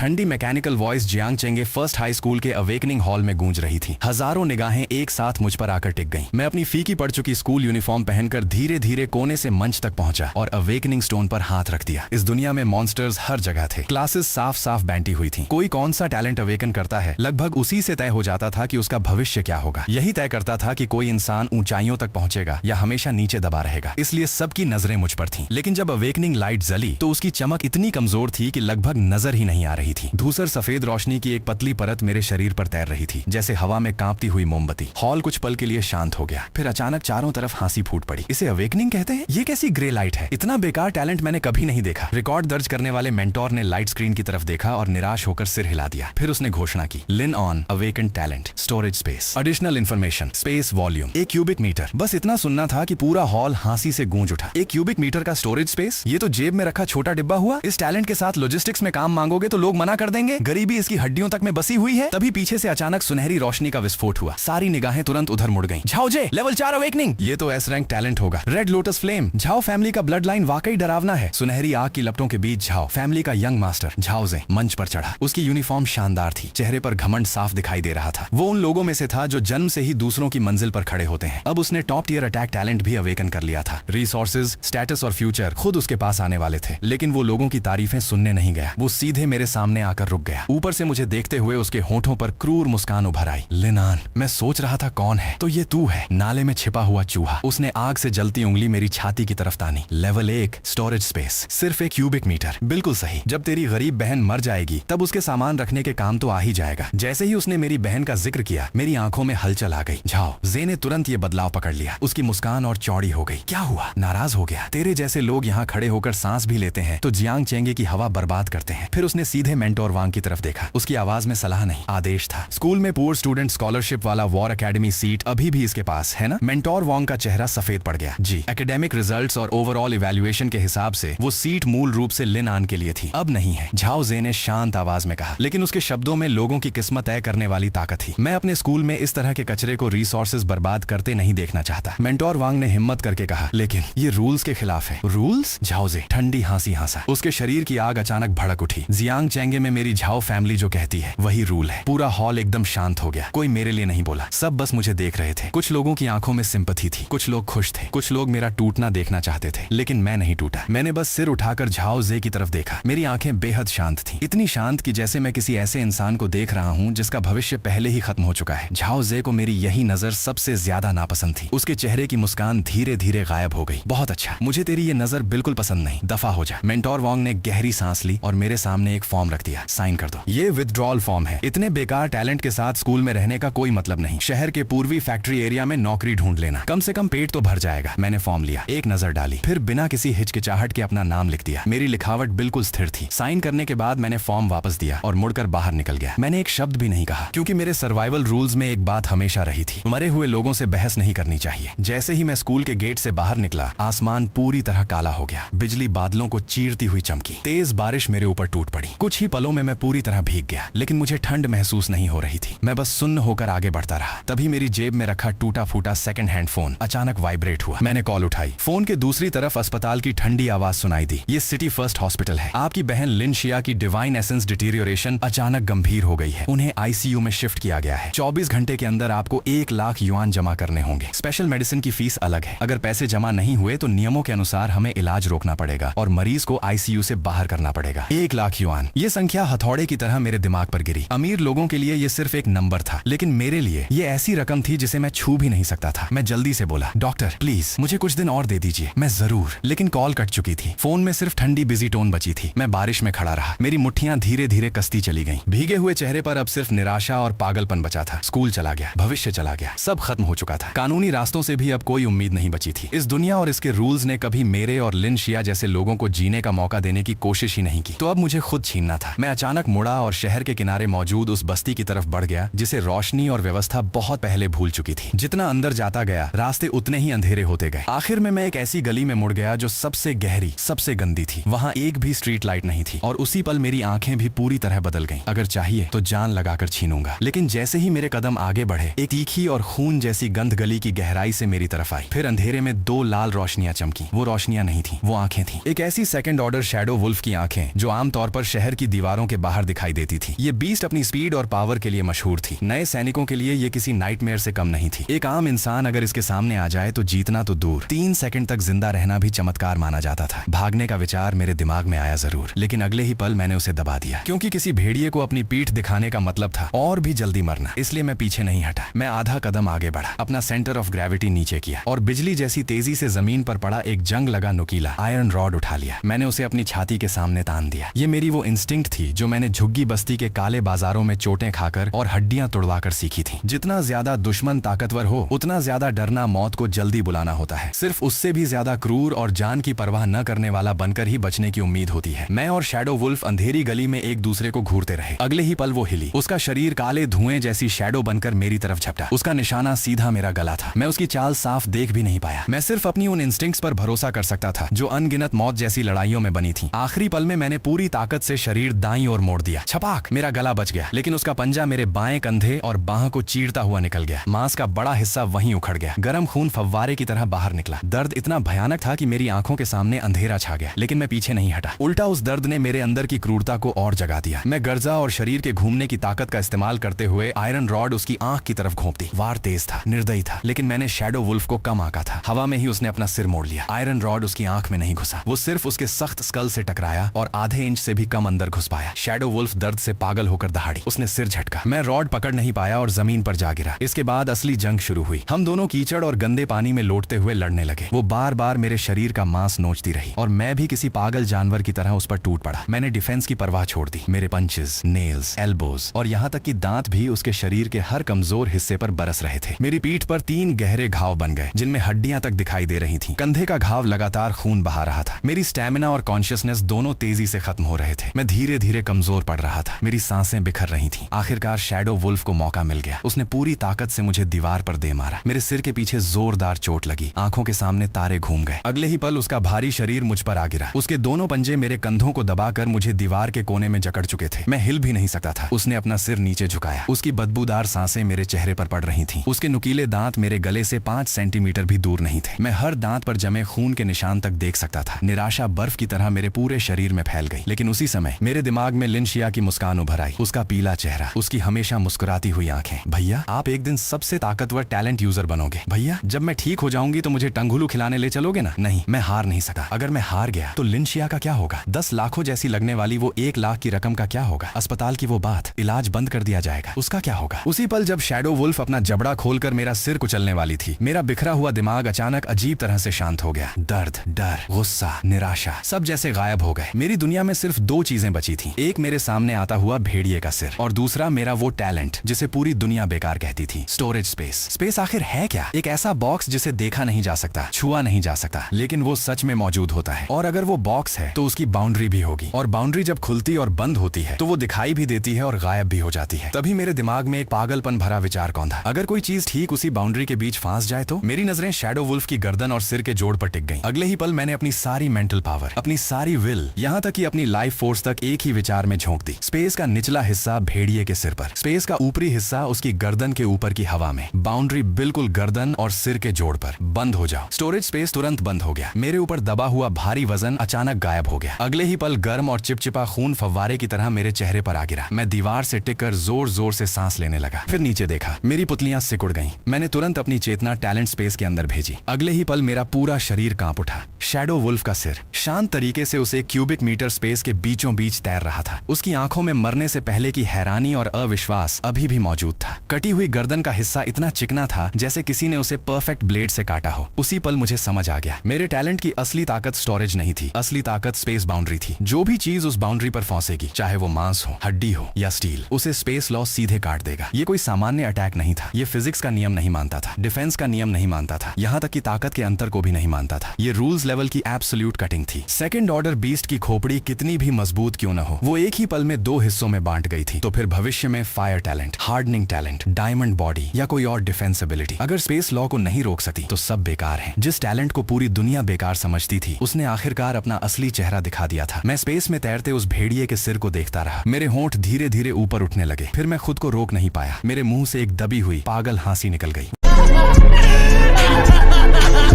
ठंडी mechanical voice Jiang Chenge first high school के awakening hall में गूंज रही थी। हजारों निगाहें एक साथ मुझ पर आकर टिक गईं। मैं अपनी फीकी पड़ चुकी स्कूल यूनिफॉर्म पहनकर धीरे धीरे कोने से मंच तक पहुंचा और अवेकनिंग स्टोन पर हाथ रख दिया। इस दुनिया में मॉन्स्टर्स हर जगह थे। क्लासेस साफ साफ बांटी हुई थी। कोई कौन सा टैलेंट अवेकन करता है, लगभग उसी से तय हो जाता था कि उसका भविष्य क्या होगा। यही तय करता था कि कोई इंसान ऊंचाइयों तक पहुंचेगा या हमेशा नीचे दबा रहेगा। इसलिए सबकी नजरें मुझ पर थीं। लेकिन जब अवेकनिंग लाइट जली तो उसकी चमक इतनी कमजोर थी कि लगभग नजर ही नहीं आ रही थी। धूसर सफेद रोशनी की एक पतली परत मेरे शरीर पर तैर रही थी, जैसे हवा में कांपती हुई मोमबत्ती। हॉल कुछ पल के लिए शांत हो गया, फिर अचानक चारों तरफ हंसी फूट पड़ी। इसे अवेकनिंग कहते हैं? ये कैसी ग्रे लाइट है? इतना बेकार टैलेंट मैंने कभी नहीं देखा। रिकॉर्ड दर्ज करने वाले मेंटोर ने लाइट स्क्रीन की तरफ देखा और निराश होकर सिर हिला दिया। फिर उसने घोषणा की, Lin On awaken talent, storage space, additional information, space volume 1 cubic metre. बस इतना सुनना था कि पूरा हॉल हंसी से गूंज उठा। 1 क्यूबिक मीटर का स्टोरेज स्पेस? ये तो जेब में रखा छोटा डिब्बा हुआ। इस टैलेंट के साथ लॉजिस्टिक्स में काम मांगोगे तो लोग मना कर देंगे। गरीबी इसकी हड्डियों तक में बसी हुई है। तभी पीछे से अचानक सुनहरी रोशनी का विस्फोट हुआ। सारी निगाहें तुरंत उधर मुड़ गईं। झाओजे, लेवल 4 अवेकनिंग। ये तो एस रैंक टैलेंट होगा। Red lotus flame. Zhao family का ब्लड लाइन वाकई डरावना है। सुनहरी आग की लपटों के बीच झाओ फैमिली का यंग मास्टर झाओजे मंच पर चढ़ा। उसकी यूनिफॉर्म शानदार थी, चेहरे पर घमंड साफ दिखाई दे रहा था। वो उन लोगों में से था जो जन्म से ही दूसरों की मंजिल पर खड़े होते हैं। अब उसने टॉप टियर अटैक टैलेंट भी अवेकन कर लिया था। रिसोर्सेज, स्टेटस और फ्यूचर खुद उसके पास आने वाले थे। लेकिन वो लोगों की तारीफें सुनने नहीं गया। वो सीधे मेरे सामने आकर रुक गया। ऊपर से मुझे देखते हुए उसके होठों पर क्रूर मुस्कान उभर आई। लिनान। मैं सोच रहा था कौन है, तो ये तू है, नाले में छिपा हुआ चूहा। उसने आग से जलती उंगली मेरी छाती की तरफ तानी। लेवल 1 स्टोरेज स्पेस, सिर्फ 1 क्यूबिक मीटर। बिल्कुल सही। जब तेरी गरीब बहन मर जाएगी तब उसके सामान रखने के काम तो आ ही जाएगा। जैसे ही उसने मेरी बहन का जिक्र किया, मेरी आंखों में हलचल आ गई। झाओ जे ने तुरंत ये बदलाव पकड़ लिया। उसकी मुस्कान और चौड़ी हो गई। क्या हुआ? नाराज हो गया? तेरे जैसे लोग यहाँ खड़े होकर सांस भी लेते हैं तो जियांग चेंगे की हवा बर्बाद करते हैं। फिर उसने सीधे मेंटोर वांग की तरफ देखा। उसकी आवाज में सलाह नहीं, आदेश था। स्कूल में पुअर स्टूडेंट स्कॉलरशिप वाला वॉर एकेडमी सीट अभी भी इसके पास है ना? मेंटोर वांग का चेहरा सफेद पड़ गया। जी, एकेडमिक रिजल्ट्स और ओवरऑल इवैल्यूएशन के हिसाब से वो सीट मूल रूप से लिन आन के लिए थी, अब नहीं है, झाओ जे ने शांत आवाज में कहा। लेकिन उसके शब्दों में लोगों की किस्मत तय करने वाली ताकत थी। मैं अपने स्कूल में इस तरह के कचरे को रिसोर्सेज बर्बाद करते नहीं देखना चाहता। मेंटोर वांग ने हिम्मत करके कहा, लेकिन ये रूल्स के खिलाफ है। रूल्स? झाओ जे ठंडी हंसी हंसा। उसके शरीर की आग अचानक भड़क उठी। जियांग चेंगे में मेरी झाओ फैमिली जो कहती है वही रूल है। पूरा हॉल एकदम शांत हो गया। कोई मेरे लिए नहीं बोला, सब बस मुझे देख रहे थे। कुछ लोगों की आंखों में सिंपैथी थी, कुछ लोग खुश थे, कुछ लोग मेरा टूटना देखना चाहते थे। लेकिन मैं नहीं टूटा। मैंने बस सिर उठाकर झाओ जे की तरफ देखा। मेरी आंखें बेहद शांत थी, इतनी शांत कि जैसे मैं किसी ऐसे इंसान को देख रहा हूँ जिसका भविष्य पहले ही खत्म हो चुका है। झाओ जे को मेरी यही नजर सबसे ज्यादा नापसंद थी। उसके चेहरे की मुस्कान धीरे धीरे गायब हो गई। बहुत अच्छा, मुझे तेरी ये नजर बिल्कुल पसंद नहीं, दफा हो जा। मेंटोर वांग ने गहरी सांस ली और मेरे सामने एक फॉर्म रख दिया। साइन कर दो। ये विथड्रॉल फॉर्म है। इतने बेकार टैलेंट के साथ स्कूल में रहने का कोई मतलब नहीं। शहर के पूर्वी फैक्ट्री एरिया में नौकरी ढूंढ लेना, कम से कम पेट तो भर जाएगा। मैंने फॉर्म लिया, एक नजर डाली, फिर बिना किसी हिचकिचाहट के अपना नाम लिख दिया। मेरी लिखावट बिल्कुल स्थिर थी। साइन करने के बाद मैंने फॉर्म वापस दिया और मुड़कर बाहर निकल गया। मैंने एक शब्द भी नहीं कहा, क्योंकि मेरे सर्वाइवल रूल्स में एक बात हमेशा रही थी, मरे हुए लोगों से बहस नहीं करनी चाहिए। जैसे ही मैं स्कूल के गेट से बाहर निकला, आसमान पूरी तरह काला हो गया। बिजली बादलों को चीरती हुई चमकी। तेज बारिश मेरे ऊपर टूट पड़ी। कुछ ही पलों में मैं पूरी तरह भीग गया, लेकिन मुझे ठंड महसूस नहीं हो रही थी। मैं बस सुन्न होकर आगे बढ़ता रहा। तभी मेरी जेब में रखा टूटा फूटा सेकंड हैंड फोन अचानक वाइब्रेट हुआ। मैंने कॉल उठाई। फोन के दूसरी तरफ अस्पताल की ठंडी आवाज सुनाई दी। ये सिटी फर्स्ट हॉस्पिटल है। आपकी बहन लिन शिया की डिवाइन एसेंस डिटीरियोरेशन अचानक गंभीर हो गई है। उन्हें आईसीयू में शिफ्ट किया गया है। 24 घंटे के अंदर आपको 1 लाख युआन जमा करने होंगे। स्पेशल मेडिसिन की फीस अलग है। अगर पैसे जमा नहीं हुए तो नियमों के अनुसार हमें इलाज रोकना पड़ेगा और मरीज को आईसीयू से बाहर करना पड़ेगा। 1 लाख युआन, ये संख्या हथौड़े की तरह मेरे दिमाग पर गिरी। अमीर लोगों के लिए ये सिर्फ एक नंबर था, लेकिन मेरे लिए ये ऐसी रकम थी जिसे मैं छू भी नहीं सकता था। मैं जल्दी से बोला, डॉक्टर प्लीज मुझे कुछ दिन और दे दीजिए। मैं जरूर। लेकिन कॉल कट चुकी थी। फोन में सिर्फ ठंडी बिजी टोन बची थी। मैं बारिश में खड़ा रहा। मेरी मुट्ठियां धीरे धीरे कसती चली गईं। भीगे हुए चेहरे पर अब सिर्फ निराशा और पागलपन बचा था। स्कूल चला गया, भविष्य चला गया, सब खत्म हो चुका था। कानूनी रास्तों से भी अब कोई उम्मीद नहीं बची थी। इस दुनिया और इसके रूल्स ने कभी मेरे और लिन शिया जैसे लोगों को जीने का मौका देने की कोशिश ही नहीं की। तो अब मुझे खुद छीनना था। मैं अचानक मुड़ा और शहर के किनारे मौजूद उस बस्ती की तरफ बढ़ गया जिसे रोशनी और व्यवस्था बहुत पहले भूल चुकी थी। जितना अंदर जाता गया, रास्ते उतने ही अंधेरे होते गए। आखिर में मैं एक ऐसी गली में मुड़ गया जो सबसे गहरी, सबसे गंदी थी। वहाँ एक भी स्ट्रीट लाइट नहीं थी और उसी पल मेरी आंखें भी पूरी तरह बदल गईं। अगर चाहिए तो जान लगाकर छीनूंगा। लेकिन जैसे ही मेरे कदम आगे बढ़े, एक तीखी और खून जैसी गंध गली की गहराई से मेरी तरफ आई। फिर अंधेरे में 2 लाल रोशनियां चमकी। वो रोशनियां नहीं थी, वो आंखें थी। एक ऐसी सेकंड ऑर्डर शैडो वुल्फ की आंखें जो आमतौर पर शहर की दीवारों के बाहर दिखाई देती थी। ये बीस्ट अपनी स्पीड और पावर के लिए मशहूर थी। नए सैनिकों के लिए ये किसी नाइटमेयर से कम नहीं थी। एक आम इंसान अगर इसके सामने आ जाए तो जीतना तो दूर, 3 सेकंड तक जिंदा रहना भी चमत्कार माना जाता था। भागने का विचार मेरे दिमाग में आया जरूर, लेकिन अगले ही पल मैंने उसे दबा दिया, क्योंकि किसी भेड़िए को अपनी पीठ दिखाने का मतलब था और भी जल्दी मरना। इसलिए मैं पीछे नहीं हटा। मैं आधा कदम आगे बढ़ा, अपना सेंटर ऑफ ग्रेविटी नीचे किया और बिजली जैसी तेजी से जमीन पर पड़ा एक जंग लगा नुकीला आयरन रॉड उठा लिया। मैंने उसे अपनी छाती के सामने तान दिया। ये मेरी वो इंस्टिंक्ट थी जो मैंने झुग्गी बस्ती के काले बाजारों में चोटें खाकर और हड्डियां तोड़वाकर सीखी थी। जितना ज्यादा दुश्मन ताकतवर हो, उतना ज्यादा डरना मौत को जल्दी बुलाना होता है। सिर्फ उससे भी ज्यादा क्रूर और जान की परवाह न करने वाला बनकर ही बचने की उम्मीद होती है। मैं और शैडो वुल्फ अंधेरी गली में एक दूसरे को घूरते रहे। अगले ही पल वो हिली। उसका शरीर काले धुएं जैसी शैडो बनकर मेरी तरफ झपटा। उसका निशाना सीधा मेरा गला था। मैं उसकी चाल साफ देख भी नहीं पाया। मैं सिर्फ अपनी उन इंस्टिंक्ट्स पर भरोसा कर सकता था जो अनगिनत मौत जैसी लड़ाइयों में बनी थी। आखिरी पल में मैंने पूरी ताकत से शरीर दाईं ओर मोड़ दिया। छपाक, मेरा गला बच गया, लेकिन उसका पंजा मेरे बाएं कंधे और बाह को चीरता हुआ निकल गया। मांस का बड़ा हिस्सा वहीं उखड़ गया। गर्म खून फव्वारे की तरह बाहर निकला। दर्द इतना भयानक था कि मेरी आंखों के सामने अंधेरा छा गया, लेकिन मैं पीछे नहीं हटा। उल्टा उस दर्द ने मेरे अंदर की क्रूरता को और जगा दिया। मैं गर्जा और शरीर के घूमने की ताकत का इस्तेमाल करते हुए आयरन रॉड उसकी आंख की तरफ घोंपती। वार तेज था, निर्दयी था, लेकिन मैंने शैडो वुल्फ को कम आंका था। हवा में ही उसने अपना सिर मोड़ लिया। आयरन रॉड उसकी आंख में नहीं घुसा, वो सिर्फ उसके सख्त स्कल से टकराया और आधे इंच से भी कम अंदर घुस पाया। शैडो वुल्फ दर्द से पागल होकर दहाड़ी। उसने सिर झटका। मैं रॉड पकड़ नहीं पाया और जमीन पर जा गिरा। इसके बाद असली जंग शुरू हुई। हम दोनों कीचड़ और गंदे पानी में लोटते हुए लड़ने लगे। वो बार बार मेरे शरीर का मांस नोचती रही और मैं भी किसी पागल जानवर की तरह उस पर टूट पड़ा। मैंने डिफेंस की परवाह छोड़ दी। मेरे पंचेस, नेल्स, एल्बोज और यहाँ तक कि दांत भी उसके शरीर के हर कमजोर हिस्से पर बरस रहे थे। मेरी पीठ पर 3 गहरे घाव बन गए जिनमें हड्डियां तक दिखाई दे रही थीं। कंधे का घाव लगातार खून बहा रहा था। मेरी स्टैमिना और कॉन्शियसनेस दोनों तेजी से खत्म हो रहे थे। मैं धीरे धीरे कमजोर पड़ रहा था। मेरी सांसें बिखर रही थीं। आखिरकार शैडो वुल्फ को मौका मिल गया। उसने पूरी ताकत से मुझे दीवार पर दे मारा। मेरे सिर के पीछे जोरदार चोट लगी। आंखों के सामने तारे घूम गए। अगले ही पल उसका भारी शरीर मुझ पर आ गिरा। उसके दोनों पंजे मेरे कंधों को दबाकर मुझे दीवार के कोने में जकड़ चुके थे। मैं हिल भी नहीं सकता था। उसने अपना सिर नीचे झुकाया। उसकी बदबूदार सांसें मेरे चेहरे पर पड़ रही थीं। उसके नुकीले दांत मेरे गले से 5 सेंटीमीटर भी दूर नहीं थे। मैं हर दांत पर जमे खून के निशान तक देख सकता था। निराशा बर्फ की तरह मेरे पूरे शरीर में फैल गई। लेकिन उसी समय मेरे दिमाग में लिनशिया की मुस्कान उभर आई। उसका पीला चेहरा, उसकी हमेशा मुस्कुराती हुई आंखें। भैया, आप एक दिन सबसे ताकतवर टैलेंट यूजर बनोगे। भैया, जब मैं ठीक हो जाऊंगी तो मुझे टंगुलू खिलाने ले चलोगे ना? नहीं, मैं हार नहीं सका। अगर मैं हार गया तो लिनशिया का क्या होगा? 10 लाखों जैसी लगने वाली वो 1 लाख की रकम का क्या होगा? अस्पताल की वो बात, इलाज बंद कर दिया जाएगा, उसका क्या होगा? उसी पल जब शैडो वुल्फ अपना जबड़ा खोलकर मेरा सिर कुचलने वाली थी, मेरा बिखरा हुआ दिमाग अचानक अजीब तरह से शांत हो गया। दर्द, डर, गुस्सा, निराशा सब जैसे गायब हो गए। मेरी दुनिया में सिर्फ 2 चीजें बची थी। एक मेरे सामने आता हुआ भेड़िए का सिर और दूसरा मेरा वो टैलेंट जिसे पूरी दुनिया बेकार कहती थी, स्टोरेज स्पेस। स्पेस आखिर है क्या? एक ऐसा बॉक्स जिसे देखा नहीं जा सकता, छुआ नहीं जा सकता, लेकिन वो सच में मौजूद होता है। और अगर वो बॉक्स है तो उसकी बाउंड्री भी होगी, और बाउंड्री जब खुलती और बंद होती है तो वो दिखाई भी देती है और गायब भी हो जाती है। तभी मेरे दिमाग में एक पागलपन भरा विचार कौंधा, अगर कोई चीज ठीक उसी बाउंड्री के बीच फांस जाए तो? मेरी नजरें शैडो वुल्फ की गर्दन और सिर के जोड़ पर टिक गईं। अगले ही पल मैंने अपनी सारी मेंटल पावर, अपनी सारी विल, यहाँ तक कि अपनी लाइफ फोर्स तक एक ही विचार में झोंक दी। स्पेस का निचला हिस्सा भेड़िए के सिर पर, स्पेस का ऊपरी हिस्सा उसकी गर्दन के ऊपर की हवा में, बाउंड्री बिल्कुल गर्दन और सिर के जोड़ पर। बंद हो जाओ। स्टोरेज स्पेस तुरंत बंद हो गया। मेरे ऊपर दबा हुआ भारी वजन अचानक गायब हो गया। अगले ही पल गर्म और चिपचिपा खून फव्वारे की तरह मेरे चेहरे पर आ गिरा। मैं दीवार से टिककर जोर जोर से सांस लेने लगा। फिर नीचे देखा, मेरी पुतलियां सिकुड़ गईं। मैंने तुरंत अपनी चेतना टैलेंट स्पेस के अंदर भेजी। अगले ही पल मेरा पूरा शरीर कांप उठा। शैडो वुल्फ का सिर शांत तरीके से उसे क्यूबिक मीटर स्पेस के बीचों बीच तैर रहा था। उसकी आंखों में मरने से पहले की हैरानी और अविश्वास अभी भी मौजूद था। कटी हुई गर्दन का हिस्सा इतना चिकना था जैसे किसी ने उसे परफेक्ट ब्लेड से काटा हो। उसी पल मुझे समझ आ गया, मेरे टैलेंट की असली ताकत स्टोरेज नहीं थी, असली ताकत स्पेस बाउंड्री थी। जो भी चीज उस बाउंड्री पर फंसेगी, चाहे वो मांस हो, हड्डी हो या स्टील, उसे स्पेस लॉ सीधे काट देगा। ये कोई सामान्य अटैक नहीं था। ये फिजिक्स का नियम नहीं मानता था, डिफेंस का नियम नहीं मानता था, यहाँ तक कि ताकत के अंतर को भी नहीं मानता था। ये रूल्स लेवल की एब्सोल्यूट कटिंग थी। सेकंड ऑर्डर बीस्ट की खोपड़ी कितनी भी मजबूत क्यों न हो, वो एक ही पल में 2 हिस्सों में बांट गई थी। तो फिर भविष्य में fire talent, hardening talent, diamond body या कोई और डिफेंस एबिलिटी अगर स्पेस लॉ को नहीं रोक सकती तो सब बेकार है। जिस टैलेंट को पूरी दुनिया बेकार समझती थी, उसने आखिरकार अपना असली चेहरा दिखा दिया था। मैं स्पेस में तैरते उस भेड़िए के सिर को देखता रहा। मेरे होंठ धीरे धीरे ऊपर उठने लगे। फिर मैं खुद को रोक नहीं पाया। मेरे मुंह से एक दबी हुई पागल हंसी निकल गई।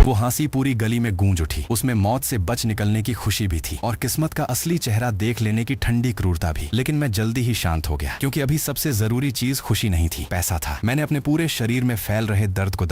वो हंसी पूरी गली में गूंज उठी। उसमें मौत से बच निकलने की खुशी भी थी और किस्मत का असली चेहरा देख लेने की ठंडी क्रूरता भी। लेकिन मैं जल्दी ही शांत हो गया, क्योंकि अभी सबसे जरूरी चीज खुशी नहीं थी, पैसा था। मैंने अपने पूरे शरीर में फैल रहे दर्द को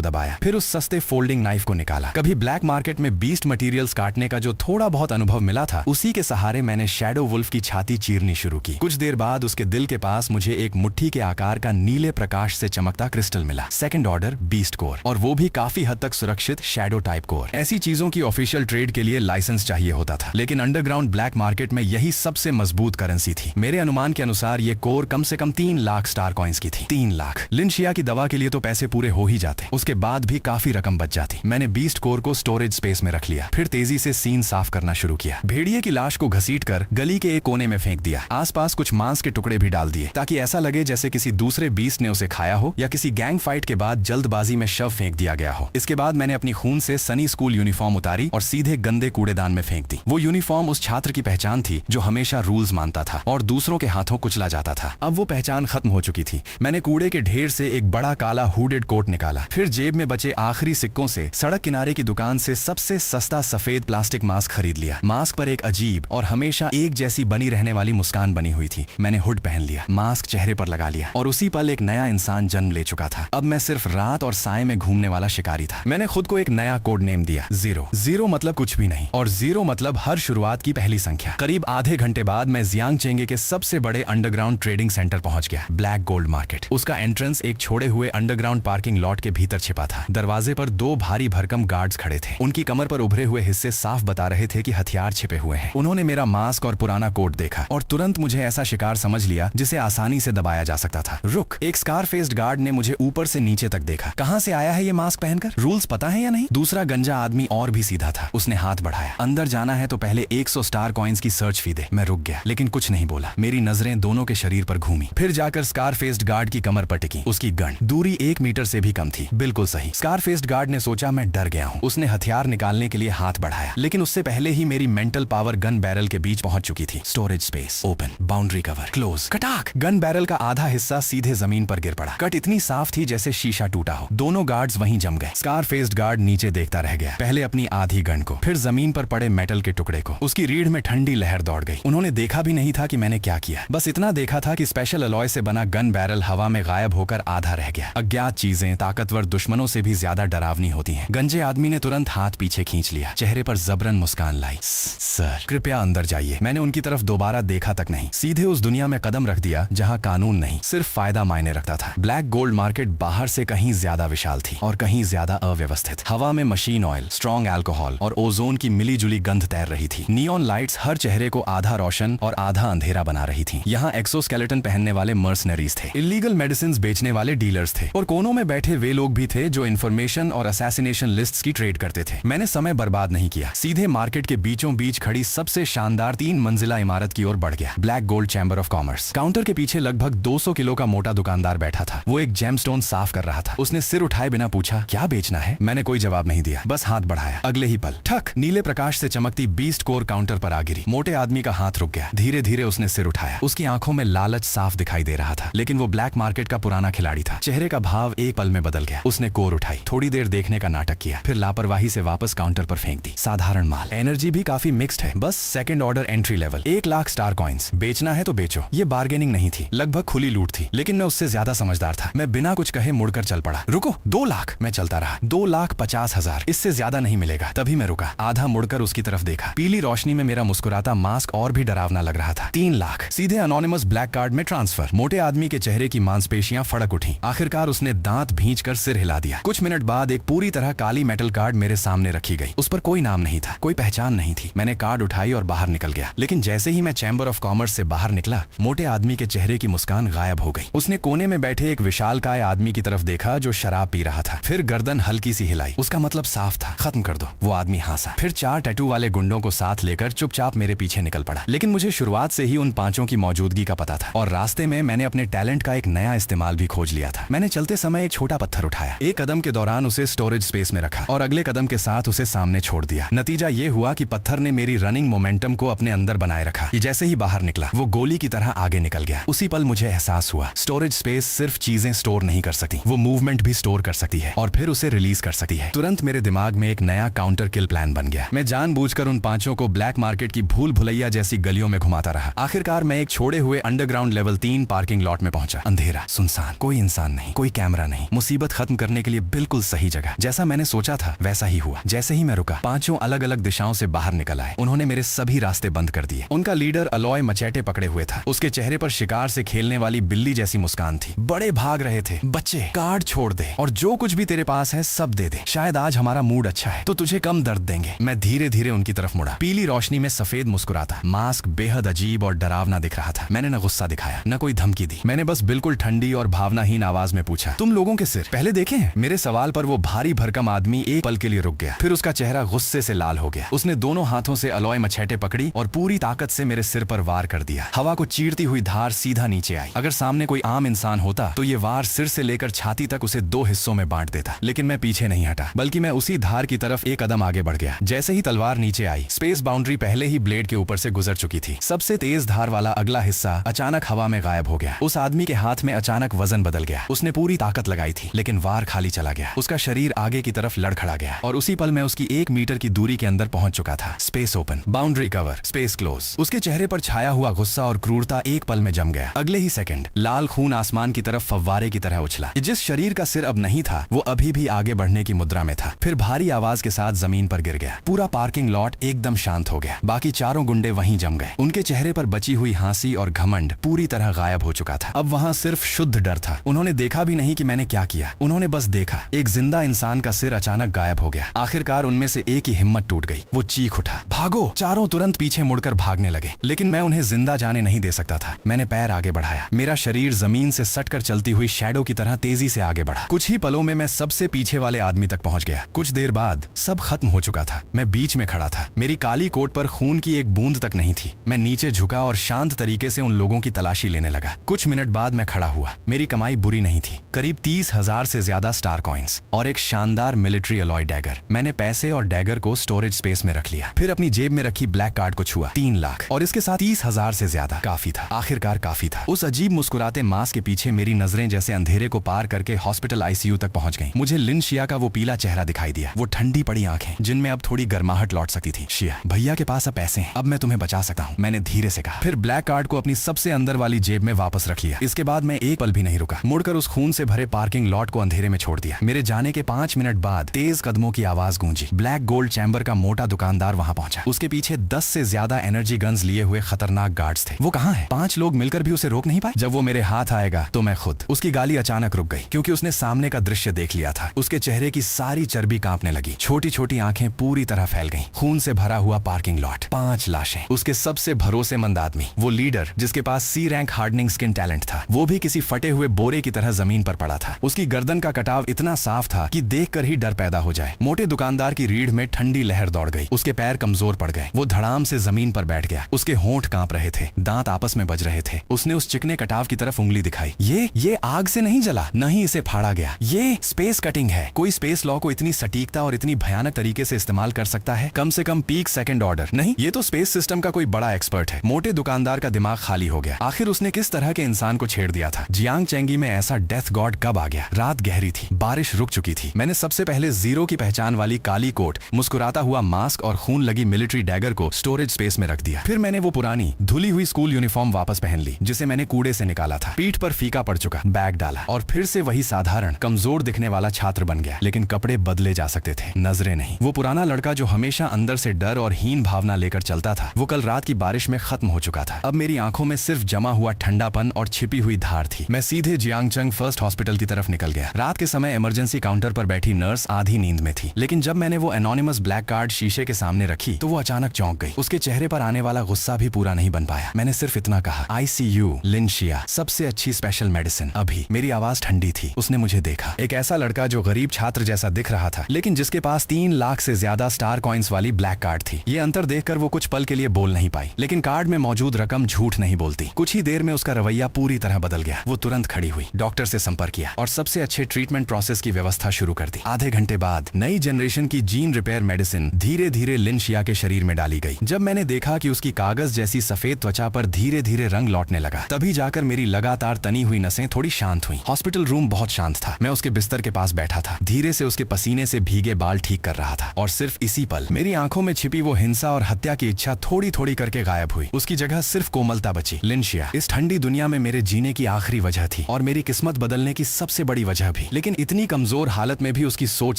दबाया। फिर उस सस्ते फोल्डिंग नाइफ को निकाला। कभी ब्लैक मार्केट में बीस्ट मटेरियल्स काटने का जो थोड़ा बहुत अनुभव मिला था, उसी के सहारे मैंने शैडो वुल्फ की छाती चीरनी शुरू की। कुछ देर बाद उसके दिल के पास मुझे एक मुट्ठी के आकार का नीले प्रकाश से चमकता क्रिस्टल मिला। सेकंड ऑर्डर बीस्ट कोर, और वो भी काफी हद तक सुरक्षित शैडो टाइप कोर। ऐसी चीजों की ऑफिशियल ट्रेड के लिए लाइसेंस चाहिए होता था, लेकिन अंडरग्राउंड ब्लैक मार्केट में यही सबसे मजबूत करेंसी थी। मेरे अनुमान के अनुसार ये कोर कम से कम 3 लाख स्टार कॉइंस की थी। 3 लाख। लिनशिया की दवा के लिए तो पैसे पूरे हो ही जाते, उसके बाद भी काफी रकम बच जाती। मैंने बीस्ट कोर को स्टोरेज स्पेस में रख लिया, फिर तेजी से सीन साफ करना शुरू किया। भेड़िए की लाश को घसीटकर गली के एक कोने में फेंक दिया। आसपास कुछ मांस के टुकड़े भी डाल दिए, ताकि ऐसा लगे जैसे किसी दूसरे बीस्ट ने उसे खाया हो या किसी गैंग फाइट के बाद जल्दबाजी में शव फेंक दिया गया हो। इसके बाद मैंने अपनी खून से सनी स्कूल यूनिफॉर्म उतारी और सीधे गंदे कूड़ेदान में फेंक दी। वो यूनिफॉर्म उस छात्र की पहचान थी जो हमेशा रूल्स मानता था और दूसरों के हाथों कुचला जाता था। अब वो पहचान खत्म हो चुकी थी। मैंने कूड़े के ढेर से एक बड़ा काला हुडेड कोट निकाला, फिर जेब में बचे आखिरी सिक्कों से सड़क किनारे की दुकान से सबसे सस्ता सफेद प्लास्टिक मास्क खरीद लिया। मास्क पर एक अजीब और हमेशा एक जैसी बनी रहने वाली मुस्कान बनी हुई थी। मैंने हुड पहन लिया, मास्क चेहरे पर लगा लिया और उसी पल एक नया इंसान जन्म ले चुका था। अब मैं सिर्फ रात और साए में घूमने वाला शिकारी था। मैंने खुद को एक नया कोड नेम दिया, जीरो। जीरो मतलब कुछ भी नहीं और जीरो मतलब हर शुरुआत की पहली संख्या। करीब आधे घंटे बाद मैं जियांग चेंगे के सबसे बड़े अंडरग्राउंड ट्रेडिंग सेंटर पहुंच गया, ब्लैक गोल्ड मार्केट। उसका एंट्रेंस एक छोड़े हुए अंडरग्राउंड पार्किंग लॉट के भीतर छिपा था। दरवाजे पर 2 भारी भरकम गार्ड्स खड़े थे। उनकी कमर पर उभरे हुए हिस्से साफ बता रहे थे कि हथियार छिपे हुए हैं। उन्होंने मेरा मास्क और पुराना कोट देखा और तुरंत मुझे ऐसा शिकार समझ लिया जिसे आसानी से दबाया जा सकता था। रुक, एक स्कार फेस्ड गार्ड ने मुझे ऊपर से नीचे तक देखा। कहां से आया है ये मास्क पहनकर? रूल्स पता है या नहीं? दूसरा गंजा आदमी और भी सीधा था। उसने हाथ बढ़ाया। अंदर जाना है तो पहले 100 स्टार कॉइंस की सर्च फी दे। मैं रुक गया, लेकिन कुछ नहीं बोला। मेरी नजरें दोनों के शरीर पर घूमी, फिर जाकर स्कार फेस्ड गार्ड की कमर पर टिकी। उसकी गन दूरी 1 मीटर से भी कम थी। बिल्कुल सही। स्कार फेस्ड गार्ड ने सोचा मैं डर गया हूँ। उसने हथियार निकालने के लिए हाथ बढ़ाया, लेकिन उससे पहले ही मेरी मेंटल पावर गन बैरल के बीच पहुंच चुकी थी। Storage space open, boundary cover close. कटाक! गन बैरल का आधा हिस्सा सीधे जमीन पर गिर पड़ा। कट इतनी साफ थी जैसे शीशा टूटा हो। दोनों गार्ड्स वहीं जम गए। स्कार फेस्ड गार्ड नीचे देखता रह गया, पहले अपनी आधी गन को, फिर जमीन पर पड़े मेटल के टुकड़े को। उसकी रीढ़ में ठंडी लहर दौड़ गई। उन्होंने देखा भी नहीं था कि मैंने क्या किया। बस इतना देखा था कि स्पेशल अलॉय से बना गन बैरल हवा में गायब होकर आधा रह गया। अज्ञात चीजें ताकतवर दुश्मनों से भी ज्यादा डरावनी होती हैं। गंजे आदमी ने तुरंत हाथ पीछे खींच लिया, चेहरे पर जबरन मुस्कान लाई। सर, कृपया अंदर जाइए। मैंने उनकी तरफ दोबारा देखा तक नहीं, सीधे उस दुनिया में कदम रख दिया जहां कानून नहीं, सिर्फ फायदा मायने रखता था। ब्लैक गोल्ड मार्केट बाहर से कहीं ज्यादा विशाल थी और कहीं ज्यादा अव्यवस्थित। हवा में मशीन ऑयल, स्ट्रॉन्ग अल्कोहल और ओजोन की मिली जुली गंध तैर रही थी। नियॉन लाइट्स हर चेहरे को आधा रोशन और आधा अंधेरा बना रही थी। यहाँ एक्सोस्केलेटन पहनने वाले मर्सनरीज थे, इलीगल मेडिसिन बेचने वाले डीलर्स थे और कोनों में बैठे वे लोग भी थे जो इन्फॉर्मेशन और असैसिनेशन लिस्ट्स की ट्रेड करते थे। मैंने समय बर्बाद नहीं किया, सीधे मार्केट के बीचों बीच खड़ी सबसे शानदार 3 मंजिला इमारत की ओर बढ़ गया। Black gold chamber of commerce. Counter के पीछे लगभग 200 किलो का मोटा दुकानदार बैठा था। वो एक जेमस्टोन साफ कर रहा था। उसने सिर उठाए बिना पूछा, क्या बेचना है? मैंने कोई जवाब नहीं दिया, बस हाथ बढ़ाया। अगले ही पल ठक, नीले प्रकाश से चमकती बीस्ट कोर काउंटर पर आ गिरी। मोटे आदमी का हाथ रुक गया। धीरे धीरे उसने सिर उठाया। उसकी आंखों में लालच साफ दिखाई दे रहा था, लेकिन वो ब्लैक मार्केट का पुराना खिलाड़ी था। चेहरे का भाव एक पल में बदल गया। उसने कोर उठाई, थोड़ी देर देखने का नाटक किया, फिर लापरवाही से वापस काउंटर पर फेंक दी। साधारण माल, एनर्जी भी काफी मिक्स्ड है, बस second order entry level. 1 lakh star coins. बेचना है तो बेचो। ये बार्गेनिंग नहीं थी, लगभग खुली लूट थी, लेकिन मैं उससे ज्यादा समझदार था। मैं बिना कुछ कहे मुड़कर चल पड़ा। रुको, 2 लाख। मैं चलता रहा। 2,50,000, इससे ज्यादा नहीं मिलेगा। तभी मैं रुका, आधा मुड़कर उसकी तरफ देखा। पीली रोशनी में मेरा मुस्कुराता मास्क और भी डरावना लग रहा था। 3 लाख, सीधे अनोनिमस ब्लैक कार्ड में ट्रांसफर। मोटे आदमी के चेहरे की मांसपेशियां फड़क उठी। आखिरकार उसने दांत भींचकर सिर हिला दिया। कुछ मिनट बाद एक पूरी तरह काली मेटल कार्ड मेरे सामने रखी गई। उस पर कोई नाम नहीं था, कोई पहचान नहीं थी। मैंने कार्ड उठाई और बाहर निकल गया, लेकिन जैसे ही मैं चैम्बर ऑफ कॉमर्स से बाहर निकला, मोटे आदमी के चेहरे की मुस्कान गायब हो गई। उसने कोने में बैठे एक विशालकाय आदमी की तरफ देखा जो शराब पी रहा था, फिर गर्दन हल्की सी हिलाई। उसका मतलब साफ था, खत्म कर दो। वो आदमी हंसा, फिर 4 टैटू वाले गुंडों को साथ लेकर चुपचाप मेरे पीछे निकल पड़ा। लेकिन मुझे शुरुआत से ही उन 5 की मौजूदगी का पता था और रास्ते में मैंने अपने टैलेंट का एक नया इस्तेमाल भी खोज लिया था। मैंने चलते समय एक छोटा पत्थर उठाया, एक कदम के दौरान उसे स्टोरेज स्पेस में रखा और अगले कदम के साथ उसे सामने छोड़ दिया। नतीजा ये हुआ कि पत्थर ने मेरी रनिंग मोमेंटम को अपने अंदर बनाए रखा। कि जैसे ही बाहर निकला, वो गोली की तरह आगे निकल गया। उसी पल मुझे एहसास हुआ, स्टोरेज स्पेस सिर्फ चीजें स्टोर नहीं कर सकती, वो मूवमेंट भी स्टोर कर कर सकती है और फिर उसे रिलीज कर सकती है। तुरंत मेरे दिमाग में एक नया काउंटर किल प्लान बन गया। मैं जानबूझकर उन पांचों को ब्लैक मार्केट की भूल भुलैया जैसी गलियों में घुमाता रहा। आखिरकार मैं एक छोड़े हुए अंडरग्राउंड लेवल 3 पार्किंग लॉट में पहुंचा। अंधेरा, सुनसान, कोई इंसान नहीं, कोई कैमरा नहीं। मुसीबत खत्म करने के लिए बिल्कुल सही जगह। जैसा मैंने सोचा था वैसा ही हुआ। जैसे ही मैं रुका, पांचों अलग अलग दिशाओं से बाहर निकल आए। उन्होंने मेरे सभी रास्ते बंद कर दिए। उनका लीडर अलॉय मचेटे पकड़े हुए था। उसके चेहरे पर शिकार से खेलने वाली बिल्ली जैसी मुस्कान थी। बड़े भाग रहे थे। बच्चे, कार्ड छोड़ दे और जो कुछ भी तेरे पास है सब दे दे। शायद आज हमारा मूड अच्छा है तो तुझे कम दर्द देंगे। मैं धीरे धीरे उनकी तरफ मुड़ा। पीली रोशनी में सफेद मुस्कुराता मास्क बेहद अजीब और डरावना दिख रहा था। मैंने न गुस्सा दिखाया न कोई धमकी दी। मैंने बस बिल्कुल ठंडी और भावनाहीन आवाज में पूछा, तुम लोगों के सिर पहले देखे हैं? मेरे सवाल पर वो भारी भरकम आदमी एक पल के लिए रुक गया। फिर उसका चेहरा गुस्से से लाल हो गया। उसने दोनों हाथों से अलॉय मचेटे पकड़ी और पूरी ताकत से मेरे सिर पर वार कर दिया। हवा को चीरती हुई धार सीधा नीचे आई। अगर सामने कोई आम इंसान होता तो ये वार सिर से लेकर छाती तक उसे 2 हिस्सों में बांट देता। लेकिन मैं पीछे नहीं हटा, बल्कि मैं उसी धार की तरफ एक कदम आगे बढ़ गया। जैसे ही तलवार नीचे आई, स्पेस बाउंड्री पहले ही ब्लेड के ऊपर से गुजर चुकी थी। सबसे तेज धार वाला अगला हिस्सा अचानक हवा में गायब हो गया। उस आदमी के हाथ में अचानक वजन बदल गया। उसने पूरी ताकत लगाई थी लेकिन वार खाली चला गया। उसका शरीर आगे की तरफ लड़खड़ा गया और उसी पल मैं उसकी 1 मीटर की दूरी के अंदर पहुंच चुका था। Space open, boundary cover, space close. उसके चेहरे पर छाया हुआ गुस्सा और क्रूरता एक पल में जम गया। अगले ही सेकंड लाल खून आसमान की तरफ फव्वारे की तरह उछला। जिस शरीर का सिर अब नहीं था वो अभी भी आगे बढ़ने की मुद्रा में था। फिर भारी आवाज के साथ जमीन पर गिर गया। पूरा पार्किंग लॉट एकदम शांत हो गया। बाकी चारों गुंडे वहीं जम गए। उनके चेहरे पर बची हुई हंसी और घमंड पूरी तरह गायब हो चुका था। अब वहां सिर्फ शुद्ध डर था। उन्होंने देखा भी नहीं कि मैंने क्या किया। उन्होंने बस देखा एक जिंदा इंसान का सिर अचानक गायब हो गया। आखिरकार उनमें से एक की हिम्मत टूट गई। वो चीख उठा, भागो! चारों तुरंत पीछे मुड़कर भागने लगे। लेकिन मैं उन्हें जिंदा जाने नहीं दे सकता था। मैंने पैर आगे बढ़ाया। मेरा शरीर जमीन से सटकर चलती हुई शैडो की तरह तेजी से आगे बढ़ा। कुछ ही पलों में मैं सबसे पीछे वाले आदमी तक पहुंच गया। कुछ देर बाद सब खत्म हो चुका था। मैं बीच में खड़ा था। मेरी काली कोट पर खून की एक बूंद तक नहीं थी। मैं नीचे झुका और शांत तरीके से उन लोगों की तलाशी लेने लगा। कुछ मिनट बाद मैं खड़ा हुआ। मेरी कमाई बुरी नहीं थी, करीब 30,000 से ज्यादा स्टार कॉइन्स और एक शानदार मिलिट्री अलॉय डैगर। मैंने पैसे और डैगर को स्टोरेज स्पेस में रख लिया। फिर अपनी जेब में रखी ब्लैक कार्ड को छुआ। 3 लाख और इसके साथ 30,000 से ज्यादा। काफी था, आखिरकार काफी था। उस अजीब मुस्कुराते मास्क के पीछे मेरी नजरें जैसे अंधेरे को पार करके हॉस्पिटल आईसीयू तक पहुंच गईं। मुझे लिन शिया का वो पीला चेहरा दिखाई दिया। वो ठंडी पड़ी आंखें जिनमें अब थोड़ी गर्माहट लौट सकती थी। शिया, भैया के पास अब पैसे हैं, अब मैं तुम्हें बचा सकता हूँ, मैंने धीरे से कहा। फिर ब्लैक कार्ड को अपनी सबसे अंदर वाली जेब में वापस रख लिया। इसके बाद मैं एक पल भी नहीं रुका। मुड़कर उस खून से भरे पार्किंग लॉट को अंधेरे में छोड़ दिया। मेरे जाने के 5 मिनट बाद तेज कदमों की आवाज गूंजी। ब्लैक गोल्ड चैम्बर का मोटा दुकानदार वहां पहुंचा। उसके पीछे 10 से ज्यादा एनर्जी गन्स लिए हुए खतरनाक गार्ड्स थे। वो कहाँ है? 5 लोग मिलकर भी उसे रोक नहीं पाए। जब वो मेरे हाथ आएगा तो मैं खुद। उसकी गाली अचानक रुक गई क्योंकि उसने सामने का दृश्य देख लिया था। उसके चेहरे की सारी चर्बी कांपने लगी। छोटी छोटी आंखें पूरी तरह फैल गईं। खून से भरा हुआ पार्किंग लॉट, 5 लाशें, उसके सबसे भरोसेमंद आदमी, वो लीडर जिसके पास सी रैंक हार्डनिंग स्किन टैलेंट था, वो भी किसी फटे हुए बोरे की तरह जमीन पर पड़ा था। उसकी गर्दन का कटाव इतना साफ था कि देखकर ही डर पैदा हो जाए। मोटे दुकानदार की रीढ़ में ठंडी लहर दौड़ गई। उसके पैर कमजोर पड़ गए। वो धड़ाम से जमीन पर बैठ गया। उसके होंठ कांप रहे थे, दांत आपस में बज रहे थे। उसने उस चिकने कटाव की तरफ उंगली दिखाई। ये आग से नहीं जला, न ही इसे फाड़ा गया। ये स्पेस कटिंग है। कोई स्पेस लॉ को इतनी सटीकता और इतनी भयानक तरीके से इस्तेमाल कर सकता है? कम से कम पीक सेकंड ऑर्डर नहीं। ये तो स्पेस सिस्टम का कोई बड़ा एक्सपर्ट है। मोटे दुकानदार का दिमाग खाली हो गया। आखिर उसने किस तरह के इंसान को छेड़ दिया था? जियांग चेंगी में ऐसा डेथ गॉड कब आ गया? रात गहरी थी, बारिश रुक चुकी थी। मैंने सबसे पहले जीरो की पहचान वाली काली कोट, मुस्कुराता हुआ मास्क और खून लगी मिलिट्री डैगर को स्टोरेज स्पेस में रख दिया। फिर मैंने वो पुरानी धुली हुई स्कूल यूनिफॉर्म वापस पहन ली जिसे मैंने कूड़े से निकाला था। पीठ पर फीका पड़ चुका बैग डाला और फिर से वही साधारण कमजोर दिखने वाला छात्र बन गया। लेकिन कपड़े बदले जा सकते थे, नजरें नहीं। वो पुराना लड़का जो हमेशा अंदर से डर और हीन भावना लेकर चलता था, वो कल रात की बारिश में खत्म हो चुका था। अब मेरी आंखों में सिर्फ जमा हुआ ठंडापन और छिपी हुई धार थी। मैं सीधे जियांगचंग फर्स्ट हॉस्पिटल की तरफ निकल गया। रात के समय इमरजेंसी काउंटर पर बैठी नर्स आधी नींद में थी। लेकिन जब मैंने वो एनोनिमस ब्लैक कार्ड शीशे के सामने रखी तो वो अचानक चौंक गई। उसके चेहरे पर आने वाला गुस्सा भी पूरा नहीं बन पाया। मैंने सिर्फ इतना कहा, ICU, लिन शिया, सबसे अच्छी स्पेशल मेडिसिन अभी। मेरी आवाज ठंडी थी। उसने मुझे देखा। एक ऐसा लड़का जो गरीब छात्र जैसा दिख रहा था लेकिन जिसके पास 3 लाख से ज्यादा स्टार कॉइन्स वाली ब्लैक कार्ड थी। ये अंतर देखकर वो कुछ पल के लिए बोल नहीं पाई। लेकिन कार्ड में मौजूद रकम झूठ नहीं बोलती। कुछ ही देर में उसका रवैया पूरी तरह बदल गया। वो तुरंत खड़ी हुई, डॉक्टर से संपर्क किया और सबसे अच्छे ट्रीटमेंट प्रोसेस की व्यवस्था शुरू कर दी। आधे घंटे बाद नई जनरेशन की जीन रिपेयर मेडिसिन धीरे धीरे लिन शिया के शरीर में डाली गई। जब मैंने देखा कि उसकी कागज जैसी सफेद त्वचा पर धीरे धीरे रंग लौटने लगा, तभी जाकर मेरी लगातार तनी हुई नसें थोड़ी शांत हुई। हॉस्पिटल रूम बहुत शांत था। मैं उस उसके बिस्तर के पास बैठा था, धीरे से उसके पसीने से भीगे बाल ठीक कर रहा था। और सिर्फ इसी पल मेरी आंखों में छिपी वो हिंसा और हत्या की इच्छा थोड़ी थोड़ी करके गायब हुई। उसकी जगह सिर्फ कोमलता बची। लिनशिया इस ठंडी दुनिया में मेरे जीने की आखिरी वजह थी और मेरी किस्मत बदलने की सबसे बड़ी वजह भी। लेकिन इतनी कमजोर हालत में भी उसकी सोच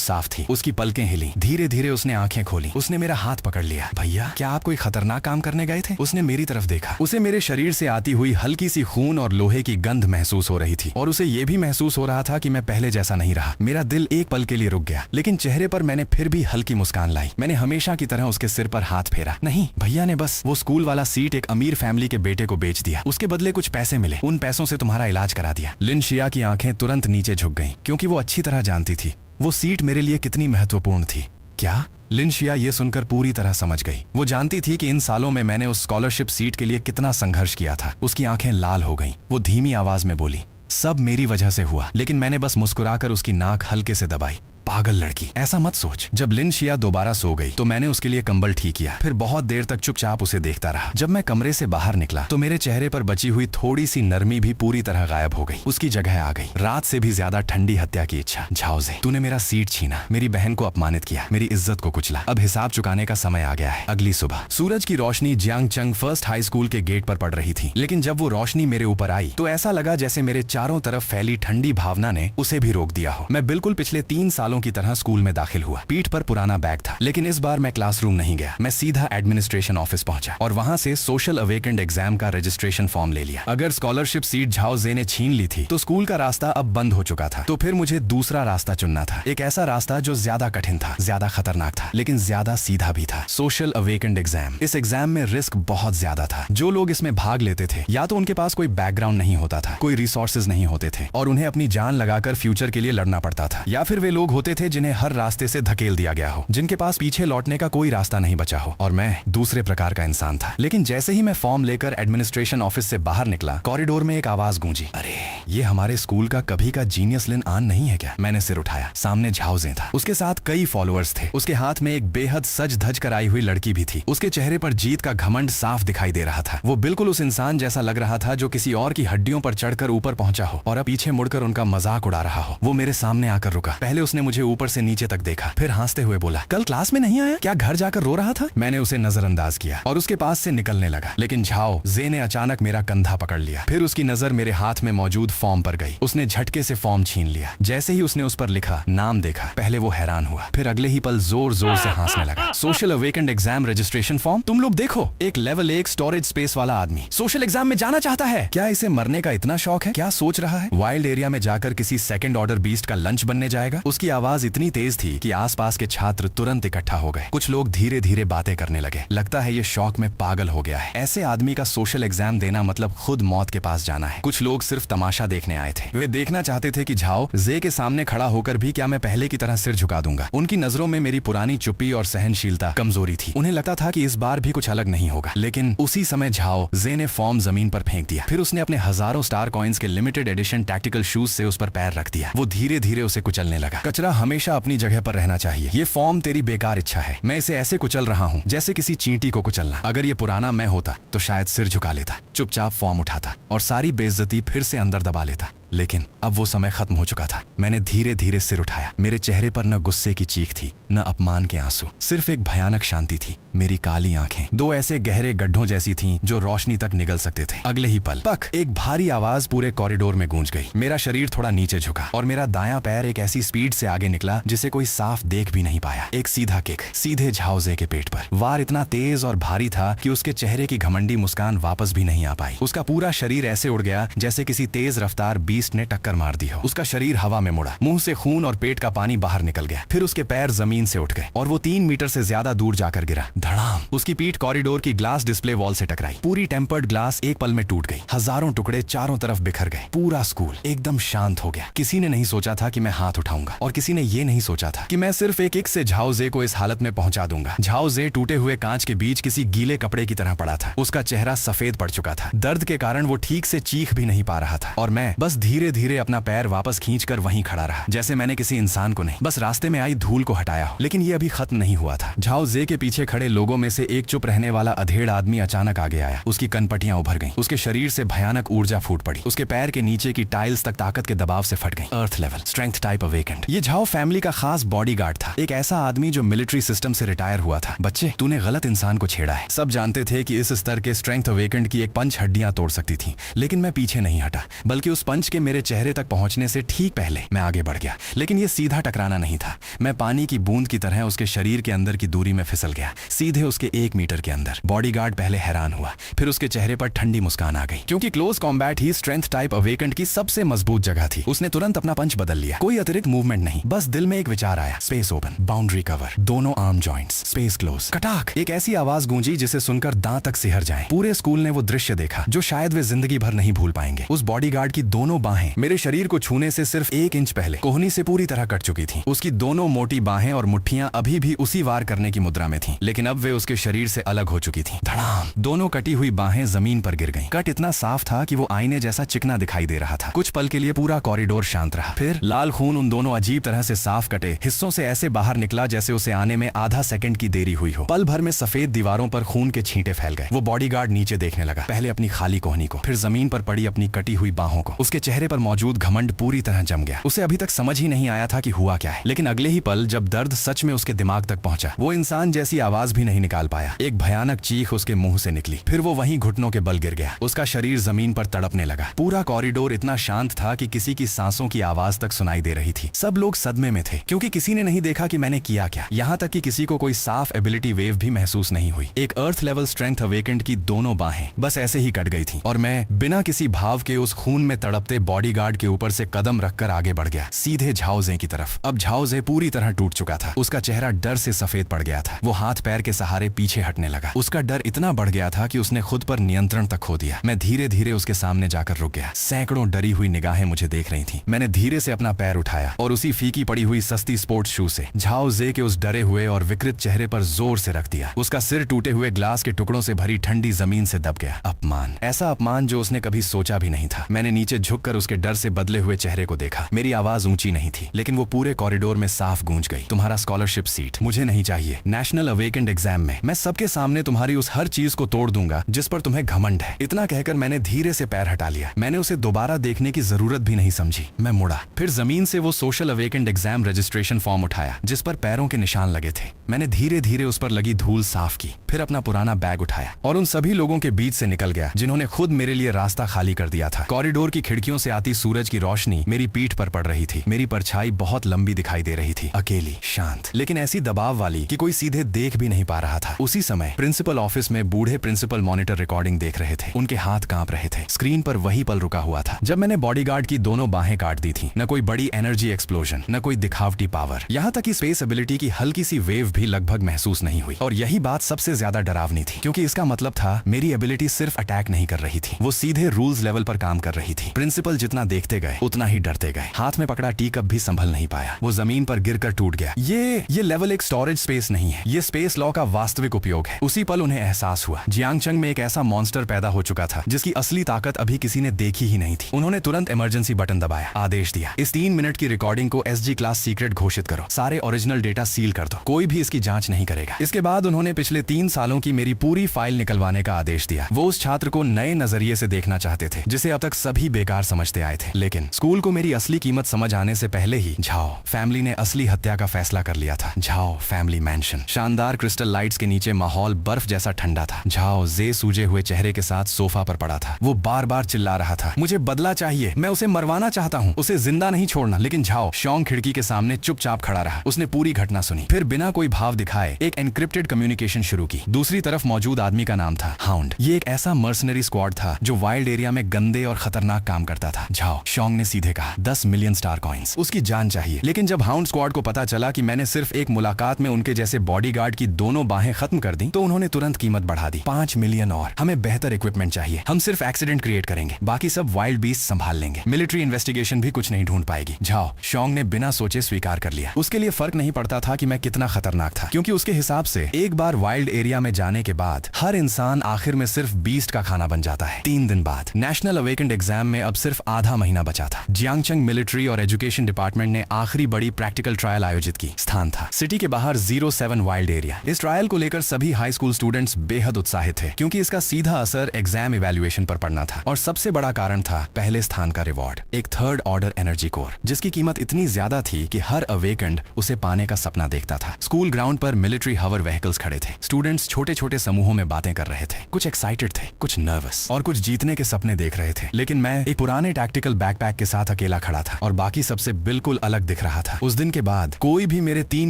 साफ थी। उसकी पलकें हिली, धीरे धीरे उसने आंखें खोली, उसने मेरा हाथ पकड़ लिया। भैया, क्या आप कोई खतरनाक काम करने गए थे? उसने मेरी तरफ देखा। उसे मेरे शरीर से आती हुई हल्की सी खून और लोहे की गंध महसूस हो रही थी और उसे यह भी महसूस हो रहा था कि मैं पहले जैसा नहीं रहा। मेरा दिल एक पल के लिए रुक गया, लेकिन चेहरे पर मैंने फिर भी हल्की मुस्कान लाई। मैंने हमेशा की तरह उसके सिर पर हाथ फेरा। नहीं, भैया ने बस वो स्कूल वाला सीट एक अमीर फैमिली के बेटे को बेच दिया। उसके बदले कुछ पैसे मिले, उन पैसों से तुम्हारा इलाज करा दिया। लिनशिया की आंखें तुरंत नीचे झुक गईं, क्योंकि वो अच्छी तरह जानती थी वो सीट मेरे लिए कितनी महत्वपूर्ण थी। क्या? लिनशिया ये सुनकर पूरी तरह समझ गई। वो जानती थी कि इन सालों में मैंने उस स्कॉलरशिप सीट के लिए कितना संघर्ष किया था। उसकी आंखें लाल हो गईं। वो धीमी आवाज में बोली, सब मेरी वजह से हुआ। लेकिन मैंने बस मुस्कुराकर उसकी नाक हल्के से दबाई। पागल लड़की, ऐसा मत सोच। जब लिनशिया दोबारा सो गई तो मैंने उसके लिए कंबल ठीक किया, फिर बहुत देर तक चुपचाप उसे देखता रहा। जब मैं कमरे से बाहर निकला तो मेरे चेहरे पर बची हुई थोड़ी सी नरमी भी पूरी तरह गायब हो गई। उसकी जगह आ गई रात से भी ज्यादा ठंडी हत्या की इच्छा। झाओजे, तूने मेरा सीट छीना, मेरी बहन को अपमानित किया, मेरी इज्जत को कुचला। अब हिसाब चुकाने का समय आ गया है। अगली सुबह सूरज की रोशनी जियांगचंग फर्स्ट हाई स्कूल के गेट पर पड़ रही थी, लेकिन जब वो रोशनी मेरे ऊपर आई तो ऐसा लगा जैसे मेरे चारों तरफ फैली ठंडी भावना ने उसे भी रोक दिया हो। मैं बिल्कुल पिछले 3 सालों की तरह स्कूल में दाखिल हुआ। पीठ पर पुराना बैग था, लेकिन इस बार मैं क्लासरूम नहीं गया। मैं सीधा एडमिनिस्ट्रेशन ऑफिस पहुंचा और वहां से सोशल अवेकेंड एग्जाम का रजिस्ट्रेशन फॉर्म ले लिया। अगर स्कॉलरशिप सीट झाओजे ने छीन ली थी तो स्कूल का रास्ता अब बंद हो चुका था। तो फिर मुझे दूसरा रास्ता चुनना था, एक ऐसा रास्ता जो ज्यादा कठिन था, ज्यादा खतरनाक था, लेकिन ज्यादा सीधा भी था। Social awakened exam. इस एग्जाम में रिस्क बहुत ज्यादा था। जो लोग इसमें भाग लेते थे या तो उनके पास कोई बैकग्राउंड नहीं होता था, कोई रिसोर्सेज नहीं होते थे और उन्हें अपनी जान लगाकर फ्यूचर के लिए लड़ना पड़ता था, या फिर वे लोग होते थे जिन्हें हर रास्ते से धकेल दिया गया हो, जिनके पास पीछे लौटने का कोई रास्ता नहीं बचा हो। और मैं दूसरे प्रकार का इंसान था। लेकिन जैसे ही मैं फॉर्म लेकर एडमिनिस्ट्रेशन ऑफिस से बाहर निकला, कॉरिडोर में एक आवाज गूंजी, अरे ये हमारे स्कूल का कभी का जीनियस लिन आन नहीं है क्या? मैंने सिर उठाया। सामने झाओजे था, उसके साथ कई फॉलोअर्स थे। उसके हाथ में एक बेहद सज धज कर आई हुई लड़की भी थी। उसके चेहरे पर जीत का घमंड साफ दिखाई दे रहा था। वो बिल्कुल उस इंसान जैसा लग रहा था जो किसी और की हड्डियों पर चढ़कर ऊपर पहुंचा हो और अब पीछे मुड़कर उनका मजाक उड़ा रहा हो। वो मेरे सामने आकर रुका। पहले उसने मुझे ऊपर से नीचे तक देखा, फिर हंसते हुए बोला, कल क्लास में नहीं आया क्या? घर जाकर रो रहा था? मैंने उसे नजरअंदाज किया और उसके पास से निकलने लगा, लेकिन झाओ जे ने अचानक मेरा कंधा पकड़ लिया। फिर उसकी नजर मेरे हाथ में मौजूद फॉर्म पर गई। उसने झटके से फॉर्म छीन लिया। जैसे ही उसने उस पर लिखा नाम देखा, पहले वो हैरान हुआ, फिर अगले ही पल जोर जोर से हंसने लगा। Social awakened exam registration form? तुम लोग देखो, एक लेवल 1 स्टोरेज स्पेस वाला आदमी सोशल एग्जाम में जाना चाहता है। क्या इसे मरने का इतना शौक है? क्या सोच रहा है वाइल्ड एरिया में जाकर किसी सेकंड ऑर्डर बीस्ट का लंच बनने जाएगा? उसकी आवाज इतनी तेज थी कि आसपास के छात्र तुरंत इकट्ठा हो गए। कुछ लोग धीरे धीरे बातें करने लगे। लगता है ये शौक में पागल हो गया है। ऐसे आदमी का सोशल एग्जाम देना मतलब खुद मौत के पास जाना है। कुछ लोग सिर्फ तमाशा देखने आए थे। वे देखना चाहते थे कि झाओ जे के सामने खड़ा होकर भी क्या मैं पहले की तरह सिर झुका दूंगा। उनकी नजरों में मेरी पुरानी चुप्पी और सहनशीलता कमजोरी थी। उन्हें लगता था कि इस बार भी कुछ अलग नहीं होगा। लेकिन उसी समय झाओ जे ने फॉर्म जमीन पर फेंक दिया। फिर उसने अपने हजारों स्टार कॉइन्स के लिमिटेड एडिशन टैक्टिकल शूज से उस पर पैर रख दिया। वो धीरे धीरे उसे कुचलने लगा। कचरा हमेशा अपनी जगह पर रहना चाहिए। ये फॉर्म तेरी बेकार इच्छा है। मैं इसे ऐसे कुचल रहा हूँ जैसे किसी चींटी को कुचलना। अगर ये पुराना मैं होता तो शायद सिर झुका लेता, चुपचाप फॉर्म उठाता और सारी बेइज्जती फिर से अंदर दबा लेता। लेकिन अब वो समय खत्म हो चुका था। मैंने धीरे धीरे सिर उठाया। मेरे चेहरे पर न गुस्से की चीख थी, न अपमान के आंसू, सिर्फ एक भयानक शांति थी। मेरी काली आंखें 2 ऐसे गहरे गड्ढों जैसी थीं जो रोशनी तक निगल सकते थे। अगले ही पल पक, एक भारी आवाज पूरे कॉरिडोर में गूंज गई। मेरा शरीर थोड़ा नीचे झुका और मेरा दायां पैर एक ऐसी स्पीड से आगे निकला जिसे कोई साफ देख भी नहीं पाया। एक सीधा किक सीधे झाओजे के पेट पर। वार इतना तेज और भारी था कि उसके चेहरे की घमंडी मुस्कान वापस भी नहीं आ पाई। उसका पूरा शरीर ऐसे उड़ गया जैसे किसी तेज रफ्तार बीस्ट ने टक्कर मार दी हो। उसका शरीर हवा में मुड़ा, मुंह से खून और पेट का पानी बाहर निकल गया। फिर उसके पैर जमीन से उठ गए और वो 3 मीटर से ज्यादा दूर जाकर गिरा। धड़ाम। उसकी पीठ कॉरिडोर की ग्लास डिस्प्ले वॉल से टकराई। पूरी टेम्पर्ड ग्लास एक पल में टूट गई। हजारों टुकड़े चारों तरफ बिखर गए। पूरा स्कूल एकदम शांत हो गया। किसी ने नहीं सोचा था कि मैं हाथ उठाऊंगा और किसी ने ये नहीं सोचा था कि मैं सिर्फ एक किक से झाओजे को इस हालत में पहुंचा दूंगा। झाओजे टूटे हुए कांच के बीच किसी गीले कपड़े की तरह पड़ा था। उसका चेहरा सफेद पड़ चुका था। दर्द के कारण वो ठीक से चीख भी नहीं पा रहा था और मैं बस धीरे धीरे धीरे अपना पैर वापस खींचकर वहीं खड़ा रहा, जैसे मैंने किसी इंसान को नहीं, बस रास्ते में आई धूल को हटाया हो। लेकिन ये अभी खत्म नहीं हुआ था। झाओ जे के पीछे खड़े लोगों में से एक चुप रहने वाला अधेड़ आदमी अचानक आगे आया। उसकी कनपटियां उभर गईं, उसके शरीर से भयानक ऊर्जा फूट पड़ी, उसके पैर के नीचे की टाइल्स तक ताकत के दबाव से फट गई। Earth level strength type awakened. ये झाओ फैमिली का खास बॉडीगार्ड था, एक ऐसा आदमी जो मिलिट्री सिस्टम से रिटायर हुआ था। बच्चे, तूने गलत इंसान को छेड़ा है। सब जानते थे कि इस स्तर के स्ट्रेंथ अवेकेंड की एक पंच हड्डियां तोड़ सकती थी, लेकिन मैं पीछे नहीं हटा, बल्कि उस पंच के मेरे चेहरे तक पहुंचने से ठीक पहले मैं आगे बढ़ गया। लेकिन ये सीधा टकराना नहीं था, मैं पानी की बूंद की तरह उसके शरीर के अंदर की दूरी में फिसल गया, सीधे उसके 1 मीटर के अंदर। बॉडीगार्ड पहले हैरान हुआ, फिर उसके चेहरे पर ठंडी मुस्कान आ गई, क्योंकि क्लोज कॉम्बैट ही स्ट्रेंथ टाइप अवेकेंड की सबसे मजबूत जगह थी। उसने तुरंत अपना पंच बदल लिया, कोई अतिरिक्त मूवमेंट नहीं, बस दिल में एक विचार आया, स्पेस ओपन, बाउंड्री कवर, दोनों आर्म जॉइंट्स, स्पेस क्लोज। कटाक, एक ऐसी आवाज गूंजी जिसे सुनकर दांत तक सिहर जाएं। पूरे स्कूल ने वो दृश्य देखा जो शायद वे जिंदगी भर नहीं भूल पाएंगे। उस बॉडीगार्ड की दोनों बाहें मेरे शरीर को छूने से सिर्फ 1 इंच पहले कोहनी से पूरी तरह कट चुकी थी। उसकी दोनों मोटी बाहें और मुट्ठियां अभी भी उसी वार करने की मुद्रा में थीं, लेकिन अब वे उसके शरीर से अलग हो चुकी थीं। धड़ाम, दोनों कटी हुई बाहें जमीन पर गिर गईं। कट इतना साफ था कि वो आईने जैसा चिकना दिखाई दे रहा था। कुछ पल के लिए पूरा कॉरिडोर शांत रहा, फिर लाल खून उन दोनों अजीब तरह से साफ कटे हिस्सों से ऐसे बाहर निकला जैसे उसे आने में आधा सेकंड की देरी हुई हो। पल भर में सफेद दीवारों पर खून के छींटे फैल गए। वो बॉडीगार्ड नीचे देखने लगा, पहले अपनी खाली कोहनी को, फिर जमीन पर पड़ी अपनी कटी हुई बाहों को। उसके चेहरे पर मौजूद घमंड पूरी तरह जम गया। उसे अभी तक समझ ही नहीं आया था कि हुआ क्या है, लेकिन अगले ही पल जब दर्द सच में उसके दिमाग तक पहुंचा, वो इंसान जैसी आवाज भी नहीं निकाल पाया। एक भयानक चीख उसके मुंह से निकली, फिर वो वहीं घुटनों के बल गिर गया। उसका शरीर जमीन पर तड़पने लगा। पूरा कॉरिडोर इतना शांत था कि किसी की सांसों की आवाज तक सुनाई दे रही थी। सब लोग सदमे में थे, क्योंकि किसी ने नहीं देखा कि मैंने किया क्या। यहाँ तक कि किसी को कोई साफ एबिलिटी वेव भी महसूस नहीं हुई। एक अर्थ लेवल स्ट्रेंथ अवेकेंड की दोनों बाहें बस ऐसे ही कट गई थीं, और मैं बिना किसी भाव के उस खून में तड़पते बॉडीगार्ड के ऊपर से कदम रखकर आगे बढ़ गया, सीधे झाओ जे की तरफ। अब झाओ जे पूरी तरह टूट चुका था। उसका चेहरा डर से सफेद पड़ गया था। वो हाथ पैर के सहारे पीछे हटने लगा। उसका डर इतना बढ़ गया था कि उसने खुद पर नियंत्रण तक खो दिया। मैं धीरे धीरे उसके सामने जाकर रुक गया। सैकड़ों डरी हुई निगाहें मुझे देख रही थीं। मैंने धीरे से अपना पैर उठाया और उसी फीकी पड़ी हुई सस्ती स्पोर्ट्स शू से झाओ जे के उस डरे हुए और विकृत चेहरे पर जोर से रख दिया। उसका सिर टूटे हुए ग्लास के टुकड़ों से भरी ठंडी जमीन से दब गया। अपमान, ऐसा अपमान जो उसने कभी सोचा भी नहीं था। मैंने नीचे झुककर उसके डर से बदले हुए चेहरे को देखा। मेरी आवाज ऊंची नहीं थी, लेकिन वो पूरे कॉरिडोर में साफ गूंज गई। तुम्हारा स्कॉलरशिप सीट मुझे नहीं चाहिए। नेशनल अवेकेंड एग्जाम में मैं सबके सामने तुम्हारी उस हर चीज को तोड़ दूंगा जिस पर तुम्हें घमंड है। इतना कहकर मैंने धीरे से पैर हटा लिया। मैंने उसे दोबारा देखने की जरूरत भी नहीं समझी। मैं मुड़ा, फिर जमीन से वो social awakened exam registration form उठाया जिस पर पैरों के निशान लगे थे। मैंने धीरे धीरे उस पर लगी धूल साफ की, फिर अपना पुराना बैग उठाया और उन सभी लोगों के बीच से निकल गया जिन्होंने खुद मेरे लिए रास्ता खाली कर दिया था। कॉरिडोर की खिड़कियों से आती सूरज की रोशनी मेरी पीठ पर पड़ रही थी। मेरी परछाई बहुत लंबी दिखाई दे रही थी, अकेली, शांत, लेकिन ऐसी दबाव वाली कि कोई सीधे देख भी नहीं पा रहा था। उसी समय प्रिंसिपल ऑफिस में बूढ़े प्रिंसिपल मॉनिटर रिकॉर्डिंग देख रहे थे। उनके हाथ कांप रहे थे। स्क्रीन पर वही पल रुका हुआ था जब मैंने बॉडीगार्ड की दोनों बाहें काट दी थी। न कोई बड़ी एनर्जी एक्सप्लोजन, न कोई दिखावटी पावर, यहाँ तक कि स्पेस एबिलिटी की हल्की सी वेव भी लगभग महसूस नहीं हुई। और यही बात सबसे ज्यादा डरावनी थी, क्योंकि इसका मतलब था मेरी एबिलिटी सिर्फ अटैक नहीं कर रही थी, वो सीधे रूल्स लेवल पर काम कर रही थी। प्रिंसिपल जितना देखते गए उतना ही डरते गए। हाथ में पकड़ा टी कप भी संभल नहीं पाया, वो जमीन पर गिरकर टूट गया। ये लेवल एक स्टोरेज स्पेस नहीं है, ये स्पेस लॉ का वास्तविक उपयोग है। उसी पल उन्हें एहसास हुआ जियांगचंग में एक ऐसा मॉन्स्टर पैदा हो चुका था जिसकी असली ताकत अभी किसी ने देखी ही नहीं थी। उन्होंने तुरंत इमरजेंसी बटन दबाया, आदेश दिया, इस 3 मिनट की रिकॉर्डिंग को एसजी क्लास सीक्रेट घोषित करो, सारे ओरिजिनल डेटा सील कर दो, कोई भी इसकी जांच नहीं करेगा। इसके बाद उन्होंने पिछले 3 सालों की मेरी पूरी फाइल निकलवाने का आदेश दिया। वो उस छात्र को नए नजरिए से देखना चाहते थे जिसे अब तक सभी बेकार समझते आए थे। लेकिन स्कूल को मेरी असली कीमत समझ आने से पहले ही झाओ फैमिली ने असली हत्या का फैसला कर लिया था। झाओ फैमिली मैंशन, शानदार क्रिस्टल लाइट्स के नीचे माहौल बर्फ जैसा ठंडा था। झाओ जे सूजे हुए चेहरे के साथ सोफा पर पड़ा था। वो बार बार चिल्ला रहा था, मुझे बदला चाहिए, मैं उसे मरवाना चाहता हूँ, उसे जिंदा नहीं छोड़ना। लेकिन झाओ शोंग खिड़की के सामने चुपचाप खड़ा रहा। उसने पूरी घटना सुनी, फिर बिना कोई भाव दिखाए एक एनक्रिप्टेड कम्युनिकेशन शुरू की। दूसरी तरफ मौजूद आदमी का नाम था हाउंड। ये एक ऐसा मर्सनरी स्क्वाड था जो वाइल्ड एरिया में गंदे और खतरनाक काम करता था। झाओ शोंग ने सीधे कहा, 10 मिलियन स्टार कॉइंस, उसकी जान चाहिए। लेकिन जब हाउंड स्क्वाड को पता चला कि मैंने सिर्फ एक मुलाकात में उनके जैसे बॉडीगार्ड की दोनों बाहें खत्म कर दी, तो उन्होंने तुरंत कीमत बढ़ा दी। 5 मिलियन और, हमें बेहतर इक्विपमेंट चाहिए, हम सिर्फ एक्सीडेंट क्रिएट करेंगे, बाकी सब वाइल्ड बीस्ट संभाल लेंगे, मिलिट्री इन्वेस्टिगेशन भी कुछ नहीं ढूंढ पाएगी। झाओ शोंग ने बिना सोचे स्वीकार कर लिया। उसके लिए फर्क नहीं पड़ता था कि मैं कितना खतरनाक था, क्योंकि उसके हिसाब से एक बार वाइल्ड एरिया में जाने के बाद हर इंसान आखिर में सिर्फ बीस्ट का खाना बन जाता है। 3 दिन बाद नेशनल अवेकेंड एग्जाम में अब सिर्फ सिर्फ आधा महीना बचा था। जियांगचंग मिलिट्री और एजुकेशन डिपार्टमेंट ने आखिरी बड़ी प्रैक्टिकल ट्रायल आयोजित की। स्थान था सिटी के बाहर 07 वाइल्ड एरिया। इस ट्रायल को लेकर सभी हाई स्कूल स्टूडेंट्स बेहद उत्साहित थे, क्योंकि इसका सीधा असर एग्जाम इवैल्यूएशन पर पड़ना था। और सबसे बड़ा कारण था पहले स्थान का रिवॉर्ड, एक थर्ड ऑर्डर एनर्जी कोर, जिसकी कीमत इतनी ज्यादा थी कि हर अवेकेंड उसे पाने का सपना देखता था। स्कूल ग्राउंड पर मिलिट्री हवर व्हीकल्स खड़े थे। स्टूडेंट्स छोटे छोटे समूहों में बातें कर रहे थे, कुछ एक्साइटेड थे, कुछ नर्वस और कुछ जीतने के सपने देख रहे थे। लेकिन मैं एक पुराने टैक्टिकल बैकपैक के साथ अकेला खड़ा था और बाकी सबसे बिल्कुल अलग दिख रहा था। उस दिन के बाद कोई भी मेरे 3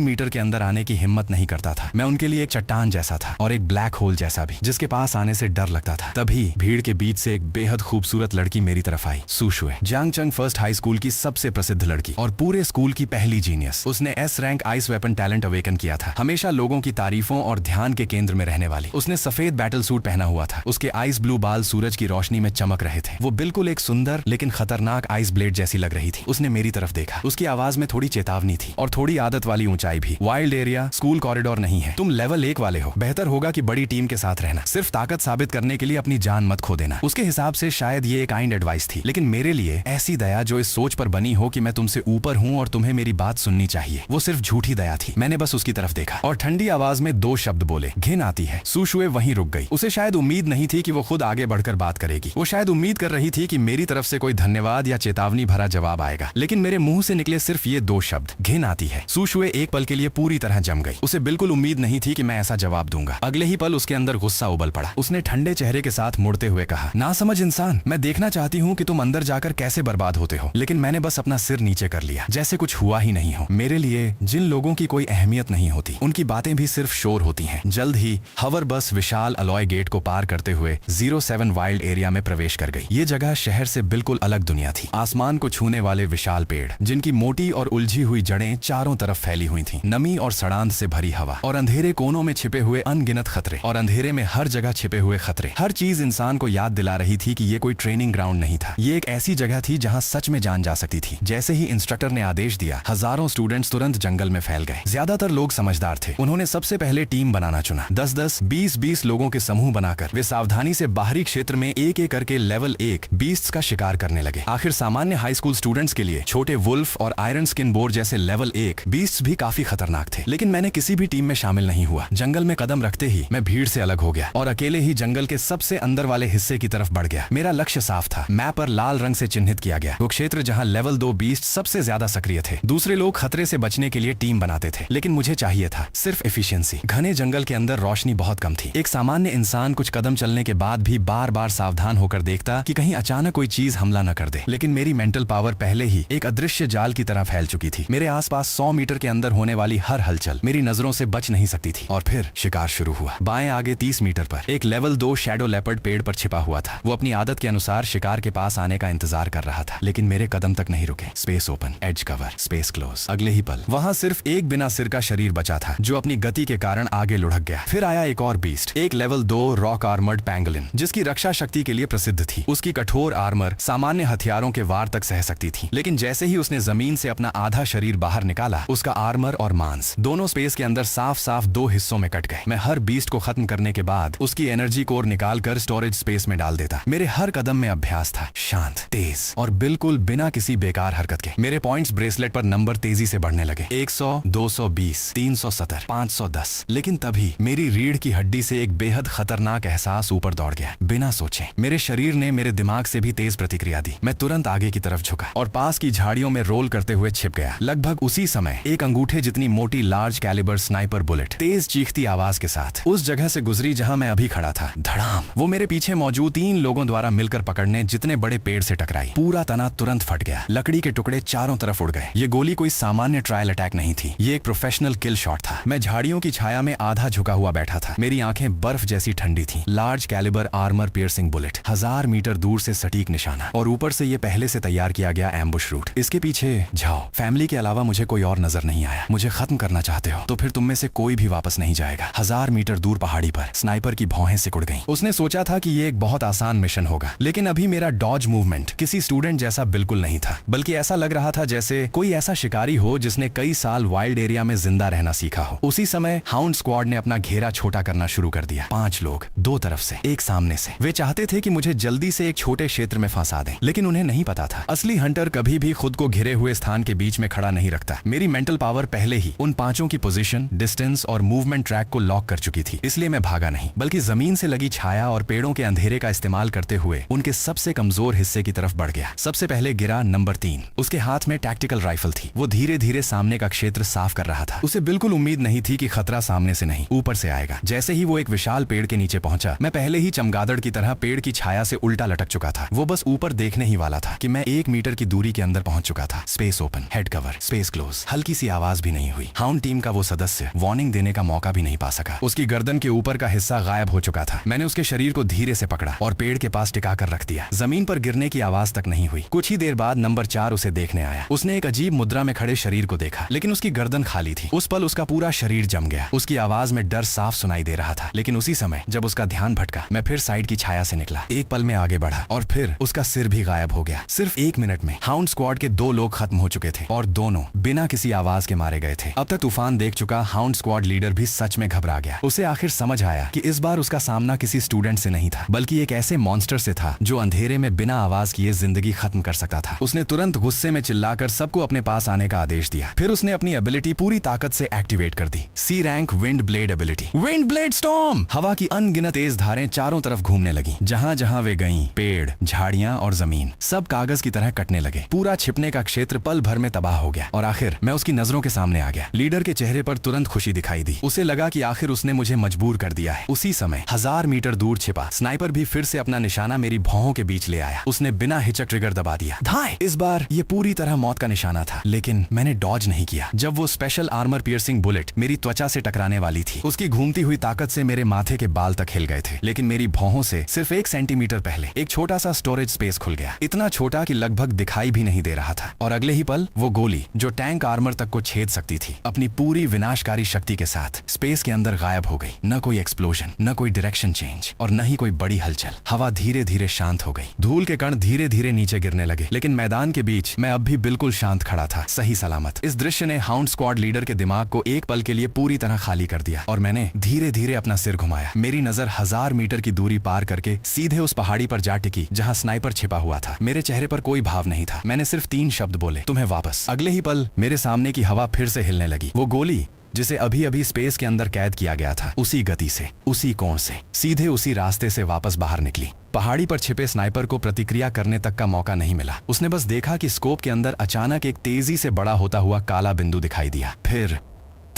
मीटर के अंदर आने की हिम्मत नहीं करता था। मैं उनके लिए एक चट्टान जैसा था और एक ब्लैक होल जैसा भी, जिसके पास आने से डर लगता था। तभी भीड़ के बीच से एक बेहद खूबसूरत लड़की मेरी तरफ आई। सुशुए, जियांगचंग फर्स्ट हाई स्कूल की सबसे प्रसिद्ध लड़की और पूरे स्कूल की पहली जीनियस। उसने S rank ice weapon talent awaken किया था, हमेशा लोगों की तारीफों और ध्यान के केंद्र में रहने वाली। उसने सफेद बैटल सूट पहना हुआ था, उसके आइस ब्लू बाल सूरज की रोशनी में चमक रहे थे। वो बिल्कुल एक सुंदर लेकिन खतरनाक आइस ब्लेड जैसी लग रही थी। उसने मेरी तरफ देखा, उसकी आवाज में थोड़ी चेतावनी थी और थोड़ी आदत वाली ऊंचाई भी। वाइल्ड एरिया स्कूल कॉरिडोर नहीं है, तुम लेवल 1 वाले हो। बेहतर होगा कि बड़ी टीम के साथ रहना, सिर्फ ताकत साबित करने के लिए अपनी जान मत खो देना। उसके हिसाब से शायद ये एक काइंड एडवाइस थी, लेकिन मेरे लिए ऐसी दया जो इस सोच पर बनी हो कि मैं तुमसे ऊपर हूँ और तुम्हें मेरी बात सुननी चाहिए, वो सिर्फ झूठी दया थी। मैंने बस उसकी तरफ देखा और ठंडी आवाज में 2 शब्द बोले, घिन आती है। सुशुए वहीं रुक गई। उसे शायद उम्मीद नहीं थी कि वो खुद आगे बढ़कर बात करेगी। वो शायद उम्मीद कर रही थी कि मेरी तरफ से कोई धन्यवाद या चेतावनी भरा जवाब आएगा, लेकिन मेरे मुंह से निकले सिर्फ ये 2 शब्द, घिन आती है। सुशुए एक पल के लिए पूरी तरह जम गई। उसे बिल्कुल उम्मीद नहीं थी कि मैं ऐसा जवाब दूंगा। अगले ही पल उसके अंदर गुस्सा उबल पड़ा। उसने ठंडे चेहरे के साथ मुड़ते हुए कहा, ना समझ इंसान, मैं देखना चाहती हूँ कि तुम अंदर जाकर कैसे बर्बाद होते हो। लेकिन मैंने बस अपना सिर नीचे कर लिया, जैसे कुछ हुआ ही नहीं हो। मेरे लिए जिन लोगों की कोई अहमियत नहीं होती, उनकी बातें भी सिर्फ शोर होती हैं। जल्द ही हवर बस विशाल अलॉय गेट को पार करते हुए 07 वाइल्ड एरिया में प्रवेश कर गई। ये जगह शहर से बिल्कुल अलग दुनिया थी। आसमान को छूने वाले विशाल पेड़, जिनकी मोटी और उलझी हुई जड़ें चारों तरफ फैली हुई थीं, नमी और सड़ांध से भरी हवा और अंधेरे कोनों में छिपे हुए अनगिनत खतरे, और अंधेरे में हर जगह छिपे हुए खतरे। हर चीज इंसान को याद दिला रही थी कि ये कोई ट्रेनिंग ग्राउंड नहीं था, ये एक ऐसी जगह थी जहां सच में जान जा सकती थी। जैसे ही इंस्ट्रक्टर ने आदेश दिया, हजारों स्टूडेंट्स तुरंत जंगल में फैल गए। ज्यादातर लोग समझदार थे। उन्होंने सबसे पहले टीम बनाना चुना। 10-10, 20-20 लोगों के समूह बनाकर वे सावधानी से बाहरी क्षेत्र में एक एक करके लेवल 1 बीस्ट्स का शिकार करने लगे। आखिर सामान्य हाई स्कूल स्टूडेंट्स के लिए छोटे वुल्फ और आयरन स्किन बोर जैसे लेवल 1 बीस्ट्स भी काफी खतरनाक थे। लेकिन मैंने किसी भी टीम में शामिल नहीं हुआ। जंगल में कदम रखते ही मैं भीड़ से अलग हो गया और अकेले ही जंगल के सबसे अंदर वाले हिस्से की तरफ बढ़ गया। मेरा लक्ष्य साफ था, मैप पर लाल रंग से चिन्हित किया गया वो क्षेत्र जहां लेवल 2 बीस्ट सबसे ज्यादा सक्रिय थे। दूसरे लोग खतरे से बचने के लिए टीम बनाते थे, लेकिन मुझे चाहिए था सिर्फ एफिशिएंसी। घने जंगल के अंदर रोशनी बहुत कम थी। एक सामान्य इंसान कुछ कदम चलने के बाद भी बार बार सावधान होकर देखता कि कहीं अचानक कोई चीज हमला न कर दे। लेकिन मेरी मेंटल पावर पहले ही एक अदृश्य जाल की तरह फैल चुकी थी। मेरे आसपास 100 मीटर के अंदर होने वाली हर हलचल मेरी नजरों से बच नहीं सकती थी। और फिर शिकार शुरू हुआ। बाएं आगे 30 मीटर पर एक लेवल 2 शैडो लेपर्ड पेड़ पर छिपा हुआ था। वो अपनी आदत के अनुसार शिकार के पास आने का इंतजार कर रहा था, लेकिन मेरे कदम तक नहीं रुके। Space open, edge cover, space close. अगले ही पल वहां सिर्फ एक बिना सिर का शरीर बचा था, जो अपनी गति के कारण आगे लुढ़क गया। फिर आया एक और बीस्ट, एक लेवल 2 रॉक आर्मर्ड पैंगोलिन, जिसकी रक्षा शक्ति के लिए प्रसिद्ध थी। उसकी कठोर आर्मर सामान्य हथियारों के वार तक सह सकती थी, लेकिन जैसे ही उसने जमीन से अपना आधा शरीर बाहर निकाला, उसका आर्मर और मांस दोनों स्पेस के अंदर साफ साफ 2 हिस्सों में कट गए। मैं हर बीस्ट को खत्म करने के बाद उसकी एनर्जी कोर निकालकर स्टोरेज स्पेस में डाल देता। मेरे हर कदम में अभ्यास था, शांत, तेज और बिल्कुल बिना किसी बेकार हरकत के। मेरे पॉइंट्स ब्रेसलेट पर नंबर तेजी से बढ़ने लगे। 100, 220, 370, 510। लेकिन तभी मेरी रीढ़ की हड्डी से एक बेहद खतरनाक एहसास ऊपर दौड़ गया। बिना सोचे मेरे शरीर ने मेरे दिमाग से भी तेज प्रतिक्रिया दी। मैं तुरंत आगे की तरफ झुका और पास की झाड़ियों में रोल करते हुए छिप गया। लगभग उसी समय एक अंगूठे जितनी मोटी लार्ज कैलिबर स्नाइपर बुलेट तेज चीखती आवाज के साथ उस जगह से गुजरी जहां मैं अभी खड़ा था। धड़ाम! वो मेरे पीछे मौजूद 3 लोगों द्वारा मिलकर पकड़ने जितने बड़े पेड़ से टकराई। पूरा तना तुरंत फट गया। लकड़ी के टुकड़े चारों तरफ उड़ गए। ये गोली कोई सामान्य ट्रायल अटैक नहीं थी, ये एक प्रोफेशनल किल शॉट था। मैं झाड़ियों की छाया में आधा झुका हुआ बैठा था। मेरी आंखें बर्फ जैसी ठंडी थी। Large calibre armour piercing bullet, 1000 metre दूर से सटीक निशाना, और ऊपर से ये पहले से तैयार किया गया एम्बुश रूट। इसके पीछे जाओ, फैमिली के अलावा मुझे कोई और नजर नहीं आया। मुझे खत्म करना चाहते हो तो फिर तुम में से कोई भी वापस नहीं जाएगा। 1000 मीटर दूर पहाड़ी पर स्नाइपर की भौहें सिकुड़ गईं। उसने सोचा था कि ये एक बहुत आसान मिशन होगा, लेकिन अभी मेरा डॉज मूवमेंट किसी स्टूडेंट जैसा बिल्कुल नहीं था, बल्कि ऐसा लग रहा था जैसे कोई ऐसा शिकारी हो जिसने कई साल वाइल्ड एरिया में जिंदा रहना सीखा हो। उसी समय हाउंड स्क्वाड ने अपना घेरा छोटा करना शुरू कर दिया। 5 लोग, 2 तरफ से, एक सामने से। वे चाहते थे कि मुझे जल्दी से एक छोटे क्षेत्र में फंसा फंसा दें। लेकिन उन्हें नहीं पता था असली हंटर कभी भी खुद को घिरे हुए स्थान के बीच में खड़ा नहीं रखता। मेरी मेंटल पावर पहले ही उन पांचों की पोजीशन, डिस्टेंस और मूवमेंट ट्रैक को लॉक कर चुकी थी। इसलिए मैं भागा नहीं, बल्कि जमीन से लगी छाया और पेड़ों के अंधेरे का इस्तेमाल करते हुए उनके सबसे कमजोर हिस्से की तरफ बढ़ गया। सबसे पहले गिरा नंबर 3। उसके हाथ में टैक्टिकल राइफल थी। वो धीरे धीरे सामने का क्षेत्र साफ कर रहा था। उसे बिल्कुल उम्मीद नहीं थी कि खतरा सामने से नहीं, ऊपर से आएगा। जैसे ही वो एक विशाल पेड़ के नीचे पहुंचा, मैं पहले ही चमगादड़ की तरह पेड़ की छाया से उल्टा लटक चुका था। वो बस ऊपर देखने ही वाला था कि मैं 1 मीटर की दूरी के अंदर पहुंच चुका था। Space open, head cover, space close. हल्की सी आवाज भी नहीं हुई। हाउंड टीम का वो सदस्य वार्निंग देने का मौका भी नहीं पा सका। उसकी गर्दन के ऊपर का हिस्सा गायब हो चुका था। मैंने उसके शरीर को धीरे से पकड़ा और पेड़ के पास टिका कर रख दिया। जमीन पर गिरने की आवाज तक नहीं हुई। कुछ ही देर बाद नंबर 4 उसे देखने आया। उसने एक अजीब मुद्रा में खड़े शरीर को देखा, लेकिन उसकी गर्दन खाली थी। उस पल उसका पूरा शरीर जम गया। उसकी आवाज में डर साफ सुनाई दे रहा था। लेकिन उसी समय जब उसका ध्यान भटका, मैं फिर साइड की छाया से निकला। एक पल में आगे बढ़ा और फिर उसका सिर भी गायब हो गया। सिर्फ 1 मिनट में हाउंड स्क्वाड के 2 लोग खत्म हो चुके थे और दोनों बिना किसी आवाज के मारे गए थे। अब तक तूफान देख चुका हाउंड स्क्वाड लीडर भी सच में घबरा गया। उसे आखिर समझ आया कि इस बार उसका सामना किसी स्टूडेंट से नहीं था, बल्कि एक ऐसे मॉन्स्टर से था जो अंधेरे में बिना आवाज किए जिंदगी खत्म कर सकता था। उसने तुरंत गुस्से में चिल्लाकर सबको अपने पास आने का आदेश दिया। फिर उसने अपनी एबिलिटी पूरी ताकत से एक्टिवेट कर दी। C rank wind blade ability, wind blade storm. हवा की अनगिनत तेज धारें चारों तरफ घूमने लगी। जहां जहां वे गईं, पेड़, झाड़ियां और जमीन सब कागज की तरह कटने लगे। पूरा छिपने का क्षेत्र पल भर में तबाह हो गया और आखिर मैं उसकी नजरों के सामने आ गया। लीडर के चेहरे पर तुरंत खुशी दिखाई दी। उसे लगा कि आखिर उसने मुझे मजबूर कर दिया है। उसी समय 1000 मीटर दूर छिपा स्नाइपर भी फिर से अपना निशाना मेरी भौहों के बीच ले आया। उसने बिना हिचक ट्रिगर दबा दिया। धाए! इस बार ये पूरी तरह मौत का निशाना था, लेकिन मैंने डॉज नहीं किया। जब वो स्पेशल आर्मर पियर्सिंग बुलेट मेरी त्वचा से टकराने वाली थी, उसकी घूमती हुई ताकत से मेरे माथे के बाल तक हिल गए थे। लेकिन मेरी भौहों से सिर्फ 1 सेंटीमीटर पहले एक छोटा सा स्टोरेज स्पेस खुल गया। इतना छोटा कि लगभग दिखाई भी नहीं दे रहा था। और अगले ही पल वो गोली जो टैंक आर्मर तक को छेद सकती थी, अपनी पूरी विनाशकारी शक्ति के साथ स्पेस के अंदर गायब हो गई। न कोई एक्सप्लोजन, न कोई डायरेक्शन चेंज और न ही कोई बड़ी हलचल। हवा धीरे धीरे शांत हो गई। धूल के कण धीरे धीरे नीचे गिरने लगे। लेकिन मैदान के बीच मैं अब भी बिल्कुल शांत खड़ा था, सही सलामत। इस दृश्य ने हाउंड स्क्वाड लीडर के दिमाग को एक पल के लिए पूरी तरह खाली कर दिया और मैंने धीरे धीरे अपना सिर घुमाया। मेरी नजर 1000 मीटर की दूरी पार करके सीधे उस पहाड़ी पर जा टिकी जहां स्नाइपर छिपा हुआ था। मेरे चेहरे पर कोई भाव नहीं था। मैंने सिर्फ 3 शब्द बोले, तुम्हें वापस। अगले ही पल मेरे सामने की हवा फिर से हिलने लगी। वो गोली जिसे अभी अभी स्पेस के अंदर कैद किया गया था, उसी गति से, उसी कोण से, सीधे उसी रास्ते से वापस बाहर निकली। पहाड़ी पर छिपे स्नाइपर को प्रतिक्रिया करने तक का मौका नहीं मिला। उसने बस देखा कि स्कोप के अंदर अचानक एक तेजी से बड़ा होता हुआ काला बिंदु दिखाई दिया। फिर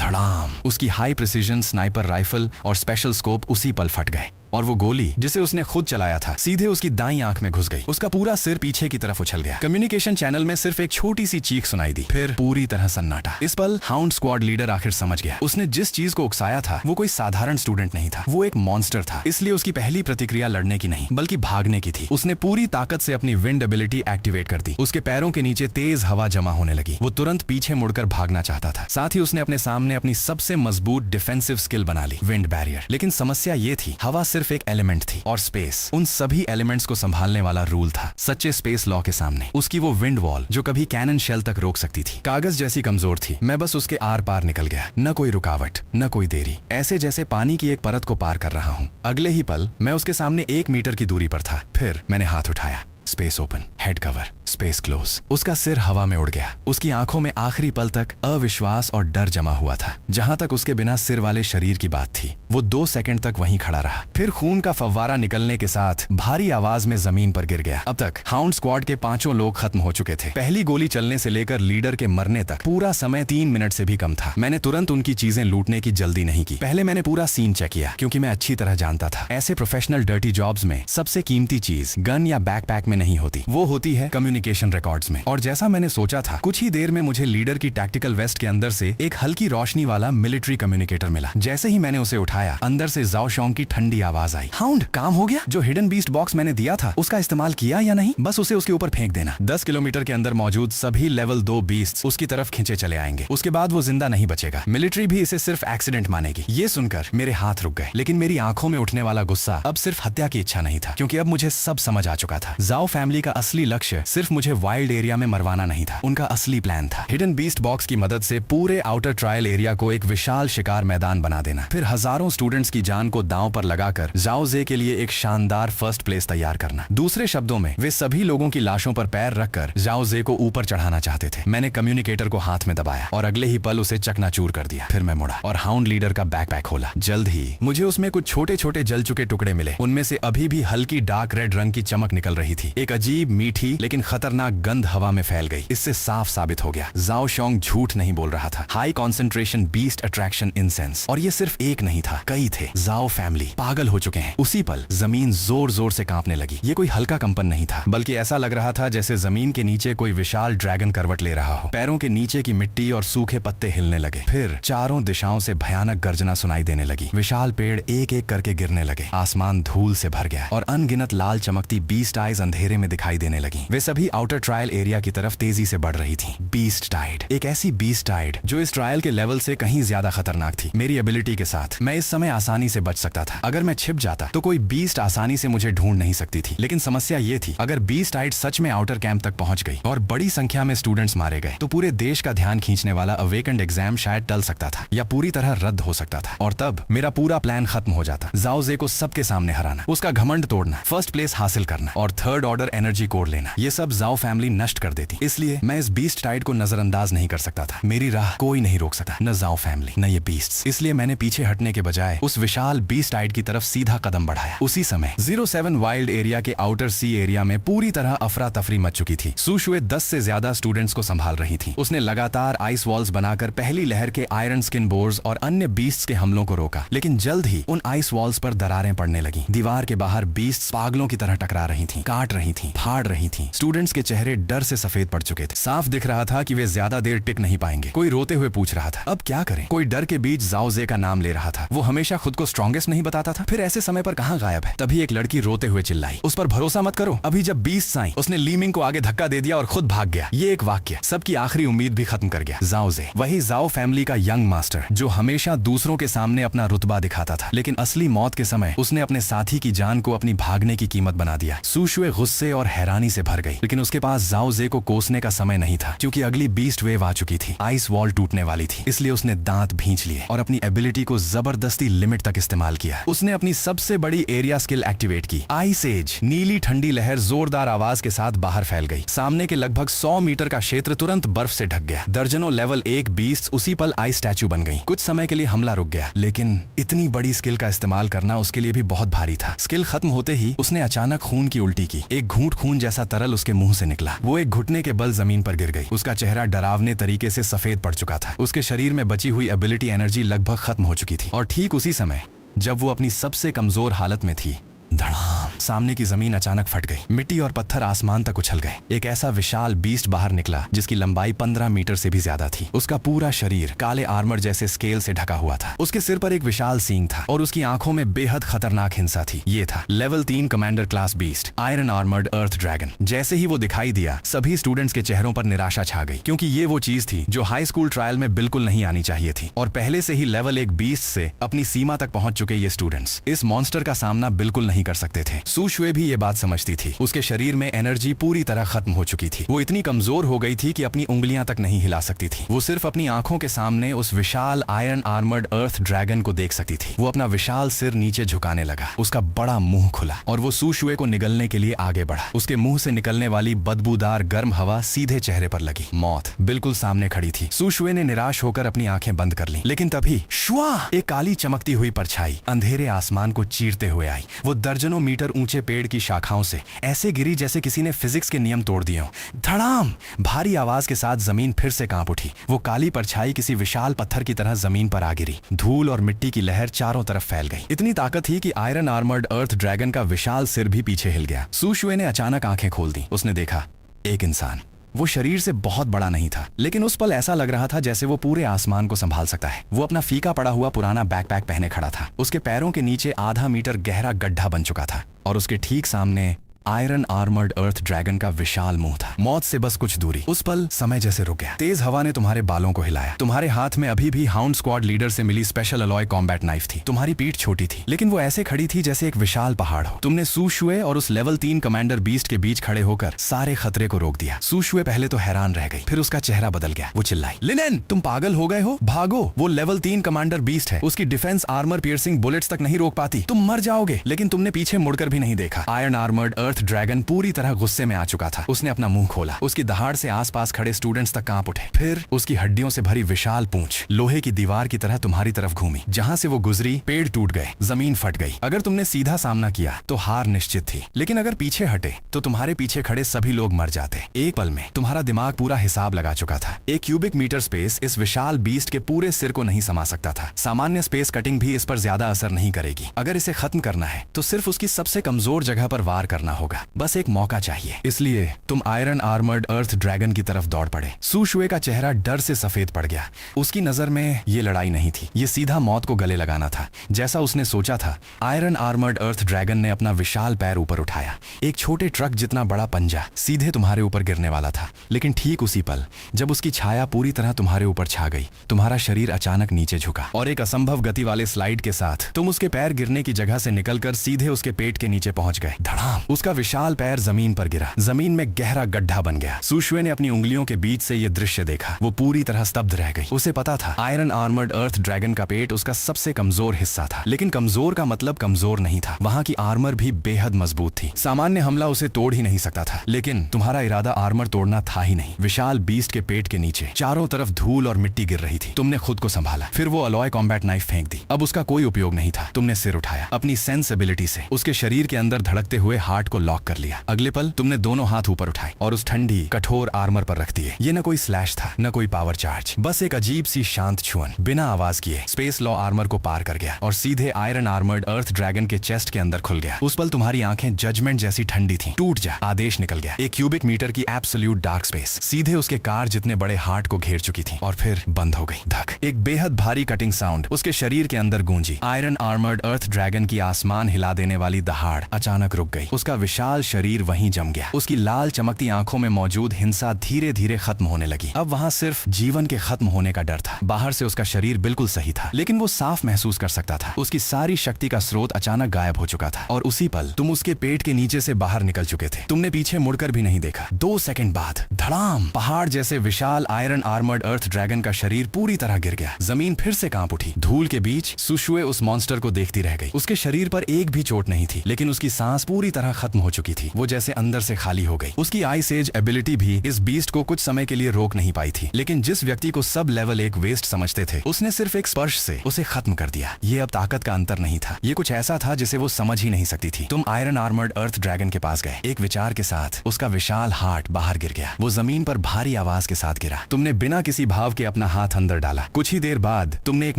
धड़ाम! उसकी हाई प्रिसीजन स्नाइपर राइफल और स्पेशल स्कोप उसी पल फट गए और वो गोली जिसे उसने खुद चलाया था सीधे उसकी दाईं आंख में घुस गई। उसका पूरा सिर पीछे की तरफ उछल गया। कम्युनिकेशन चैनल में सिर्फ एक छोटी सी चीख सुनाई दी। फिर पूरी तरह सन्नाटा। इस पल हाउंड स्क्वाड लीडर आखिर समझ गया। उसने जिस चीज को उकसाया था वो कोई साधारण स्टूडेंट नहीं था, वो एक मॉन्स्टर था। इसलिए उसकी पहली प्रतिक्रिया लड़ने की नहीं बल्कि भागने की थी। उसने पूरी ताकत से अपनी विंड एबिलिटी एक्टिवेट कर दी। उसके पैरों के नीचे तेज हवा जमा होने लगी। वो तुरंत पीछे मुड़कर भागना चाहता था। साथ ही उसने अपने सामने अपनी सबसे मजबूत डिफेंसिव स्किल बना ली, विंड बैरियर। लेकिन समस्या ये थी, हवा सिर्फ एक एलिमेंट थी और स्पेस उन सभी एलिमेंट्स को संभालने वाला रूल था। सच्चे स्पेस लॉ के सामने उसकी वो विंड वॉल जो कभी कैनन शेल तक रोक सकती थी, कागज जैसी कमजोर थी। मैं बस उसके आर पार निकल गया। न कोई रुकावट, न कोई देरी, ऐसे जैसे पानी की एक परत को पार कर रहा हूँ। अगले ही पल मैं उसके सामने 1 मीटर की दूरी पर था। फिर मैंने हाथ उठाया। Space open, head cover, space close. उसका सिर हवा में उड़ गया। उसकी आंखों में आखिरी पल तक अविश्वास और डर जमा हुआ था। जहां तक उसके बिना सिर वाले शरीर की बात थी, वो 2 सेकंड तक वहीं खड़ा रहा। फिर खून का फव्वारा निकलने के साथ भारी आवाज में जमीन पर गिर गया। अब तक हाउंड स्क्वाड के 5 लोग खत्म हो चुके थे। पहली गोली चलने से लेकर लीडर के मरने तक पूरा समय 3 मिनट से भी कम था। मैंने तुरंत उनकी चीजें लूटने की जल्दी नहीं की। पहले मैंने पूरा सीन चेक किया, क्योंकि मैं अच्छी तरह जानता था ऐसे प्रोफेशनल डर्टी जॉब्स में सबसे कीमती चीज गन या बैकपैक में नहीं होती, वो होती है कम्युनिकेशन रिकॉर्ड्स में। और जैसा मैंने सोचा था, कुछ ही देर में मुझे लीडर की टैक्टिकल वेस्ट के अंदर से एक हल्की रोशनी वाला मिलिट्री कम्युनिकेटर मिला। जैसे ही मैंने उसे उठाया, अंदर से जाओ शोंग की ठंडी आवाज आई, हाउंड, काम हो गया? जो हिडन बीस्ट बॉक्स मैंने दिया था उसका इस्तेमाल किया या नहीं? बस उसे उसके ऊपर फेंक देना। 10 किलोमीटर के अंदर मौजूद सभी लेवल 2 बीस्ट उसकी तरफ खींचे चले आएंगे। उसके बाद वो जिंदा नहीं बचेगा। मिलिट्री भी इसे सिर्फ एक्सीडेंट मानेगी। ये सुनकर मेरे हाथ रुक गए, लेकिन मेरी आंखों में उठने वाला गुस्सा अब सिर्फ हत्या की इच्छा नहीं था, क्योंकि अब मुझे सब समझ आ चुका था। जाओ जाओ फैमिली का असली लक्ष्य सिर्फ मुझे वाइल्ड एरिया में मरवाना नहीं था, उनका असली प्लान था हिडन बीस्ट बॉक्स की मदद से पूरे आउटर ट्रायल एरिया को एक विशाल शिकार मैदान बना देना, फिर हजारों स्टूडेंट्स की जान को दांव पर लगाकर जाओ जे के लिए एक शानदार फर्स्ट प्लेस तैयार करना। दूसरे शब्दों में वे सभी लोगों की लाशों पर पैर रखकर जाओ जे को ऊपर चढ़ाना चाहते थे। मैंने कम्युनिकेटर को हाथ में दबाया और अगले ही पल उसे चकनाचूर कर दिया। फिर मैं मुड़ा और हाउंड लीडर का बैकपैक खोला। जल्द ही मुझे उसमें कुछ छोटे छोटे जल चुके टुकड़े मिले, उनमें से अभी भी हल्की डार्क रेड रंग की चमक निकल रही थी। एक अजीब मीठी लेकिन खतरनाक गंध हवा में फैल गई। इससे साफ साबित हो गया जाओ शोंग झूठ नहीं बोल रहा था। High concentration beast attraction incense, और ये सिर्फ एक नहीं था, कई थे। जाओ फैमिली पागल हो चुके हैं। उसी पल जमीन जोर जोर से कांपने लगी। ये कोई हल्का कंपन नहीं था, बल्कि ऐसा लग रहा था जैसे जमीन के नीचे कोई विशाल ड्रैगन करवट ले रहा हो। पैरों के नीचे की मिट्टी और सूखे पत्ते हिलने लगे। फिर चारों दिशाओं से भयानक गर्जना सुनाई देने लगी। विशाल पेड़ एक एक करके गिरने लगे। आसमान धूल से भर गया और अनगिनत लाल चमकती बीस्ट आइज अंधेरे में दिखाई देने लगी। वे सभी आउटर ट्रायल एरिया की तरफ तेजी से बढ़ रही थी। बीस्ट टाइड, एक ऐसी बीस्ट टाइड जो इस ट्रायल के लेवल से कहीं ज्यादा खतरनाक थी। मेरी एबिलिटी के साथ मैं इस समय आसानी से बच सकता था। अगर मैं छिप जाता तो कोई बीस्ट आसानी से मुझे ढूंढ नहीं सकती थी। लेकिन समस्या ये थी, अगर बीस्ट टाइड सच में आउटर कैंप तक पहुंच गई और बड़ी संख्या में स्टूडेंट्स मारे गए तो पूरे देश का ध्यान खींचने वाला अवेकेंड एग्जाम शायद टल सकता था या पूरी तरह रद्द हो सकता था, और तब मेरा पूरा प्लान खत्म हो जाता। जाओ जे को सबके सामने हराना, उसका घमंड तोड़ना, फर्स्ट प्लेस हासिल करना और थर्ड ऑर्डर एनर्जी कोड लेना, ये सब जाओ फैमिली नष्ट कर देती। इसलिए मैं इस बीस्ट टाइड को नजरअंदाज नहीं कर सकता था। मेरी राह कोई नहीं रोक सकता, न जाओ फैमिली न ये बीस्ट्स। इसलिए मैंने पीछे हटने के बजाय उस विशाल बीस्ट टाइड की तरफ सीधा कदम बढ़ाया। उसी समय 07 वाइल्ड एरिया के आउटर सी एरिया में पूरी तरह अफरा तफरी मच चुकी थी। सुशुए 10 से ज्यादा स्टूडेंट्स को संभाल रही थी। उसने लगातार आइस वॉल्स बनाकर पहली लहर के आयरन स्किन बोर्स और अन्य बीस्ट्स के हमलों को रोका, लेकिन जल्द ही उन आइस वॉल्स पर दरारें पड़ने लगी। दीवार के बाहर बीस्ट्स पागलों की तरह टकरा रही थीं, काट रही थीं, फाड़ रही थीं। स्टूडेंट्स के चेहरे डर से सफेद पड़ चुके थे। साफ दिख रहा था कि वे ज्यादा देर टिक नहीं पाएंगे। कोई रोते हुए पूछ रहा था अब क्या करें। कोई डर के बीच जाओ जे का नाम ले रहा था। वो हमेशा खुद को स्ट्रॉन्गेस्ट नहीं बताता था, फिर ऐसे समय पर कहाँ गायब है। तभी एक लड़की रोते हुए चिल्लाई, उस पर भरोसा मत करो। अभी जब बीस्ट्स आई उसने लीमिंग को आगे धक्का दे दिया और खुद भाग गया। ये एक वाक्य सबकी आखिरी उम्मीद भी खत्म कर गया। जाओ जे, वही जाओ फैमिली का यंग मास्टर जो हमेशा दूसरों के सामने अपना रुतबा दिखाता था, लेकिन असली मौत के समय उसने अपने साथी की जान को अपनी भागने की कीमत बना दिया। सुशुए गुस्से और हैरानी से भर गई, लेकिन उसके पास जाओ जे को कोसने का समय नहीं था, क्योंकि अगली बीस्ट वेव आ चुकी थी। आइस वॉल टूटने वाली थी। इसलिए उसने दांत भींच लिए और अपनी एबिलिटी को जबरदस्ती लिमिट तक इस्तेमाल किया। उसने अपनी सबसे बड़ी एरिया स्किल एक्टिवेट की, आइस एज। नीली ठंडी लहर जोरदार आवाज के साथ बाहर फैल गई। सामने के लगभग 100 मीटर का क्षेत्र तुरंत बर्फ से ढक गया। दर्जनों लेवल 1 बीस्ट उसी पल आइस स्टैचू बन गई। कुछ समय के लिए हमला रुक गया, लेकिन इतनी बड़ी स्किल का इस्तेमाल करना उसके लिए भी बहुत भारी था। स्किल खत्म होते ही उसने अचानक खून की उल्टी की। एक घूंट खून जैसा तरल उसके मुंह से निकला। वो एक घुटने के बल जमीन पर गिर गई। उसका चेहरा डरावने तरीके से सफेद पड़ चुका था। उसके शरीर में बची हुई एबिलिटी एनर्जी लगभग खत्म हो चुकी थी। और ठीक उसी समय जब वो अपनी सबसे कमजोर हालत में थी, धड़ाम, सामने की जमीन अचानक फट गई। मिट्टी और पत्थर आसमान तक उछल गए। एक ऐसा विशाल बीस्ट बाहर निकला जिसकी लंबाई 15 मीटर से भी ज्यादा थी। उसका पूरा शरीर काले आर्मर जैसे स्केल से ढका हुआ था। उसके सिर पर एक विशाल सींग था और उसकी आंखों में बेहद खतरनाक हिंसा थी। ये था level 3 commander class beast, iron armoured earth dragon. जैसे ही वो दिखाई दिया, सभी स्टूडेंट्स के चेहरों पर निराशा छा गई, क्योंकि ये वो चीज थी जो हाई स्कूल ट्रायल में बिल्कुल नहीं आनी चाहिए थी। और पहले से ही लेवल 1 बीस्ट से अपनी सीमा तक पहुंच चुके ये स्टूडेंट्स इस मॉन्स्टर का सामना बिल्कुल नहीं कर सकते थे। सुशुए भी ये बात समझती थी। उसके शरीर में एनर्जी पूरी तरह खत्म हो चुकी थी। वो इतनी कमजोर हो गई थी कि अपनी उंगलियां तक नहीं हिला सकती थी। वो सिर्फ अपनी आंखों के सामने उस विशाल आयरन आर्मर्ड अर्थ ड्रैगन को देख सकती थी। वो अपना विशाल सिर नीचे झुकाने लगा। उसका बड़ा मुंह खुला और वो सुशुए को निगलने के लिए आगे बढ़ा। उसके मुंह से निकलने वाली बदबूदार गर्म हवा सीधे चेहरे पर लगी। मौत बिल्कुल सामने खड़ी थी। सुशुए ने निराश होकर अपनी आंखें बंद कर ली, लेकिन तभी शुआ, एक काली चमकती हुई परछाई अंधेरे आसमान को चीरते हुए आई। वो दर्जनों मीटर ऊंचे पेड़ की शाखाओं से ऐसे गिरी जैसे किसी ने फिजिक्स के नियम तोड़ दिए हों। धड़ाम, भारी आवाज के साथ जमीन फिर से कांप उठी। वो काली परछाई किसी विशाल पत्थर की तरह जमीन पर आ गिरी। धूल और मिट्टी की लहर चारों तरफ फैल गई। इतनी ताकत थी कि आयरन आर्मर्ड अर्थ ड्रैगन का विशाल सिर भी पीछे हिल गया। सुशुए ने अचानक आंखें खोल दी। उसने देखा एक इंसान। वो शरीर से बहुत बड़ा नहीं था, लेकिन उस पल ऐसा लग रहा था जैसे वो पूरे आसमान को संभाल सकता है। वो अपना फीका पड़ा हुआ पुराना बैकपैक पहने खड़ा था। उसके पैरों के नीचे आधा मीटर गहरा गड्ढा बन चुका था और उसके ठीक सामने आयरन आर्मर्ड अर्थ ड्रैगन का विशाल मुंह था, मौत से बस कुछ दूरी। उस पल समय जैसे रुक गया। तेज हवा ने तुम्हारे बालों को हिलाया। तुम्हारे हाथ में अभी भी हाउंड स्क्वाड लीडर से मिली स्पेशल अलॉय कॉम्बैट नाइफ थी। तुम्हारी पीठ छोटी थी, लेकिन वो ऐसे खड़ी थी जैसे एक विशाल पहाड़ हो। तुमने सूशुए और उस लेवल 3 कमांडर बीस्ट के बीच खड़े होकर सारे खतरे को रोक दिया। सूशुए पहले तो हैरान रह गई, फिर उसका चेहरा बदल गया। वो चिल्लाई, लिनेन तुम पागल हो गए हो, भागो। वो लेवल 3 कमांडर बीस्ट है, उसकी डिफेंस आर्मर पियर्सिंग बुलेट्स तक नहीं रोक पाती, तुम मर जाओगे। लेकिन तुमने पीछे मुड़कर भी नहीं देखा। आयरन आर्मर्ड अर्थ ड्रैगन पूरी तरह गुस्से में आ चुका था। उसने अपना मुंह खोला, उसकी दहाड़ से आसपास खड़े स्टूडेंट्स तक कांप उठे। फिर उसकी हड्डियों से भरी विशाल पूंछ लोहे की दीवार की तरह तुम्हारी तरफ घूमी। जहां से वो गुजरी पेड़ टूट गए, जमीन फट गई। अगर तुमने सीधा सामना किया तो हार निश्चित थी, लेकिन अगर पीछे हटे तो तुम्हारे पीछे खड़े सभी लोग मर जाते। एक पल में तुम्हारा दिमाग पूरा हिसाब लगा चुका था। एक क्यूबिक मीटर स्पेस इस विशाल बीस्ट के पूरे सिर को नहीं समा सकता था। सामान्य स्पेस कटिंग भी इस पर ज्यादा असर नहीं करेगी। अगर इसे खत्म करना है तो सिर्फ उसकी सबसे कमजोर जगह पर वार करना होगा। बस एक मौका चाहिए। इसलिए तुम आयरन आर्मर्ड अर्थ ड्रैगन की तरफ दौड़ पड़े। सूशुए का चेहरा डर से सफेद पड़ गया। उसकी नजर में ये लड़ाई नहीं थी, ये सीधा मौत को गले लगाना था। जैसा उसने सोचा था, आयरन आर्मर्ड अर्थ ड्रैगन ने अपना विशाल पैर ऊपर उठाया। एक छोटे ट्रक जितना बड़ा पंजा सीधे तुम्हारे ऊपर गिरने वाला था। लेकिन ठीक उसी पल जब उसकी छाया पूरी तरह तुम्हारे ऊपर छा गई, तुम्हारा शरीर अचानक नीचे झुका और एक असंभव गति वाले स्लाइड के साथ तुम उसके पैर गिरने की जगह से निकलकर सीधे उसके पेट के नीचे पहुंच गए। धड़ाम! उसका विशाल पैर जमीन पर गिरा। जमीन में गहरा गड्ढा बन गया। सूशुए ने अपनी उंगलियों के बीच से यह दृश्य देखा। वो पूरी तरह स्तब्ध रह गई। उसे पता था आयरन आर्मर्ड अर्थ ड्रैगन का पेट उसका सबसे कमजोर हिस्सा था, लेकिन कमजोर का मतलब कमजोर नहीं था। वहां की आर्मर भी बेहद मजबूत थी। सामान्य हमला उसे तोड़ ही नहीं सकता था, लेकिन तुम्हारा इरादा आर्मर तोड़ना था ही नहीं। विशाल बीस्ट के पेट के नीचे चारों तरफ धूल और मिट्टी गिर रही थी। तुमने खुद को संभाला, फिर वो अलॉय कॉम्बैट नाइफ फेंक दी। अब उसका कोई उपयोग नहीं था। तुमने सिर उठाया, अपनी सेंसिबिलिटी से उसके शरीर के अंदर धड़कते हुए हार्ट को लॉक कर लिया। अगले पल तुमने दोनों हाथ ऊपर उठाए और उस ठंडी कठोर आर्मर पर रख दिए। ये न कोई स्लैश था, न कोई पावर चार्ज, बस एक अजीब सी शांत छुअन बिना आवाज किए स्पेस लॉ आर्मर को पार कर गया और सीधे आयरन आर्मर्ड अर्थ ड्रैगन के चेस्ट के अंदर खुल गया। उस पल तुम्हारी आंखें जजमेंट जैसी ठंडी थी। टूट जा, आदेश निकल गया। एक क्यूबिक मीटर की एब्सोल्यूट डार्क स्पेस सीधे उसके कार जितने बड़े हार्ट को घेर चुकी थी और फिर बंद हो गई। धक! एक बेहद भारी कटिंग साउंड उसके शरीर के अंदर गूंजी। आयरन आर्मर्ड अर्थ ड्रैगन की आसमान हिला देने वाली दहाड़ अचानक रुक गई। उसका विशाल शरीर वहीं जम गया। उसकी लाल चमकती आंखों में मौजूद हिंसा धीरे धीरे खत्म होने लगी। अब वहां सिर्फ जीवन के खत्म होने का डर था। बाहर से उसका शरीर बिल्कुल सही था, लेकिन वो साफ महसूस कर सकता था उसकी सारी शक्ति का स्रोत अचानक गायब हो चुका था। और उसी पल तुम उसके पेट के नीचे से बाहर निकल चुके थे। तुमने पीछे मुड़कर भी नहीं देखा। 2 सेकंड बाद धड़ाम! पहाड़ जैसे विशाल आयरन आर्मर्ड अर्थ ड्रैगन का शरीर पूरी तरह गिर गया। जमीन फिर से कांप उठी। धूल के बीच सूशुए उस मॉन्स्टर को देखती रह गई। उसके शरीर पर एक भी चोट नहीं थी, लेकिन उसकी सांस पूरी तरह खत्म हो चुकी थी। वो जैसे अंदर से खाली हो गई। उसकी आइस एज एबिलिटी भी इस बीस्ट को कुछ समय के लिए रोक नहीं पाई थी, लेकिन जिस व्यक्ति को सब लेवल 1 वेस्ट समझते थे, उसने सिर्फ एक स्पर्श से उसे खत्म कर दिया। ये अब ताकत का अंतर नहीं था, ये कुछ ऐसा था जिसे वो समझ ही नहीं सकती थी। तुम आयरन आर्मर्ड अर्थ ड्रैगन के पास गए। एक विचार के साथ उसका विशाल हार्ट बाहर गिर गया। वो जमीन पर भारी आवाज के साथ गिरा। तुमने बिना किसी भाव के अपना हाथ अंदर डाला। कुछ ही देर बाद तुमने एक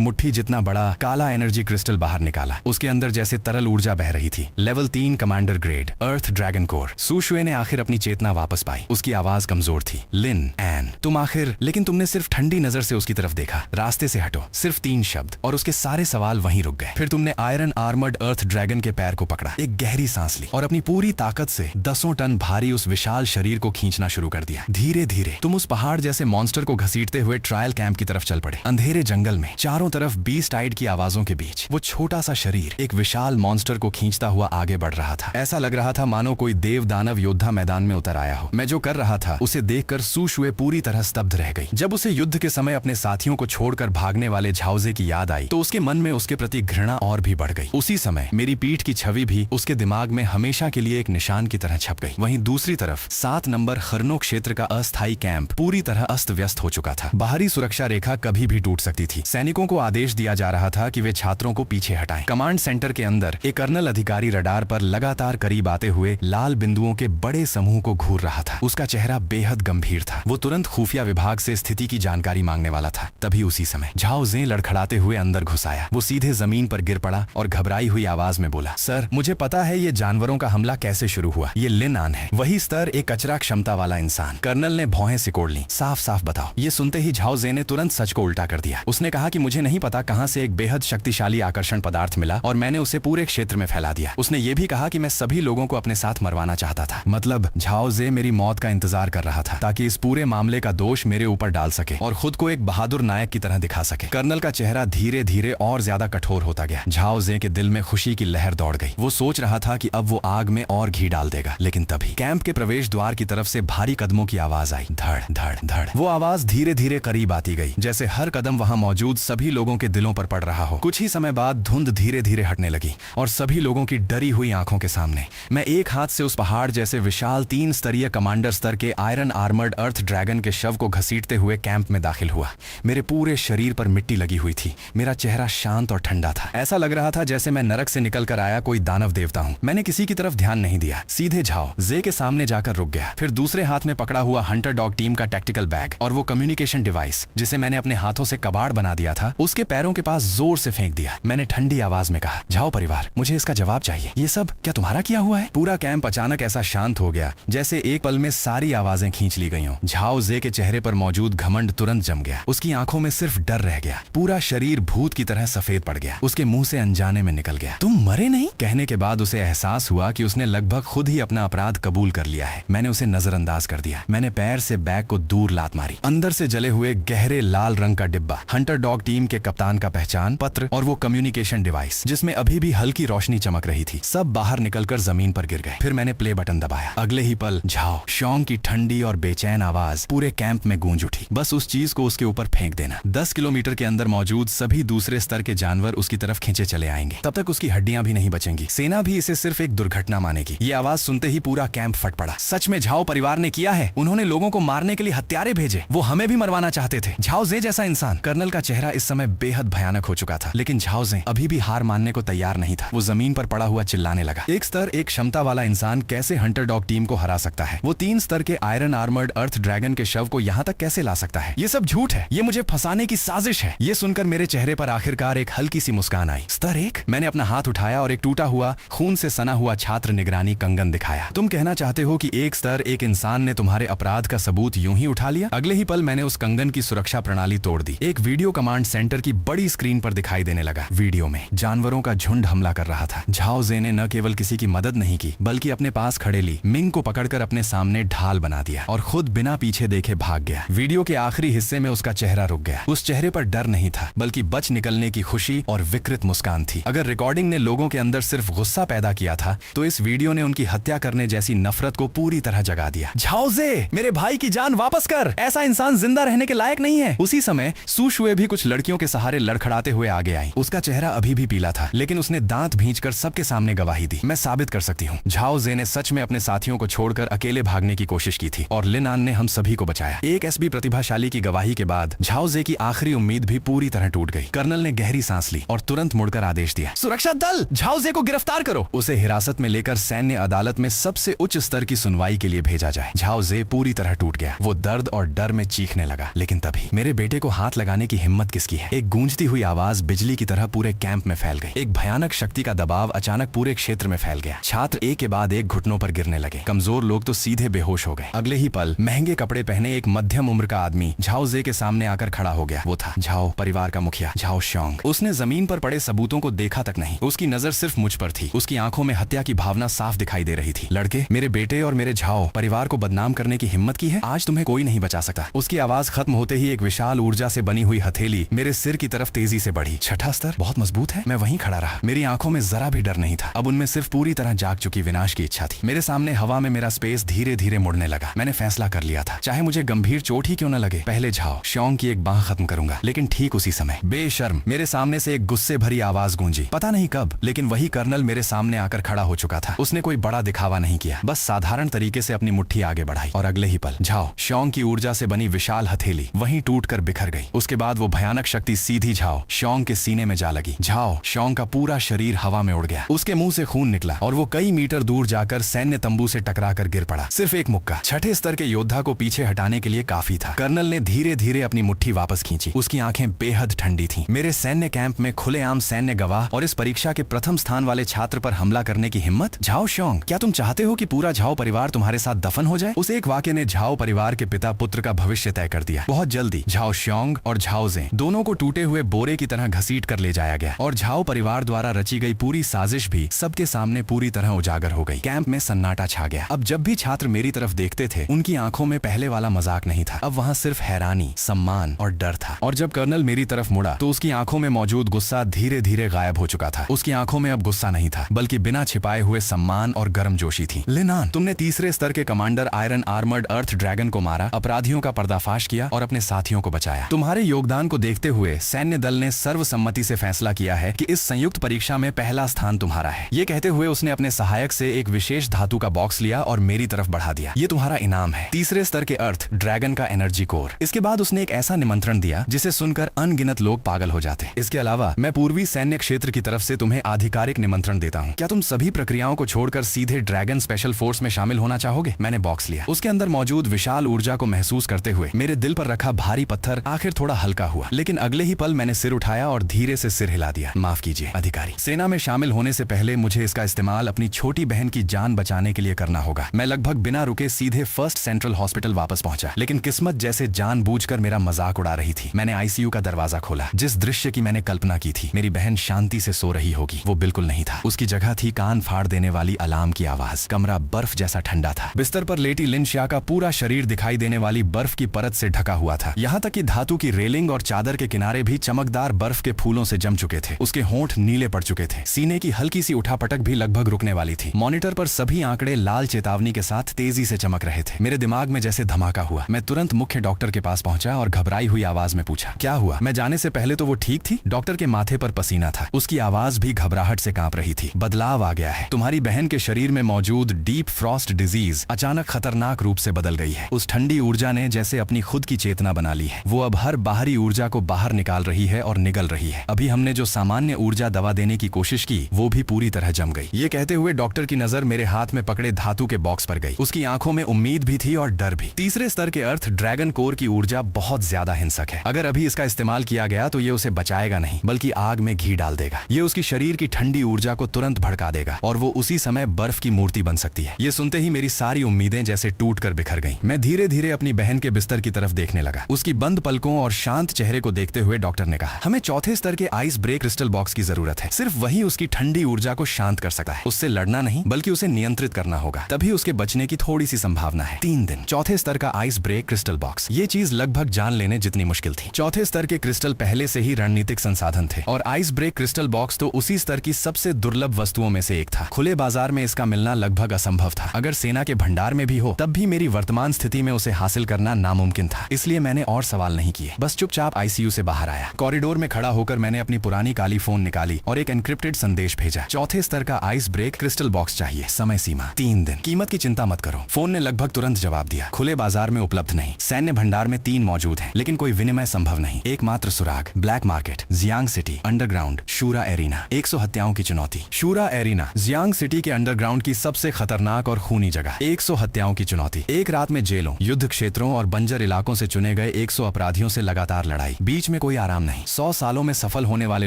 मुट्ठी जितना बड़ा काला एनर्जी क्रिस्टल बाहर निकाला। उसके अंदर जैसे तरल ऊर्जा बह रही थी। लेवल 3 कमांडर ग्रेड अर्थ ड्रैगन कोर। सूशुए ने आखिर अपनी चेतना वापस पाई। उसकी आवाज कमजोर थी। लिन, एन, तुम आखिर। लेकिन तुमने सिर्फ ठंडी नजर से उसकी तरफ देखा। रास्ते से हटो, सिर्फ 3 शब्द और उसके सारे सवाल वहीं रुक गए। फिर तुमने आयरन आर्मर्ड अर्थ ड्रैगन के पैर को पकड़ा, एक गहरी सांस ली और अपनी पूरी ताकत से 10 टन भारी उस विशाल शरीर को खींचना शुरू कर दिया। धीरे धीरे तुम उस पहाड़ जैसे मॉन्स्टर को घसीटते हुए ट्रायल कैंप की तरफ चल पड़े। अंधेरे जंगल में चारों तरफ बीस्ट टाइड की आवाजों के बीच वो छोटा सा शरीर एक विशाल मॉन्स्टर को खींचता हुआ आगे बढ़ रहा था। ऐसा लग रहा था मानो कोई देव दानव योद्धा मैदान में उतर आया हो। मैं जो कर रहा था उसे देखकर सूशुए पूरी तरह स्तब्ध रह गई। जब उसे युद्ध के समय अपने साथियों को छोड़कर भागने वाले झाउजे की याद आई तो उसके मन में उसके प्रति घृणा और भी बढ़ गई। उसी समय मेरी पीठ की छवि भी उसके दिमाग में हमेशा के लिए एक निशान की तरह छप गई। वहीं दूसरी तरफ 7 नंबर खरनो क्षेत्र का अस्थायी कैंप पूरी तरह अस्त व्यस्त हो चुका था। बाहरी सुरक्षा रेखा कभी भी टूट सकती थी। सैनिकों को आदेश दिया जा रहा था कि वे छात्रों को पीछे हटाएं। कमांड सेंटर के अंदर एक कर्नल अधिकारी रडार पर लगातार करीब आते हुए लाल बिंदुओं के बड़े समूह को घूर रहा था। उसका चेहरा बेहद गंभीर था। वो तुरंत खुफिया विभाग से स्थिति की जानकारी मांगने वाला था। तभी उसी समय झाओ ज़े लड़खड़ाते हुए अंदर घुस आया। वो सीधे जमीन पर गिर पड़ा और घबराई हुई आवाज में बोला, सर, मुझे पता है ये जानवरों का हमला कैसे शुरू हुआ। ये लिन आन है, वही स्तर एक कचरा क्षमता वाला इंसान। कर्नल ने भौहें सिकोड़ ली। साफ साफ बताओ। ये सुनते ही झाओ ज़े ने तुरंत सच को उल्टा कर दिया। उसने कहा कि मुझे नहीं पता कहां से एक बेहद शक्तिशाली आकर्षण पदार्थ मिला और मैंने उसे पूरे क्षेत्र में फैला दिया। उसने ये भी कहा कि मैं सभी लोगों को अपने साथ मरवाना चाहता था। मतलब झाओ जे मेरी मौत का इंतजार कर रहा था ताकि इस पूरे मामले का दोष मेरे ऊपर डाल सके और खुद को एक बहादुर नायक की तरह दिखा सके। कर्नल का चेहरा धीरे धीरे और ज्यादा कठोर होता गया। झाओ जे के दिल में खुशी की लहर दौड़ गई। वो सोच रहा था कि अब वो आग में और घी डाल देगा। लेकिन तभी कैंप के प्रवेश द्वार की तरफ से भारी कदमों की आवाज आई। धड़ धड़ धड़। वो आवाज धीरे धीरे करीब आती गई, जैसे हर कदम वहां मौजूद सभी लोगों के दिलों पर पड़ रहा हो। कुछ ही समय बाद धुंध धीरे धीरे हटने लगी और सभी लोगों की डरी हुई आंखों के सामने मैं एक हाथ से उस पहाड़ जैसे विशाल 3 स्तरीय कमांडर स्तर के आयरन आर्मर्ड अर्थ ड्रैगन के शव को घसीटते हुए कैंप में दाखिल हुआ। मेरे पूरे शरीर पर मिट्टी लगी हुई थी। मेरा चेहरा शांत और ठंडा था। ऐसा लग रहा था जैसे मैं नरक से निकल कर आया कोई दानव देवता हूँ। मैंने किसी की तरफ ध्यान नहीं दिया, सीधे झाओ जे के सामने जाकर रुक गया। फिर दूसरे हाथ में पकड़ा हुआ हंटर डॉग टीम का टैक्टिकल बैग और वो कम्युनिकेशन डिवाइस जिसे मैंने अपने हाथों से कबाड़ बना दिया था, उसके पैरों के पास जोर से फेंक दिया। मैंने ठंडी आवाज में कहा, झाओ परिवार, मुझे इसका जवाब चाहिए। ये सब क्या तुम्हारा किया हुआ है? पूरा कैंप अचानक ऐसा शांत हो गया जैसे एक पल में सारी आवाजें खींच ली गई हों। झाओ जे के चेहरे पर मौजूद घमंड तुरंत जम गया। उसकी आंखों में सिर्फ डर रह गया। पूरा शरीर भूत की तरह सफेद पड़ गया। उसके मुंह से अनजाने में निकल गया, तुम मरे नहीं? कहने के बाद उसे एहसास हुआ कि उसने लगभग खुद ही अपना अपराध कबूल कर लिया है। मैंने उसे नजरअंदाज कर दिया। मैंने पैर से बैग को दूर लात मारी। अंदर से जले हुए गहरे लाल रंग का डिब्बा, हंटर डॉग टीम के कप्तान का पहचान पत्र और वो कम्युनिकेशन डिवाइस जिसमें अभी भी हल्की रोशनी चमक रही थी, सब बाहर निकलकर जमीन पर गिर गए। फिर मैंने प्ले बटन दबाया। अगले ही पल झाओ शॉन्ग की ठंडी और बेचैन आवाज पूरे कैंप में गूंज उठी, बस उस चीज को उसके ऊपर फेंक देना। 10 किलोमीटर के अंदर मौजूद सभी दूसरे स्तर के जानवर उसकी तरफ खींचे चले आएंगे। तब तक उसकी हड्डियां भी नहीं बचेंगी। सेना भी इसे सिर्फ एक दुर्घटना मानेगी। ये आवाज सुनते ही पूरा कैंप फट पड़ा। सच में झाओ परिवार ने किया है। उन्होंने लोगों को मारने के लिए हत्यारे भेजे। वो हमें भी मरवाना चाहते थे। झाओ जे जैसा इंसान। कर्नल का चेहरा इस समय बेहद भयानक हो चुका था, लेकिन झाओ जे अभी भी हार मानने को तैयार नहीं था। वो जमीन पर पड़ा हुआ चिल्लाने लगा, एक स्तर एक क्षमता वाला इंसान कैसे हंटर डॉग टीम को हरा सकता है? वो 3 स्तर के आयरन आर्मर्ड अर्थ ड्रैगन के शव को यहाँ तक कैसे ला सकता है? ये सब झूठ है। ये मुझे फंसाने की साजिश है। ये सुनकर मेरे चेहरे पर आखिरकार एक हल्की सी मुस्कान आई। स्तर 1? मैंने अपना हाथ उठाया और एक टूटा हुआ खून से सना हुआ छात्र निगरानी कंगन दिखाया। तुम कहना चाहते हो कि एक स्तर एक इंसान ने तुम्हारे अपराध का सबूत यूं ही उठा लिया? अगले ही पल मैंने उस कंगन की सुरक्षा प्रणाली तोड़ दी। एक वीडियो कमांड सेंटर की बड़ी स्क्रीन पर दिखाई देने लगा। वीडियो में जानवरों का झुंड हमला कर रहा था। झाओ जे ने न केवल किसी की मदद नहीं की, बल्कि अपने पास खड़े ली मिंग को पकड़कर अपने सामने ढाल बना दिया और खुद बिना पीछे देखे भाग गया। वीडियो के आखिरी हिस्से में उसका चेहरा रुक गया। उस चेहरे पर डर नहीं था, बल्कि बच निकलने की खुशी और विकृत मुस्कान थी। अगर रिकॉर्डिंग ने लोगों के अंदर सिर्फ गुस्सा पैदा किया था, तो इस वीडियो ने उनकी हत्या करने जैसी नफरत को पूरी तरह जगा दिया। झाओ जे, मेरे भाई की जान वापस कर। ऐसा इंसान जिंदा रहने के लायक नहीं है। उसी समय सुशुए भी कुछ लड़कियों के सहारे लड़खड़ाते हुए आगे आई। उसका चेहरा अभी भी पीला था, लेकिन उसने दांत भींचकर सबके सामने गवाही दी, मैं साबित कर सकती हूँ। झाओ जे ने सच में अपने साथियों को छोड़कर अकेले भागने की कोशिश की थी और लिन आन ने हम सभी को बचाया। एक एसबी प्रतिभाशाली की गवाही के बाद झाओ जे की आखिरी उम्मीद भी पूरी तरह टूट गई। कर्नल ने गहरी सांस ली और तुरंत मुड़कर आदेश दिया, सुरक्षा दल, झाओ जे को गिरफ्तार करो। उसे हिरासत में लेकर सैन्य अदालत में सबसे उच्च स्तर की सुनवाई के लिए भेजा जाए। झाओ जे पूरी तरह टूट गया। वो दर्द और डर में चीखने लगा। लेकिन तभी मेरे बेटे को हाथ लगाने की हिम्मत किसकी है? एक गूंजती हुई आवाज बिजली की तरह पूरे कैंप में फैल गई। एक भयानक शक्ति का दबाव अचानक पूरे क्षेत्र में फैल गया। छात्र एक के बाद एक घुटनों पर गिरने लगे। कमजोर लोग तो सीधे बेहोश हो गए। अगले ही पल महंगे कपड़े पहने एक मध्यम उम्र का आदमी झाओ जे के सामने आकर खड़ा हो गया। वो था झाओ परिवार का मुखिया झाओ शॉन्ग। उसने जमीन पर पड़े सबूतों को देखा तक नहीं, उसकी नजर सिर्फ मुझ पर थी। उसकी आंखों में हत्या की भावना साफ दिखाई दे रही थी। लड़के, मेरे बेटे और मेरे झाओ परिवार को बदनाम करने की हिम्मत की है? आज तुम्हें कोई नहीं बचा सकता। उसकी आवाज खत्म होते ही एक विशाल ऊर्जा से बनी हुई हथेली मेरे सिर की तरफ तेजी से बढ़ी। छठा स्तर बहुत मजबूत है। मैं वहीं खड़ा रहा। मेरी आंखों में जरा भी डर नहीं था। अब उनमें सिर्फ पूरी तरह जाग चुकी विनाश की इच्छा थी। मेरे सामने हवा में मेरा स्पेस धीरे धीरे मुड़ने लगा। मैंने फैसला कर लिया था, चाहे मुझे गंभीर चोट ही क्यों न लगे, पहले झाओ शॉन्ग की एक बांह खत्म करूंगा। लेकिन ठीक उसी समय बेशर्म मेरे सामने से एक गुस्से भरी आवाज गूंजी। पता नहीं कब, लेकिन वही कर्नल मेरे सामने आकर खड़ा हो चुका था। उसने कोई बड़ा दिखावा नहीं किया, बस साधारण तरीके से अपनी मुट्ठी आगे बढ़ाई और अगले ही पल झाओ शॉन्ग की ऊर्जा से बनी विशाल हथेली वहीं टूटकर बिखर गई। उसके बाद वो भयानक शक्ति सीधी झाओ शॉन्ग के सीने में जा लगी। झाओ शॉन्ग का पूरा शरीर हवा में उड़ गया। उसके मुंह से खून निकला और वो कई मीटर दूर जाकर सैन्य तंबू से टकराकर गिर पड़ा। सिर्फ एक मुक्का छठे स्तर के योद्धा को पीछे हटाने के लिए काफी था। कर्नल ने धीरे धीरे अपनी मुट्ठी वापस खींची। उसकी आंखें बेहद ठंडी थीं। मेरे सैन्य कैंप में खुलेआम सैन्य गवाह और इस परीक्षा के प्रथम स्थान वाले छात्र पर हमला करने की हिम्मत? झाओ शॉन्ग, क्या तुम चाहते हो कि पूरा झाओ परिवार तुम्हारे साथ दफन हो जाए? उस एक वाक्य ने झाओ परिवार के पिता पुत्र का भविष्य तय कर दिया। बहुत जल्दी झाओ शॉन्ग और झाओ जे दोनों को टूटे हुए बोरे की तरह घसीट कर ले जाया गया और झाओ परिवार द्वारा रची गई पूरी साजिश भी सबके सामने पूरी तरह उजागर हो गई। कैंप में सन्नाटा छा गया। अब जब भी छात्र मेरी तरफ देखते थे, उनकी आंखों में पहले वाला मजाक नहीं था। अब वहाँ सिर्फ हैरानी, सम्मान और डर था। और जब कर्नल मेरी तरफ मुड़ा तो उसकी आंखों में मौजूद गुस्सा धीरे धीरे गायब हो चुका था। उसकी आंखों में अब गुस्सा नहीं था, बल्कि बिना छिपाए हुए सम्मान और गर्मजोशी थी। लिनान, तुमने तीसरे स्तर के commander iron armoured earth dragon को मारा, अपराधियों का पर्दाफाश किया और अपने साथियों को बचाया। तुम्हारे योगदान को देखते हुए सैन्य दल ने सर्वसम्मति से फैसला किया है कि इस संयुक्त परीक्षा में पहला स्थान तुम्हारा है। ये कहते हुए उसने अपने सहायक से एक विशेष धातु का बॉक्स लिया और मेरी तरफ बढ़ा दिया। ये तुम्हारा इनाम है, तीसरे स्तर के अर्थ ड्रैगन का एनर्जी कोर। इसके बाद उसने एक ऐसा निमंत्रण दिया जिसे सुनकर अनगिनत लोग पागल हो जाते। इसके अलावा मैं पूर्वी सैन्य क्षेत्र की तरफ से तुम्हें आधिकारिक निमंत्रण देता हूँ। क्या तुम सभी प्रक्रियाओं को छोड़कर सीधे ड्रैगन स्पेशल फोर्स में शामिल होना चाहोगे? मैंने बॉक्स लिया। उसके अंदर मौजूद विशाल ऊर्जा को महसूस करते हुए मेरे दिल पर रखा भारी पत्थर आखिर थोड़ा हल्का हुआ। लेकिन अगले ही पल मैंने सिर उठाया और धीरे से सिर हिला दिया। माफ कीजिए अधिकारी, सेना में शामिल होने से पहले मुझे इसका इस्तेमाल अपनी छोटी बहन की जान बचाने के लिए करना होगा। मैं लगभग बिना रुके सीधे फर्स्ट सेंट्रल हॉस्पिटल वापस पहुंचा, लेकिन किस्मत जैसे जानबूझकर मेरा मजाक उड़ा रही थी। मैंने आईसीयू का दरवाजा खोला। जिस दृश्य की मैंने कल्पना की थी, मेरी बहन शांति से सो रही होगी, वो बिल्कुल नहीं था। उसकी जगह थी कान फाड़ देने वाली अलार्म की आवाज। कमरा बर्फ जैसा ठंडा था। बिस्तर पर लेटी लिन शिया का पूरा शरीर दिखाई देने वाली बर्फ की परत से ढका हुआ था। यहाँ तक कि धातु की रेलिंग और चादर के किनारे भी चमकदार बर्फ के फूलों से जम चुके थे। उसके होंठ नीले पड़ चुके थे। सीने की हल्की सी उठापटक भी लगभग रुकने वाली थी। मॉनिटर पर सभी आंकड़े लाल चेतावनी के साथ तेजी से चमक रहे थे। मेरे दिमाग में जैसे धमाका हुआ। मैं तुरंत मुख्य डॉक्टर के पास पहुंचा और घबराई हुई आवाज में पूछा, क्या हुआ? मैं जाने से पहले तो वो ठीक थी। डॉक्टर के माथे पर पसीना था। उसकी आवाज भी घबराहट से कांप रही थी। बदलाव आ गया है। तुम्हारी बहन के शरीर में मौजूद डीप फ्रॉस्ट डिजीज अचानक खतरनाक रूप से बदल गई है। उस ठंडी ऊर्जा ने जैसे अपनी खुद की चेतना बना ली है। वो अब हर बाहरी ऊर्जा को बाहर निकाल रही है और निगल रही है। अभी हमने जो सामान्य ऊर्जा दवा देने की कोशिश की, वो भी पूरी तरह जम गई। ये कहते हुए डॉक्टर की नजर मेरे हाथ में पकड़े धातु के बॉक्स पर गई। उसकी आंखों में उम्मीद भी थी और डर भी। तीसरे स्तर के अर्थ ड्रैगन कोर की ऊर्जा बहुत ज्यादा हिंसक है। अगर अभी इसका इस्तेमाल किया गया तो ये उसे बचाएगा नहीं, बल्कि आग में घी डाल देगा। ये उसकी शरीर की ठंडी ऊर्जा को तुरंत भड़का देगा और वो उसी समय बर्फ की मूर्ति बन सकती है। ये सुनते ही मेरी सारी उम्मीदें जैसे टूट कर बिखर गईं। मैं धीरे धीरे अपनी बहन के बिस्तर की तरफ देखने लगा। उसकी बंद पलकों और शांत चेहरे को देखते हुए डॉक्टर ने कहा, हमें चौथे स्तर के आइस ब्रेक क्रिस्टल बॉक्स की जरूरत है। सिर्फ वही उसकी ठंडी ऊर्जा को शांत कर सकता है। उससे लड़ना नहीं, बल्कि उसे नियंत्रित करना होगा। तभी उसके बचने की थोड़ी सी संभावना है। 3 दिन। चौथे स्तर का आइस ब्रेक क्रिस्टल बॉक्स। ये चीज लगभग जान लेने जितनी मुश्किल थी। चौथे स्तर के क्रिस्टल पहले से ही रणनीतिक संसाधन थे और आइस ब्रेक क्रिस्टल बॉक्स तो उसी स्तर की सबसे दुर्लभ वस्तुओं में से एक था। खुले बाजार में इसका मिलना लगभग असंभव था। अगर सेना के भंडार में भी हो, तब भी मेरी वर्तमान स्थिति में उसे हासिल करना नामुमकिन था। इसलिए मैंने और सवाल नहीं किए, बस चुपचाप आईसीयू से बाहर आया। कॉरिडोर में खड़ा होकर मैंने अपनी पुरानी काली फोन निकाली और एक एन्क्रिप्टेड संदेश भेजा। चौथे स्तर का आइस ब्रेक क्रिस्टल बॉक्स चाहिए। समय सीमा 3 दिन। कीमत की चिंता मत करो। फोन ने लगभग तुरंत जवाब दिया, खुले बाजार में उपलब्ध नहीं। सैन्य भंडार में 3 मौजूद हैं, लेकिन कोई विनिमय संभव नहीं। एकमात्र सुराग black market, Jiang City, underground, Shura Arena. 100 हत्याओं की चुनौती। शूरा एरिना जियांग सिटी के अंडरग्राउंड की सबसे खतरनाक और खूनी जगह। 100 हत्याओं की चुनौती। एक रात में जेलों, युद्ध क्षेत्रों और बंजर इलाकों से चुने गए 100 अपराधियों से लगातार लड़ाई। बीच में कोई आराम नहीं। 100 सालों में सफल होने वाले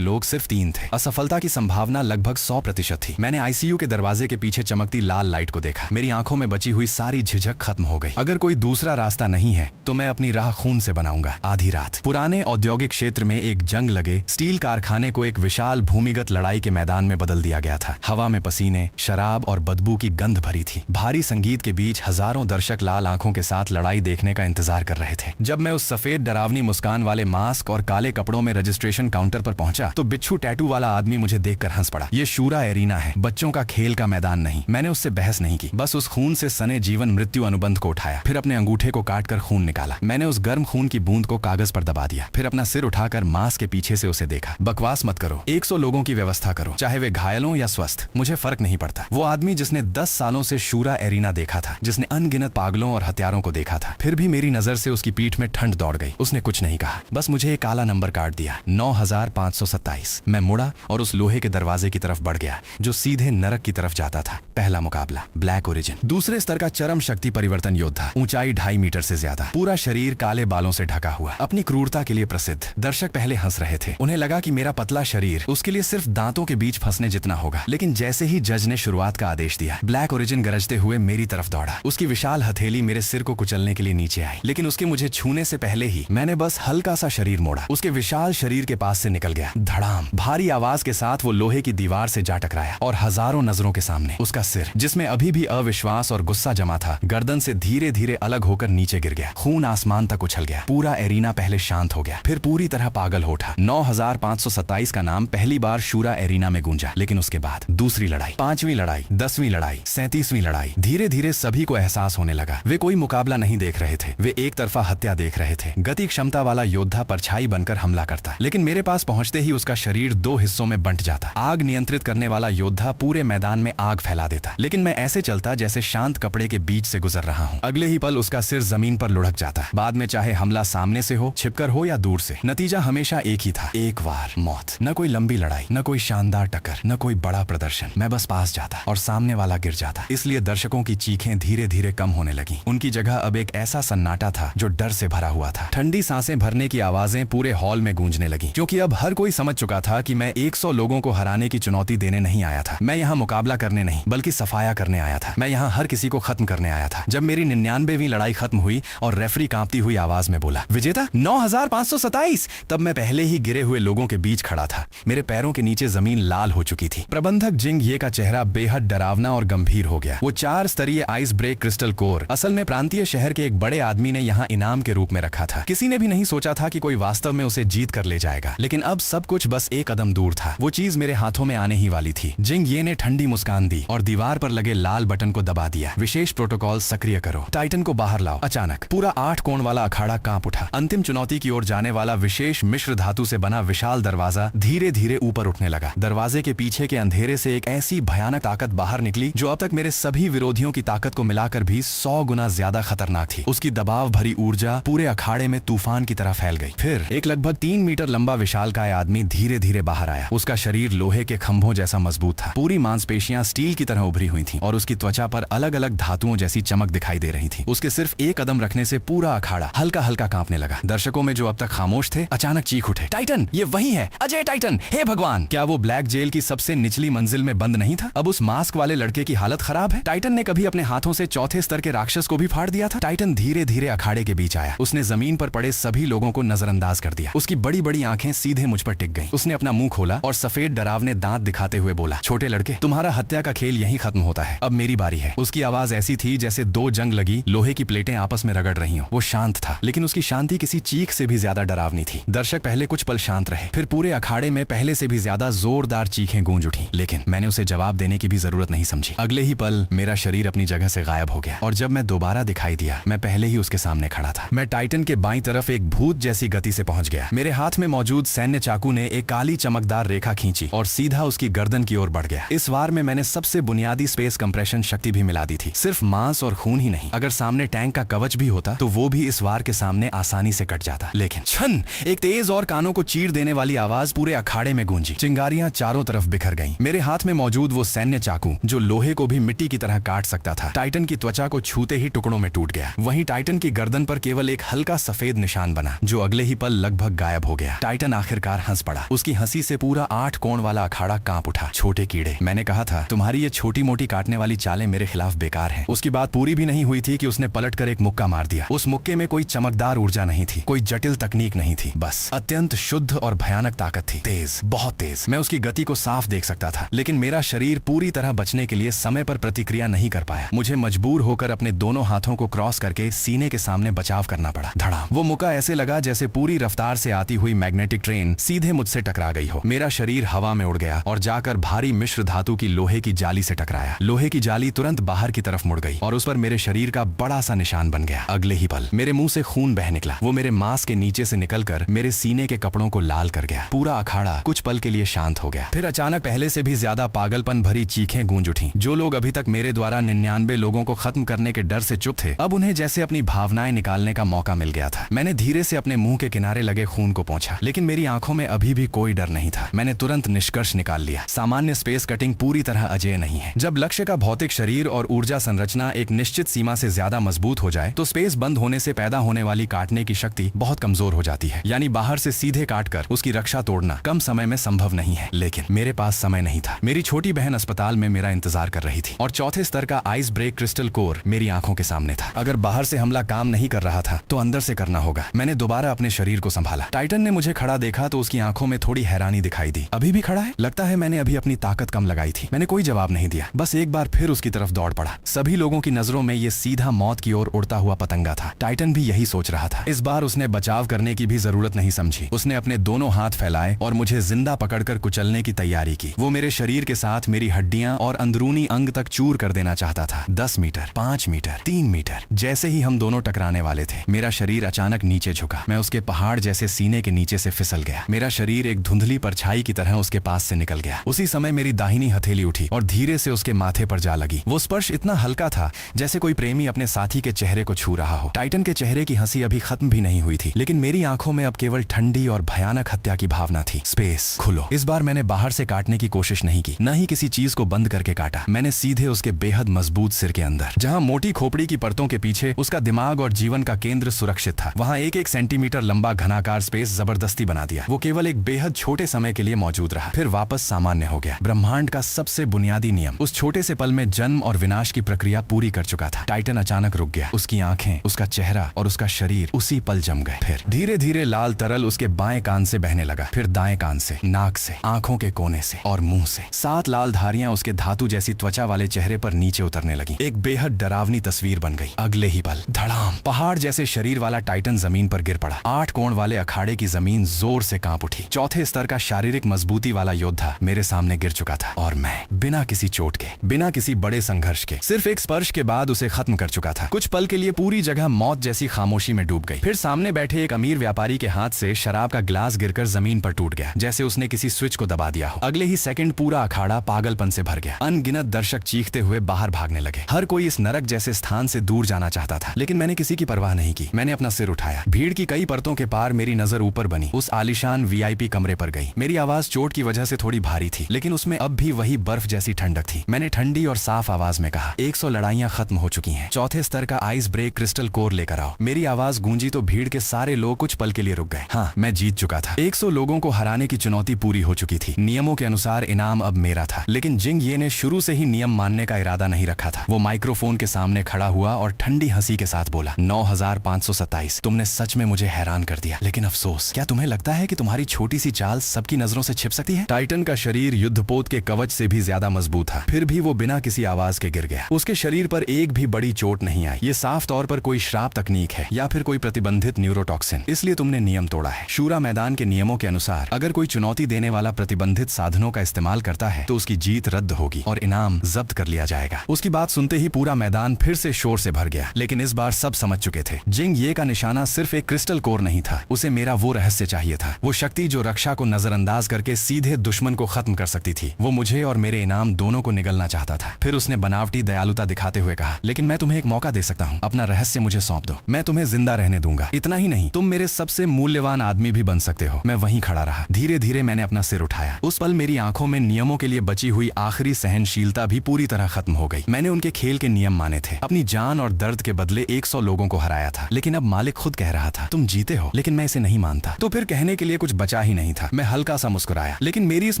लोग सिर्फ 3 थे। असफलता की संभावना लगभग 100% थी। मैंने आईसीयू के दरवाजे के पीछे चमकती लाल लाइट को देखा। मेरी आंखों में बची हुई सारी झिझक खत्म हो गई। अगर कोई दूसरा रास्ता नहीं है तो मैं अपनी राह खून से बनाऊंगा। आधी रात। पुराने औद्योगिक क्षेत्र में एक जंग लगे स्टील कारखाने को एक विशाल भूमिगत लड़ाई के मैदान में बदल दिया गया था। हवा में पसीने, शराब और बदबू की गंध भरी थी। भारी संगीत के बीच हजारों दर्शक लाल आंखों के साथ लड़ाई देखने का इंतजार कर रहे थे। जब मैं उस सफेद डरावनी मुस्कान वाले मास्क और काले कपड़ों में रजिस्ट्रेशन काउंटर पर पहुंचा तो बिच्छू टैटू वाला आदमी मुझे देखकर हंस पड़ा। ये शूरा एरिना है, बच्चों का खेल का मैदान नहीं। मैंने उससे बहस नहीं की, बस उस खून से सने जीवन मृत्यु अनुबंध को उठाया। फिर अपने अंगूठे को काटकर खून निकाला। मैंने उस गर्म खून की बूंद को कागज पर दबा दिया। फिर अपना सिर उठाकर मास्क के पीछे से उसे देखा। बकवास मत करो, 100 लोगों की व्यवस्था करो, चाहे वे घायलों या स्वस्थ, मुझे फर्क नहीं पड़ता। वो आदमी जिसने 10 सालों से शूरा एरिना देखा था, जिसने अनगिनत पागलों और हत्यारों को देखा था, फिर भी मेरी नजर से उसकी पीठ में ठंड दौड़ गई। उसने कुछ नहीं कहा, बस मुझे एक काला नंबर काट दिया, 9527। मैं मुड़ा और उस लोहे के दरवाजे की तरफ बढ़ गया जो सीधे नरक की तरफ जाता था। पहला मुकाबला, ब्लैक ओरिजिन। दूसरे स्तर का चरम शक्ति परिवर्तन योद्धा, ऊंचाई 2.5 मीटर से ज्यादा, पूरा शरीर काले बालों से ढका हुआ, अपनी क्रूरता के लिए प्रसिद्ध। दर्शक पहले हंस रहे थे। उन्हें लगा कि मेरा पतला शरीर उसके लिए सिर्फ दांतों के बीच फंसने जितना होगा। लेकिन जैसे ही जज ने शुरुआत का आदेश दिया, ब्लैक ओरिजिन गरजते हुए मेरी तरफ दौड़ा। उसकी विशाल हथेली मेरे सिर को कुचलने के लिए नीचे आई, लेकिन उसके मुझे छूने से पहले ही मैंने बस हल्का सा शरीर मोड़ा। उसके विशाल शरीर के पास से निकल गया। धड़ाम। भारी आवाज के साथ वो लोहे की दीवार से जा टकराया और हजारों नजरों नजरों के सामने उसका सिर, जिसमें अभी भी अविश्वास और गुस्सा जमा था, गर्दन से धीरे धीरे अलग होकर नीचे गिर गया। खून आसमान तक उछल गया। पूरा एरिना पहले शांत हो गया, फिर पूरी तरह पागल हो उठा। 9527 का नाम पहली बार शूरा एरिना में गूंजा। लेकिन उसके बाद दूसरी लड़ाई, 5वीं लड़ाई, 10वीं लड़ाई, 37वीं लड़ाई। धीरे धीरे सभी को एहसास होने लगा वे कोई मुकाबला नहीं देख रहे थे, वे एक तरफा हत्या देख रहे थे। गति क्षमता वाला योद्धा परछाई बनकर हमला करता, लेकिन मेरे पास पहुंचते ही उसका शरीर 2 हिस्सों में बंट जाता। आग नियंत्रित करने वाला योद्धा पूरे मैदान में आग फैला देता, लेकिन मैं ऐसे चलता जैसे शांत कपड़े के बीच से गुजर रहा हूँ। अगले ही पल उसका सिर जमीन पर लुढ़क जाता। बाद में चाहे हमला सामने से हो, छिपकर हो या दूर से, नतीजा हमेशा एक ही था, एक बार मौत। न कोई लंबी लड़ाई, न कोई शानदार टक्कर, न कोई बड़ा प्रदर्शन। मैं बस पास जाता और सामने वाला गिर जाता। इसलिए दर्शकों की चीखें धीरे धीरे कम होने लगी। उनकी जगह अब एक ऐसा सन्नाटा था जो डर से भरा हुआ था। ठंडी सांसें भरने की आवाजें पूरे हॉल में गूंजने लगी, क्योंकि अब हर कोई समझ चुका था कि मैं 100 लोगों को हराने की चुनौती देने नहीं आया था। मैं यहाँ मुकाबला करने नहीं, बल्कि सफाया करने आया था। मैं यहाँ हर किसी को खत्म करने आया था। जब मेरी 99वीं लड़ाई खत्म हुई और रेफरी कांपती हुई आवाज में बोला, विजेता 9527, तब मैं पहले ही गिरे हुए लोगों के बीच खड़ा था। मेरे पैरों के नीचे जमीन लाल हो चुकी थी। प्रबंधक जिंग ये का चेहरा बेहद डरावना और गंभीर हो गया। वो 4 स्तरीय आइस ब्रेक क्रिस्टल कोर असल में प्रांतीय शहर के एक बड़े आदमी ने यहाँ इनाम के रूप में रखा था। किसी ने भी नहीं सोचा था कि कोई वास्तव में उसे जीत कर ले जाएगा, लेकिन अब सब कुछ बस एक कदम दूर था। वो चीज मेरे हाथों में आने ही वाली थी। जिंग ये ने ठंडी मुस्कान दी और दीवार पर लगे लाल बटन को दबा दिया। विशेष प्रोटोकॉल सक्रिय करो, टाइटन को बाहर लाओ। अचानक पूरा 8 कोण वाला अखाड़ा कांप उठा। अंतिम चुनौती की ओर जाने वाला विशेष मिश्र धातु से बना विशाल दरवाजा धीरे धीरे ऊपर उठने लगा। दरवाजे के पीछे के अंधेरे से एक ऐसी भयानक ताकत बाहर निकली जो अब तक मेरे सभी विरोधियों की ताकत को मिलाकर भी 100 गुना ज्यादा खतरनाक थी। उसकी दबाव भरी ऊर्जा पूरे अखाड़े में तूफान की तरह फैल गई। फिर एक लगभग 3 मीटर लंबा विशालकाय आदमी धीरे धीरे बाहर आया। उसका शरीर लोहे के खंभों जैसा मजबूत था। पूरी मांसपेशियां स्टील की तरह उभरी हुई थीं और उसकी त्वचा पर अलग अलग धातुओं जैसी चमक दिखाई दे रही थी। उसके सिर्फ एक कदम रखने से पूरा अखाड़ा हल्का हल्का कांपने लगा। दर्शकों में जो अब तक खामोश थे अचानक चीख उठे, टाइटन, ये वही है, अजय टाइटन, हे भगवान! क्या वो ब्लैक जेल की सबसे निचली मंजिल में बंद नहीं था? अब उस मास्क वाले लड़के की हालत खराब है। टाइटन ने कभी अपने हाथों से 4थे स्तर के राक्षस को भी फाड़ दिया था। टाइटन धीरे धीरे अखाड़े के बीच आया। उसने जमीन पर पड़े सभी लोगों को नजरअंदाज कर दिया। उसकी बड़ी बड़ी आंखें सीधे मुझ पर टिक गईं। उसने अपना मुंह खोला और सफेद डरावने दांत दिखाते हुए बोला, छोटे लड़के, तुम्हारा हत्या का खेल यहीं खत्म होता है, अब मेरी बारी है। उसकी आवाज ऐसी थी जैसे 2 जंग लगी लोहे की प्लेटें आपस में रगड़ रही हो। वो शांत था, लेकिन उसकी शांति किसी चीख से भी ज्यादा डरावनी थी। दर्शक पहले कुछ पल शांत रहे, फिर पूरे अखाड़े में पहले से भी ज्यादा जोरदार चीखें गूंज उठी, लेकिन मैंने उसे जवाब देने की भी जरूरत नहीं समझी। अगले ही पल मेरा शरीर अपनी जगह से गायब हो गया और जब मैं दोबारा दिखाई दिया, मैं पहले ही उसके सामने खड़ा था। मैं टाइटन के बाईं तरफ एक भूत जैसी गति से पहुंच गया। मेरे हाथ में मौजूद सैन्य चाकू ने एक काली चमकदार रेखा खींची और सीधा उसकी गर्दन की ओर बढ़ गया। इस वार में मैंने सबसे बुनियादी स्पेस कंप्रेशन शक्ति भी मिला दी थी। सिर्फ मांस और खून ही नहीं, अगर सामने टैंक का कवच भी होता तो वो भी इस वार के सामने आसानी से कट जाता। लेकिन छन, एक तेज और कानों को चीर देने वाली आवाज पूरे अखाड़े में गूंजी। चिंगारियां चारों तरफ बिखर गईं। मेरे हाथ में मौजूद वो सैन्य चाकू जो लोहे को भी मिट्टी की तरह काट सकता था, टाइटन की त्वचा को छूते ही टुकड़ों में टूट गया। वहीं टाइटन की गर्दन पर केवल एक हल्का सफेद निशान बना जो अगले ही पल लगभग गायब हो गया। टाइटन आखिरकार हंस पड़ा। उसकी हंसी से पूरा 8 कोण वाला अखाड़ा कांप उठा। छोटे कीड़े, मैंने कहा था तुम्हारी ये छोटी मोटी काटने वाली चालें मेरे खिलाफ बेकार हैं। उसकी बात पूरी भी नहीं हुई थी कि उसने पलटकर एक मुक्का मार दिया। उस मुक्के में कोई चमकदार ऊर्जा नहीं थी, कोई जटिल तकनीक नहीं थी, बस अत्यंत शुद्ध और भयानक ताकत थी। तेज, बहुत तेज। मैं उसकी गति को साफ देख सकता था, लेकिन मेरा शरीर पूरी तरह बचने के लिए समय पर प्रतिक्रिया नहीं कर पाया। मुझे मजबूर होकर अपने दोनों हाथों को क्रॉस करके सीने के सामने बचाव करना पड़ा। धड़ाम, वो मुक्का ऐसे लगा जैसे पूरी रफ्तार से आती हुई मैग्नेटिक ट्रेन सीधे मुझसे टकरा गई हो। मेरा शरीर हवा में उड़ गया और जाकर भारी मिश्र धातु की लोहे की जाली से टकराया। लोहे की जाली तुरंत बाहर की तरफ मुड़ गई और उस पर मेरे शरीर का बड़ा सा निशान बन गया। अगले ही पल मेरे मुंह से खून बह निकला। वो मेरे मांस के नीचे से निकलकर मेरे सीने के कपड़ों को लाल कर गया। पूरा अखाड़ा कुछ पल के लिए शांत हो गया। फिर अचानक पहले से भी ज्यादा पागलपन भरी चीखें गूंज उठी। जो लोग अभी तक मेरे द्वारा 99 लोगों को खत्म करने के डर से चुप थे, अब उन्हें जैसे अपनी भावनाएं निकालने का मौका मिल गया था। मैंने धीरे से अपने मुंह के किनारे लगे खून को पोंछा, लेकिन मेरी आंखों में अभी भी कोई डर नहीं था। मैंने तुरंत निष्कर्ष निकाल लिया, सामान्य स्पेस कटिंग पूरी तरह अजेय नहीं है। जब लक्ष्य का भौतिक शरीर और ऊर्जा संरचना एक निश्चित सीमा से ज्यादा मजबूत हो जाए तो स्पेस बंद होने से पैदा होने वाली काटने की शक्ति बहुत कमजोर हो जाती है। यानी बाहर से सीधे काटकर उसकी रक्षा तोड़ना कम समय में संभव नहीं है। लेकिन मेरे पास समय नहीं था। मेरी छोटी बहन अस्पताल में मेरा इंतजार कर रही थी और 4थे स्तर का आइस ब्रेक क्रिस्टल कोर मेरी आंखों के सामने था। अगर बाहर से हमला काम नहीं कर रहा था तो अंदर से करना होगा। मैंने दोबारा अपने शरीर को संभाला। टाइटन ने मुझे खड़ा देखा तो उसकी आंखों में थोड़ी हैरानी दिखाई दी। अभी भी खड़ा है? लगता है मैंने अभी अपनी ताकत कम लगाई थी। मैंने कोई जवाब नहीं दिया, बस एक बार फिर उसकी तरफ दौड़ पड़ा। सभी लोगों की नजरों में ये सीधा मौत की ओर उड़ता हुआ पतंगा था। टाइटन भी यही सोच रहा था। इस बार उसने बचाव करने की भी जरूरत नहीं समझी। उसने अपने दोनों हाथ फैलाए और मुझे जिंदा पकड़कर कुचलने की तैयारी की। वो मेरे शरीर के साथ मेरी हड्डियां और अंदरूनी अंग तक चूर कर देना चाहता था। 10 मीटर, 5 मीटर, 3 मीटर। जैसे ही हम दोनों टकराने वाले थे, मेरा शरीर अचानक नीचे झुका। मैं उसके पहाड़ जैसे सीने के नीचे से फिसल गया। मेरा शरीर एक धुंधली परछाई की तरह उसके पास से निकल गया। उसी समय मेरी दाहिनी हथेली उठी और धीरे से उसके माथे पर जा लगी। वो स्पर्श इतना हल्का था जैसे कोई प्रेमी अपने साथी के चेहरे को छू रहा हो। टाइटन के चेहरे की हंसी अभी खत्म भी नहीं हुई थी, लेकिन मेरी आंखों में अब केवल ठंडी और भयानक हत्या की भावना थी। स्पेस, खुलो। इस बार मैंने बाहर से काटने की कोशिश नहीं की, न ही किसी चीज को बंद करके काटा। मैंने सीधे उसके बेहद मजबूत सिर के अंदर, जहां मोटी खोपड़ी की परतों के पीछे उसका दिमाग और जीवन का केंद्र सुरक्षित था, वहां एक एक सेंटीमीटर लंबा घनाकार स्पेस जबरदस्ती बना दिया। वो केवल एक बेहद छोटे समय के लिए मौजूद रहा, फिर वापस सामान्य हो गया। ब्रह्मांड का सबसे बुनियादी नियम उस छोटे से पल में जन्म और विनाश की प्रक्रिया पूरी कर चुका था। टाइटन अचानक रुक गया। उसकी आंखें, उसका चेहरा और उसका शरीर उसी पल जम गए। फिर धीरे धीरे लाल तरल उसके बाएं कान से बहने लगा, फिर दाएं कान से, नाक से, आंखों के कोने से और मुंह से। 7 लाल धारियां उसके धातु जैसी त्वचा वाले चेहरे पर नीचे उतरने लगी। एक बेहद डरावनी तस्वीर बन गई। अगले ही पल धड़ाम, पहाड़ जैसे शरीर वाला टाइटन जमीन पर गिर पड़ा। 8 कोण वाले अखाड़े की जमीन जोर से कांप उठी। चौथे स्तर का शारीरिक मजबूती वाला योद्धा मेरे सामने गिर चुका था और मैं बिना किसी चोट के, बिना किसी बड़े संघर्ष के, सिर्फ एक स्पर्श के बाद उसे खत्म कर चुका था। कुछ पल के लिए पूरी जगह मौत जैसी खामोशी में डूब गई। फिर सामने बैठे एक अमीर व्यापारी के हाथ से शराब का गिलास गिरकर जमीन पर टूट गया, जैसे उसने किसी स्विच को दबा दिया हो। अगले ही सेकंड पूरा अखाड़ा पागलपन से भर गया। अनगिनत दर्शक चीखते हुए बाहर भागने लगे। हर कोई इस नरक जैसे स्थान से दूर जाना चाहता था, लेकिन मैंने किसी की परवाह नहीं की। मैंने अपना सिर उठाया। भीड़ की कई परतों के पार मेरी नजर ऊपर बनी, उस आलीशान वीआईपी कमरे पर गई। मेरी आवाज चोट की वजह से थोड़ी भारी थी, लेकिन उसमें अब भी वही बर्फ जैसी ठंडक थी। मैंने ठंडी और साफ आवाज में कहा, 100 लड़ाइयां खत्म हो चुकी हैं। चौथे स्तर का आइस ब्रेक क्रिस्टल कोर लेकर आओ। मेरी आवाज गूंजी तो भीड़ के सारे लोग कुछ पल के लिए रुक गए। हाँ, मैं जीत चुका था। 100 लोगों को हराने की चुनौती पूरी हो चुकी थी। नियमों के अनुसार इनाम अब मेरा था, लेकिन जिंग ये ने शुरू से ही नियम मानने का इरादा नहीं रखा था। वो माइक्रोफोन के सामने खड़ा हुआ और ठंडी हंसी के साथ बोला, 9527। तुमने सच में मुझे हैरान कर दिया, लेकिन अफसोस, क्या तुम्हें लगता है कि तुम्हारी छोटी सी चाल सबकी नजरों से छिप सकती है? टाइटन का शरीर युद्धपोत के कवच से भी ज्यादा मजबूत था, फिर भी वो बिना किसी आवाज के गिर गया। उसके शरीर पर एक भी बड़ी चोट नहीं आई। ये साफ तौर पर कोई श्राप तकनीक है या फिर कोई प्रतिबंधित न्यूरोटॉक्सिन। इसलिए तुमने नियम तोड़ा है। शूरा मैदान के नियमों के अनुसार अगर कोई चुनौती देने वाला प्रतिबंधित साधनों का इस्तेमाल करता है तो उसकी जीत रद्द होगी और इनाम जब्त कर लिया जाएगा। उसकी बात सुनते ही पूरा मैदान फिर से शोर से भर गया, लेकिन इस बार सब समझ चुके थे। जिंग ये का निशाना सिर्फ एक क्रिस्टल कोर नहीं था, उसे मेरा वो रहस्य चाहिए था, वो शक्ति जो रक्षा को नजरअंदाज करके सीधे दुश्मन को खत्म कर सकती थी। वो मुझे और मेरे इनाम दोनों को निगलना चाहता था। फिर उसने बनावटी दयालुता दिखाते हुए कहा, लेकिन मैं तुम्हें एक मौका दे सकता हूँ। अपना रहस्य मुझे सौंप दो, मैं तुम्हें जिंदा रहने दूंगा। इतना ही नहीं, तुम मेरे सबसे मूल्यवान आदमी भी बन सकते हो। मैं वहीं खड़ा रहा। धीरे धीरे मैंने अपना सिर उठाया। उस पल मेरी आंखों में नियमों के लिए बची हुई आखिरी सहनशीलता भी पूरी तरह खत्म हो गई। मैंने उनके खेल के नियम माने थे, अपनी जान और दर्द के बदले 100 लोगों को हराया था। लेकिन अब मालिक खुद कह रहा था, तुम जीते हो, लेकिन मैं इसे नहीं मानता। तो फिर कहने के लिए कुछ बचा ही नहीं था। मैं हल्का सा मुस्कुराया, लेकिन मेरी इस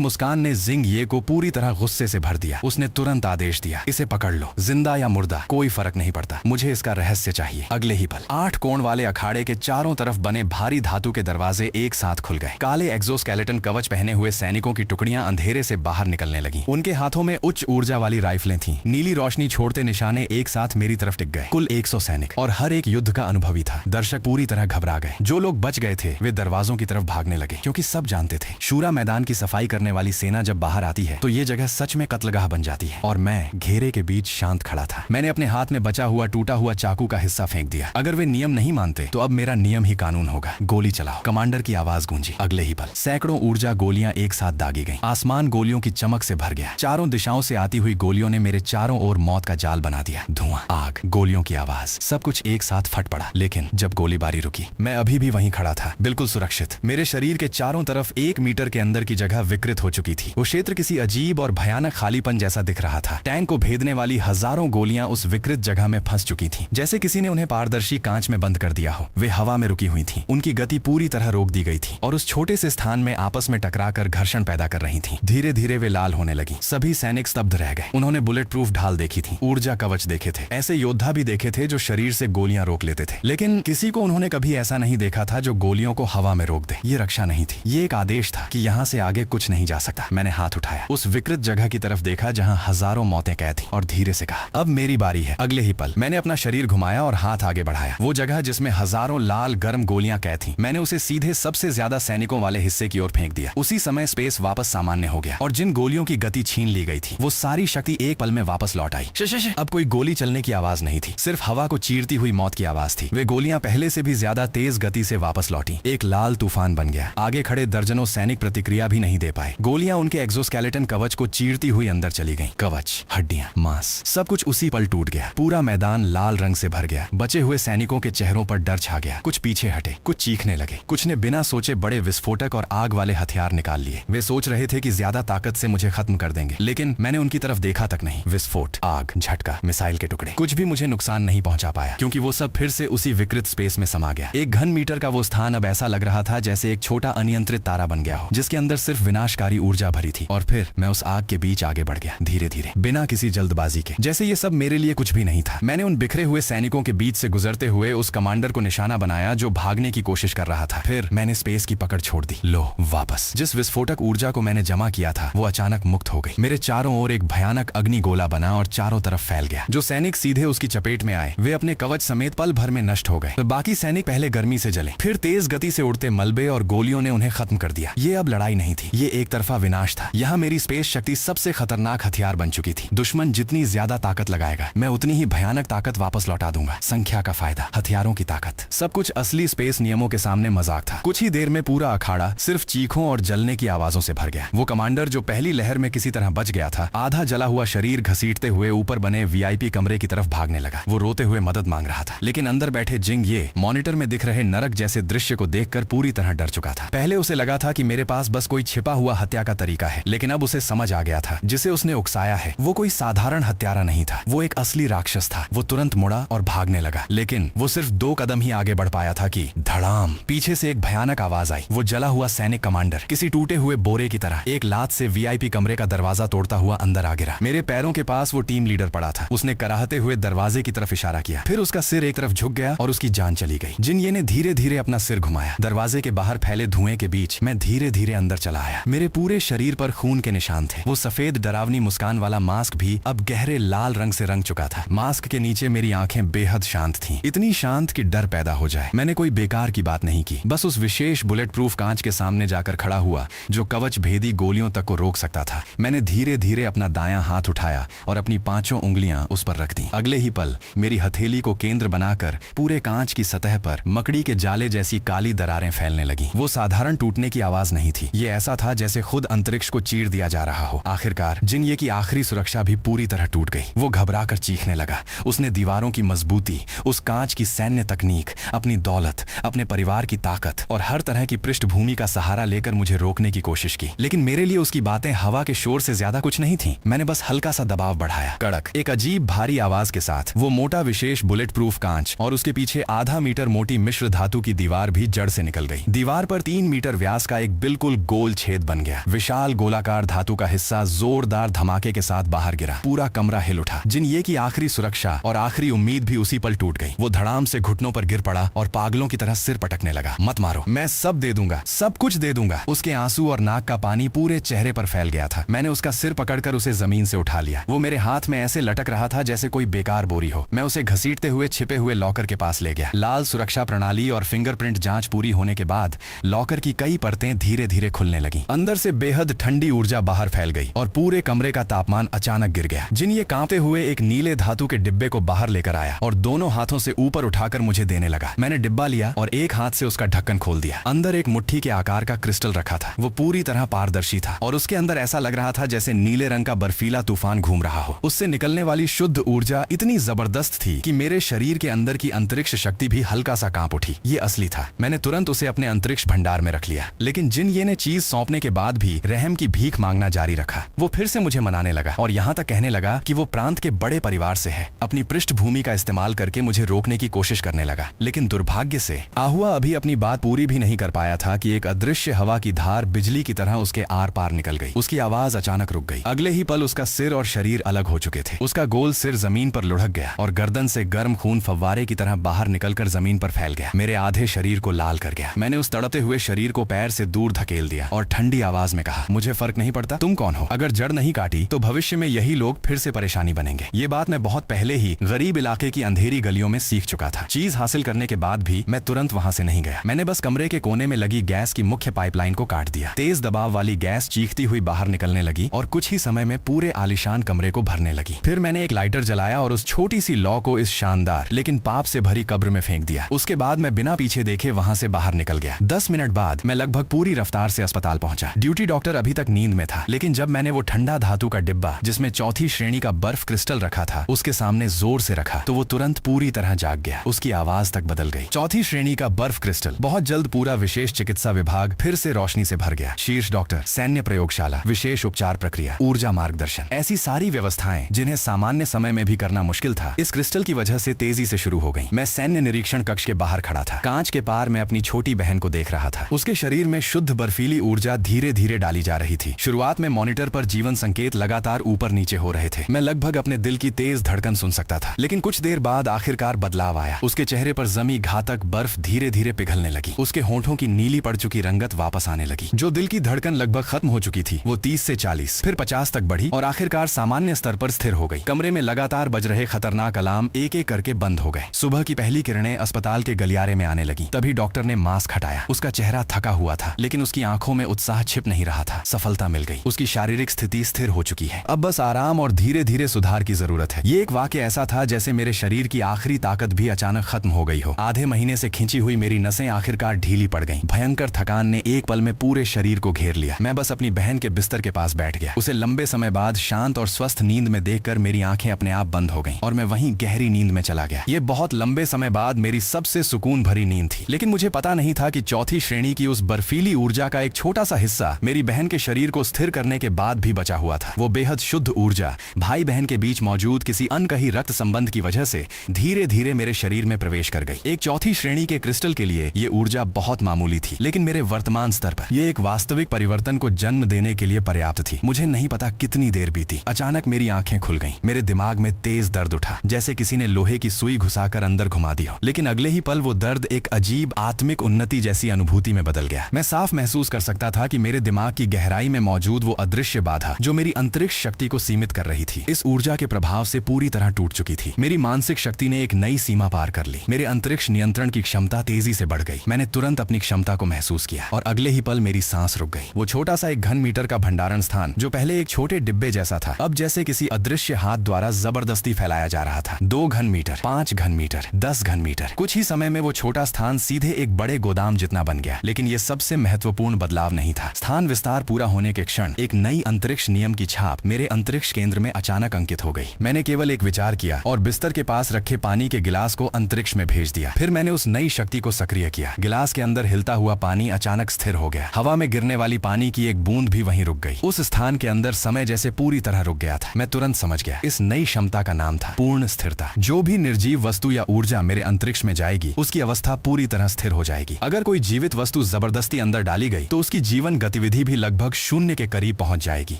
मुस्कान ने जिंग ये को पूरी तरह गुस्से से भर दिया। उसने तुरंत आदेश दिया, इसे पकड़ लो, जिंदा या मुर्दा कोई फर्क नहीं पड़ता, मुझे इसका रहस्य चाहिए। अगले ही पल 8 कोण वाले अखाड़े के चारों तरफ बने भारी धातु के दरवाजे एक साथ खुल गए। काले एक्सोस्केलेटन कवच पहने हुए सैनिकों की टुकड़ियां अंधेरे से बाहर निकलने लगी। उनके हाथों में उच्च ऊर्जा वाली राइफलें थीं। नीली रोशनी छोड़ते निशाने एक साथ मेरी तरफ टिक गए। कुल 100 सैनिक, और हर एक युद्ध का अनुभवी था। दर्शक पूरी तरह घबरा गए। जो लोग बच गए थे वे दरवाजों की तरफ भागने लगे, क्योंकि सब जानते थे शूरा मैदान की सफाई करने वाली सेना जब बाहर आती है तो ये जगह सच में कत्लगाह बन जाती है। और मैं घेरे के बीच शांत खड़ा था। मैंने अपने हाथ में बचा हुआ टूटा हुआ चाकू का हिस्सा फेंक दिया। अगर वे नियम नहीं मानते तो अब मेरा नियम ही कानून होगा। गोली चलाओ, कमांडर की आवाज गूंजी। अगले ही पल सैकड़ों ऊर्जा गोलियां एक साथ दागी गईं। आसमान गोलियों की चमक से भर गया। चारों दिशाओं से आती हुई गोलियों ने मेरे चारों ओर मौत का जाल बना दिया। धुआं, आग, गोलियों की आवाज, सब कुछ एक साथ फट पड़ा। लेकिन जब गोलीबारी रुकी, मैं अभी भी वहीं खड़ा था, बिल्कुल सुरक्षित। मेरे शरीर के चारों तरफ 1 मीटर के अंदर की जगह विकृत हो चुकी थी। वो क्षेत्र किसी अजीब और भयानक खालीपन जैसा दिख रहा था। टैंक को भेदने वाली हजारों गोलियां उस विकृत जगह में फंस चुकी थीं, जैसे किसी ने उन्हें पारदर्शी कांच में बंद कर दिया हो। वे हवा में रुकी हुई थीं, उनकी गति पूरी तरह रोक दी गई थी और उस छोटे से स्थान में आपस में टकराकर घर्षण पैदा कर रही थीं। धीरे धीरे वे लाल होने लगी। सभी सैनिक स्तब्ध रह गए। उन्होंने बुलेट प्रूफ ढाल देखी थी, ऊर्जा कवच देखे थे, ऐसे योद्धा भी देखे थे जो शरीर से गोलियां रोक लेते थे, लेकिन किसी को उन्होंने कभी ऐसा नहीं देखा था जो गोलियों को हवा में रोक दे। ये रक्षा नहीं थी, ये एक आदेश था कि यहाँ से आगे कुछ नहीं जा सकता। मैंने हाथ उठाया। उस विकृत खूबसूरत जगह की तरफ देखा जहां हजारों मौतें कैद थीं और धीरे से कहा, अब मेरी बारी है। अगले ही पल मैंने अपना शरीर घुमाया और हाथ आगे बढ़ाया। वो जगह जिसमें हजारों लाल गर्म गोलियां कैद थीं, मैंने उसे सीधे सबसे ज्यादा सैनिकों वाले हिस्से की ओर फेंक दिया। उसी समय स्पेस वापस सामान्य हो गया और जिन गोलियों की गति छीन ली गई थी वो सारी शक्ति एक पल में वापस लौट आई। अब कोई गोली चलने की आवाज नहीं थी, सिर्फ हवा को चीरती हुई मौत की आवाज थी। वे गोलियां पहले से भी ज्यादा तेज गति से वापस लौटी। एक लाल तूफान बन गया। आगे खड़े दर्जनों सैनिक प्रतिक्रिया भी नहीं दे पाए। गोलियां उनके एक्सोस्केलेटन कवच को चीरती हुई अंदर चली गईं। कवच, हड्डियां, मांस, सब कुछ उसी पल टूट गया। पूरा मैदान लाल रंग से भर गया। बचे हुए सैनिकों के चेहरों पर डर छा गया। कुछ पीछे हटे, कुछ चीखने लगे, कुछ ने बिना सोचे बड़े विस्फोटक और आग वाले हथियार निकाल लिए। वे सोच रहे थे कि ज्यादा ताकत से मुझे खत्म कर देंगे, लेकिन मैंने उनकी तरफ देखा तक नहीं। विस्फोट, आग, झटका, मिसाइल के टुकड़े, कुछ भी मुझे नुकसान नहीं पहुंचा पाया, क्योंकि वो सब फिर से उसी विकृत स्पेस में समा गया। 1 घन मीटर का वो स्थान अब ऐसा लग रहा था जैसे एक छोटा अनियंत्रित तारा बन गया हो, जिसके अंदर सिर्फ विनाशकारी ऊर्जा भरी थी। और फिर मैं उस आग के बीच आगे बढ़ गया, धीरे धीरे, बिना किसी जल्दबाजी के, जैसे ये सब मेरे लिए कुछ भी नहीं था। मैंने उन बिखरे हुए सैनिकों के बीच से गुजरते हुए उस कमांडर को निशाना बनाया जो भागने की कोशिश कर रहा था। फिर मैंने स्पेस की पकड़ छोड़ दी। लो, वापस जिस विस्फोटक ऊर्जा को मैंने जमा किया था वो अचानक मुक्त हो गई। मेरे चारों ओर एक भयानक अग्नि गोला बना और चारों तरफ फैल गया। जो सैनिक सीधे उसकी चपेट में आए वे अपने कवच समेत पल भर में नष्ट हो गए। तो बाकी सैनिक पहले गर्मी से जले, फिर तेज गति से उड़ते मलबे और गोलियों ने उन्हें खत्म कर दिया। ये अब लड़ाई नहीं थी, ये एक तरफा विनाश था। यहाँ मेरी स्पेस शक्ति सबसे खतरनाक हथियार बन चुकी थी। दुश्मन जितनी ज्यादा ताकत लगाएगा मैं उतनी ही भयानक ताकत वापस लौटा दूंगा। संख्या का फायदा, हथियारों की ताकत, सब कुछ असली स्पेस नियमों के सामने मजाक था। कुछ ही देर में पूरा अखाड़ा सिर्फ चीखों और जलने की आवाजों से भर गया। वो कमांडर जो पहली लहर में किसी तरह बच गया था, आधा जला हुआ शरीर घसीटते हुए ऊपर बने वीआईपी कमरे की तरफ भागने लगा। वो रोते हुए मदद मांग रहा था, लेकिन अंदर बैठे जिंग ये मॉनिटर में दिख रहे नरक जैसे दृश्य को देखकर पूरी तरह डर चुका था। पहले उसे लगा था कि मेरे पास बस कोई छिपा हुआ हत्या का तरीका है, लेकिन अब उसे समझ आ गया था जिसे उसने उकसाया है वो कोई साधारण हत्यारा नहीं था, वो एक असली राक्षस था। वो तुरंत मुड़ा और भागने लगा, लेकिन वो सिर्फ 2 कदम ही आगे बढ़ पाया था कि धड़ाम, पीछे से एक भयानक आवाज आई। वो जला हुआ सैनिक कमांडर किसी टूटे हुए बोरे की तरह एक लात से वीआईपी कमरे का दरवाजा तोड़ता हुआ अंदर आ गिरा। मेरे पैरों के पास वो टीम लीडर पड़ा था। उसने कराहते हुए दरवाजे की तरफ इशारा किया, फिर उसका सिर एक तरफ झुक गया और उसकी जान चली गई। जिन ने धीरे धीरे अपना सिर घुमाया। दरवाजे के बाहर फैले धुएं के बीच मैं धीरे धीरे अंदर चला आया। मेरे पूरे शरीर पर खून के निशान थे। वो सफेद डरावनी मुस्कान वाला मास्क भी अब गहरे लाल रंग से रंग चुका था। मास्क के नीचे मेरी आंखें बेहद शांत थीं, इतनी शांत कि डर पैदा हो जाए। मैंने कोई बेकार की बात नहीं की, बस उस विशेष बुलेट प्रूफ कांच के सामने जाकर खड़ा हुआ जो कवच भेदी गोलियों तक को रोक सकता था। मैंने धीरे धीरे अपना दायां हाथ उठाया और अपनी 5 उंगलियां उस पर रख दी। अगले ही पल मेरी हथेली को केंद्र बनाकर पूरे कांच की सतह पर मकड़ी के जाले जैसी काली दरारें फैलने लगी। वो साधारण टूटने की आवाज नहीं थी, ये ऐसा था जैसे खुद अंतरिक्ष को चीर दिया जा रहा हो। आखिरकार जिन ये की आखिरी सुरक्षा भी पूरी तरह टूट गई। वो घबराकर चीखने लगा। उसने दीवारों की मजबूती, उस कांच की सैन्य तकनीक, अपनी दौलत, अपने परिवार की ताकत और हर तरह की पृष्ठभूमि का सहारा लेकर मुझे रोकने की कोशिश की, लेकिन मेरे लिए उसकी बातें हवा के शोर से ज्यादा कुछ नहीं थी। मैंने बस हल्का सा दबाव बढ़ाया। कड़क, एक अजीब भारी आवाज के साथ वो मोटा विशेष बुलेट प्रूफ कांच और उसके पीछे आधा मीटर मोटी मिश्र धातु की दीवार भी जड़ से निकल गई। दीवार पर 3 मीटर व्यास का एक बिल्कुल गोल छेद बन गया। विशाल गोलाकार धातु का हिस्सा जोरदार धमाके के साथ बाहर गिरा। पूरा कमरा हिल उठा। जिन ये की आखिरी सुरक्षा और आखिरी उम्मीद भी उसी पल टूट गई। वो धड़ाम से घुटनों पर गिर पड़ा और पागलों की तरह सिर पटकने लगा। मत मारो, मैं सब दे दूंगा, सब कुछ दे दूंगा। उसके आंसू और नाक का पानी पूरे चेहरे पर फैल गया था। मैंने उसका सिर पकड़कर उसे जमीन से उठा लिया। वो मेरे हाथ में ऐसे लटक रहा था जैसे कोई बेकार बोरी हो। मैं उसे घसीटते हुए छिपे हुए लॉकर के पास ले गया। लाल सुरक्षा प्रणाली और फिंगरप्रिंट जांच पूरी होने के बाद लॉकर की कई परतें धीरे धीरे खुलने लगी। अंदर से बेहद ठंडी ऊर्जा बाहर फैल गई और पूरे कमरे का तापमान अचानक गिर गया। जिन ये कांपते हुए एक नीले धातु के डिब्बे को बाहर लेकर आया और दोनों हाथों से ऊपर उठाकर मुझे देने लगा। मैंने डिब्बा लिया और एक हाथ से उसका ढक्कन खोल दिया। अंदर एक मुट्ठी के आकार का क्रिस्टल रखा था। वो पूरी तरह पारदर्शी था और उसके अंदर ऐसा लग रहा था जैसे नीले रंग का बर्फीला तूफान घूम रहा हो। उससे निकलने वाली शुद्ध ऊर्जा इतनी जबरदस्त थी कि मेरे शरीर के अंदर की अंतरिक्ष शक्ति भी हल्का सा कांप उठी। ये असली था। मैंने तुरंत उसे अपने अंतरिक्ष भंडार में रख लिया। लेकिन जिन ये ने चीज सौंपने के बाद भी रहम की भीख मांगना जारी रखा। वो फिर से मुझे मनाने लगा और यहाँ तक कहने लगा कि वो प्रांत के बड़े परिवार से है। अपनी पृष्ठभूमि का इस्तेमाल करके मुझे रोकने की कोशिश करने लगा। लेकिन दुर्भाग्य से आहुआ अभी अपनी बात पूरी भी नहीं कर पाया था कि एक अदृश्य हवा की धार बिजली की तरह उसके आर पार निकल गई। उसकी आवाज अचानक रुक गई। अगले ही पल उसका सिर और शरीर अलग हो चुके थे। उसका गोल सिर जमीन पर लुढ़क गया और गर्दन से गर्म खून फव्वारे की तरह बाहर निकलकर जमीन पर फैल गया। मेरे आधे शरीर को लाल कर गया। मैंने उस तड़पते हुए शरीर को पैर से दूर धकेल दिया और ठंडी आवाज में कहा, मुझे फर्क नहीं पड़ता तुम कौन कौन हो। अगर जड़ नहीं काटी तो भविष्य में यही लोग फिर से परेशानी बनेंगे। ये बात मैं बहुत पहले ही गरीब इलाके की अंधेरी गलियों में सीख चुका था। चीज हासिल करने के बाद भी मैं तुरंत वहां से नहीं गया। मैंने बस कमरे के कोने में लगी गैस की मुख्य पाइपलाइन को काट दिया। तेज दबाव वाली गैस चीखती हुई बाहर निकलने लगी और कुछ ही समय में पूरे आलीशान कमरे को भरने लगी। फिर मैंने एक लाइटर जलाया और उस छोटी सी लौ को इस शानदार लेकिन पाप से भरी कब्र में फेंक दिया। उसके बाद मैं बिना पीछे देखे वहां से बाहर निकल गया। 10 मिनट बाद मैं लगभग पूरी रफ्तार से अस्पताल पहुंचा। ड्यूटी डॉक्टर अभी तक नींद में था, लेकिन जब मैंने वो ठंडा धातु का डिब्बा जिसमें चौथी श्रेणी का बर्फ क्रिस्टल रखा था उसके सामने जोर से रखा तो वो तुरंत पूरी तरह जाग गया। उसकी आवाज तक बदल गई। चौथी श्रेणी का बर्फ क्रिस्टल। बहुत जल्द पूरा विशेष चिकित्सा विभाग फिर से रोशनी से भर गया। शीर्ष डॉक्टर, सैन्य प्रयोगशाला, विशेष उपचार प्रक्रिया, ऊर्जा मार्गदर्शन, ऐसी सारी व्यवस्थाएं जिन्हें सामान्य समय में भी करना मुश्किल था, इस क्रिस्टल की वजह से तेजी से शुरू हो गई। मैं सैन्य निरीक्षण कक्ष के बाहर खड़ा था। कांच के पार मैं अपनी छोटी बहन को देख रहा था। उसके शरीर में शुद्ध बर्फीली ऊर्जा धीरे धीरे डाली जा रही थी। शुरुआत में मॉनिटर पर जीवन संकेत लगातार ऊपर नीचे हो रहे थे। मैं लगभग अपने दिल की तेज धड़कन सुन सकता था। लेकिन कुछ देर बाद आखिरकार बदलाव आया। उसके चेहरे पर जमी घातक बर्फ धीरे धीरे पिघलने लगी। उसके होंठों की नीली पड़ चुकी रंगत वापस आने लगी। जो दिल की धड़कन लगभग खत्म हो चुकी थी वो 30 से 40 फिर 50 तक बढ़ी और आखिरकार सामान्य स्तर पर स्थिर हो गई। कमरे में लगातार बज रहे खतरनाक अलार्म एक एक करके बंद हो गए। सुबह की पहली किरणें अस्पताल के गलियारे में आने लगी। तभी डॉक्टर ने मास्क हटाया। उसका चेहरा थका हुआ था, लेकिन उसकी आंखों में उत्साह छिप नहीं रहा था। सफलता मिल गई। उसकी शारीरिक स्थिति स्थिर हो चुकी है। अब बस आराम और धीरे धीरे सुधार की जरूरत है। ये एक वाक्य ऐसा था जैसे मेरे शरीर की आखिरी ताकत भी अचानक खत्म हो गई हो। आधे महीने से खींची हुई मेरी नसें आखिरकार ढीली पड़ गईं। भयंकर थकान ने एक पल में पूरे शरीर को घेर लिया। मैं बस अपनी बहन के बिस्तर के पास बैठ गया। उसे लंबे समय बाद शांत और स्वस्थ नींद में देखकर मेरी आंखें अपने आप बंद हो गईं और मैं वहीं गहरी नींद में चला गया। ये बहुत लंबे समय बाद मेरी सबसे सुकून भरी नींद थी। लेकिन मुझे पता नहीं था कि चौथी श्रेणी की उस बर्फीली ऊर्जा का एक छोटा सा हिस्सा मेरी बहन के शरीर को स्थिर करने के बाद भी बचा हुआ था। वो बेहद शुद्ध ऊर्जा भाई बहन के बीच मौजूद किसी अनकही रक्त संबंध की वजह से धीरे धीरे मेरे शरीर में प्रवेश कर गई। एक चौथी श्रेणी के क्रिस्टल के लिए ये ऊर्जा बहुत मामूली थी, लेकिन मेरे वर्तमान स्तर पर ये एक वास्तविक परिवर्तन को जन्म देने के लिए पर्याप्त थी। मुझे नहीं पता कितनी देर बीती। अचानक मेरी आंखें खुल गईं। मेरे दिमाग में तेज दर्द उठा, जैसे किसी ने लोहे की सुई घुसाकर अंदर घुमा दी हो। लेकिन अगले ही पल वो दर्द एक अजीब आत्मिक उन्नति जैसी अनुभूति में बदल गया। मैं साफ महसूस कर सकता था कि मेरे दिमाग की गहराई में मौजूद वो अदृश्य बाधा जो मेरी अंतरिक्ष शक्ति को सीमित कर रही थी, इस ऊर्जा के प्रभाव से पूरी तरह टूट चुकी थी। मेरी मानसिक शक्ति ने एक नई सीमा पार कर ली। मेरे अंतरिक्ष नियंत्रण की क्षमता तेजी से बढ़ गई। मैंने तुरंत अपनी क्षमता को महसूस किया और अगले ही पल मेरी सांस रुक गई। वो छोटा सा 1 घन मीटर का भंडारण स्थान जो पहले एक छोटे डिब्बे जैसा था, अब जैसे किसी अदृश्य हाथ द्वारा जबरदस्ती फैलाया जा रहा था। 2 घन मीटर, 5 घन मीटर, 10 घन मीटर। कुछ ही समय में वो छोटा स्थान सीधे एक बड़े गोदाम जितना बन गया। लेकिन ये सबसे महत्वपूर्ण बदलाव नहीं था। स्थान विस्तार पूरा होने के क्षण एक नई अंतरिक्ष नियम की छाप मेरे अंतरिक्ष केंद्र में अचानक अंकित हो गई। मैंने केवल एक विचार किया और बिस्तर के पास रखे पानी के गिलास को अंतरिक्ष में भेज दिया। फिर मैंने उस नई शक्ति को सक्रिय किया। गिलास के अंदर हिलता हुआ पानी अचानक स्थिर हो गया। हवा में गिरने वाली पानी की एक बूंद भी वहीं रुक गई। उस स्थान के अंदर समय जैसे पूरी तरह रुक गया था। मैं तुरंत समझ गया, इस नई क्षमता का नाम था पूर्ण स्थिरता। जो भी निर्जीव वस्तु या ऊर्जा मेरे अंतरिक्ष में जाएगी उसकी अवस्था पूरी तरह स्थिर हो जाएगी। अगर कोई जीवित वस्तु जबरदस्ती अंदर डाली गई तो उसकी जीवन गतिविधि भी लगभग शून्य के करीब पहुंच जाएगी।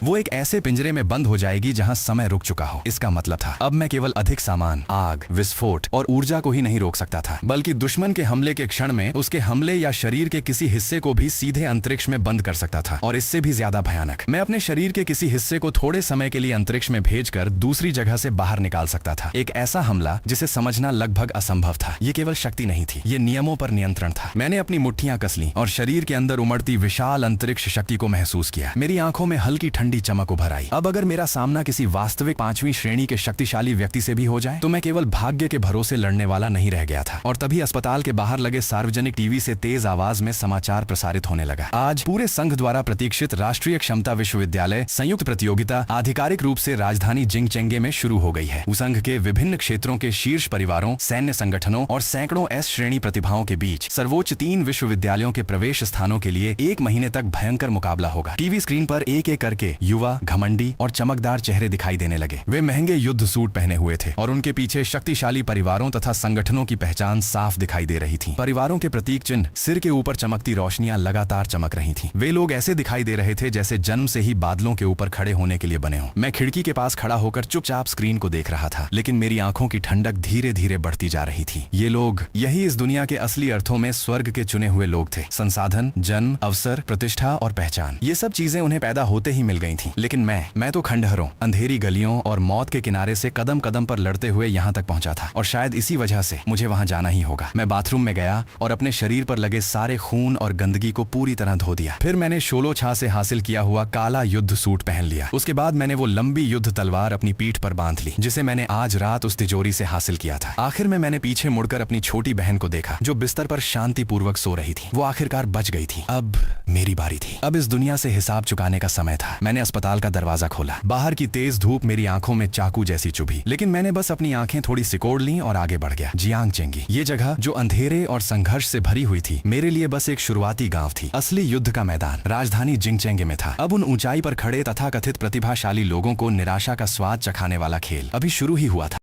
वो एक ऐसे पिंजरे में बंद हो जाएगी जहां समय रुक चुका हो। इसका मतलब था अब मैं केवल अधिक सामान, आग, विस्फोट और ऊर्जा को ही नहीं रोक सकता था, बल्कि दुश्मन के हमले के क्षण में उसके हमले या शरीर के किसी हिस्से को भी सीधे अंतरिक्ष में बंद कर सकता था। और इससे भी ज्यादा भयानक, मैं अपने शरीर के किसी हिस्से को थोड़े समय के लिए अंतरिक्ष में भेजकर दूसरी जगह से बाहर निकाल सकता था। एक ऐसा हमला जिसे समझना लगभग असंभव था। ये केवल शक्ति नहीं थी, ये नियमों पर नियंत्रण था। मैंने अपनी मुट्ठियां कस लीं और शरीर के अंदर उमड़ती विशाल अंतरिक्ष शक्ति को महसूस किया। मेरी आंखों में हल्की ठंडी चमक उभर आई। अब अगर मेरा सामना किसी वास्तविक 5वीं श्रेणी के शक्तिशाली व्यक्ति से भी हो जाए तो मैं केवल भाग्य के भरोसे लड़ने वाला नहीं रह गया था। और तभी अस्पताल के बाहर लगे सार्वजनिक टीवी से तेज आवाज में समाचार प्रसारित होने लगा। आज पूरे संघ द्वारा प्रतीक्षित राष्ट्रीय क्षमता विश्वविद्यालय संयुक्त प्रतियोगिता आधिकारिक रूप से राजधानी जिंगचेंगे में शुरू हो गई है। संघ के विभिन्न क्षेत्रों के शीर्ष परिवारों, सैन्य संगठनों और सैकड़ों एस श्रेणी प्रतिभाओं के बीच सर्वोच्च 3 विश्वविद्यालयों के प्रवेश स्थानों के लिए 1 महीने तक भयंकर मुकाबला होगा। टीवी स्क्रीन पर एक एक करके युवा, घमंडी और चमकदार चेहरे दिखाई देने लगे। वे महंगे युद्ध सूट पहने हुए थे और उनके पीछे शक्तिशाली परिवारों तथा संगठनों की पहचान साफ दिखाई दे रही थी। परिवारों के प्रतीक चिन्ह, सिर के ऊपर चमकती रोशनियां लगातार चमक रही थीं। वे लोग ऐसे दिखाई दे रहे थे जैसे जन्म से ही बादलों के ऊपर खड़े होने के लिए बने हों। मैं खिड़की के पास खड़ा होकर चुपचाप स्क्रीन को देख रहा था, लेकिन मेरी आंखों की ठंडक धीरे धीरे बढ़ती जा रही थी। ये लोग, यही इस दुनिया के असली अर्थों में स्वर्ग के चुने हुए लोग थे। संसाधन, जन्म, अवसर, प्रतिष्ठा और पहचान, ये सब चीजें उन्हें पैदा होते ही मिल गई थी। लेकिन मैं तो खंडहरों, अंधेरी गलियों और मौत के किनारे से कदम कदम पर लड़ते हुए यहाँ तक पहुंचा था, और शायद इसी वजह से मुझे वहां जाना ही होगा। मैं बाथरूम में गया और अपने शरीर पर लगे सारे खून और गंदगी को पूरी तरह धो दिया। फिर मैंने शोलो छा से हासिल किया हुआ काला युद्ध सूट पहन लिया। उसके बाद मैंने वो लंबी युद्ध तलवार अपनी पीठ पर बांध ली, जिसे मैंने आज रात उस तिजोरी से हासिल किया था। आखिर में मैंने पीछे मुड़कर अपनी छोटी बहन को देखा, जो बिस्तर पर शांतिपूर्वक सो रही थी। वो आखिरकार बच गई थी। अब मेरी बारी थी। अब इस दुनिया से हिसाब चुकाने का समय था। मैंने अस्पताल का दरवाजा खोला। बाहर की तेज धूप मेरी आंखों में चाकू जैसी चुभी, लेकिन मैंने बस अपनी आंखें थोड़ी सिकोड़ लीं और आगे बढ़ गया। जियांग चेंगी, ये जगह जो अंधेरे और संघर्ष से भरी हुई थी, मेरे लिए बस एक शुरुआती गांव थी। असली युद्ध का मैदान राजधानी जिंगचेंगे में था। अब उन ऊंचाई पर खड़े तथाकथित प्रतिभाशाली लोगों को निराशा का स्वाद चखाने वाला खेल अभी शुरू ही हुआ था।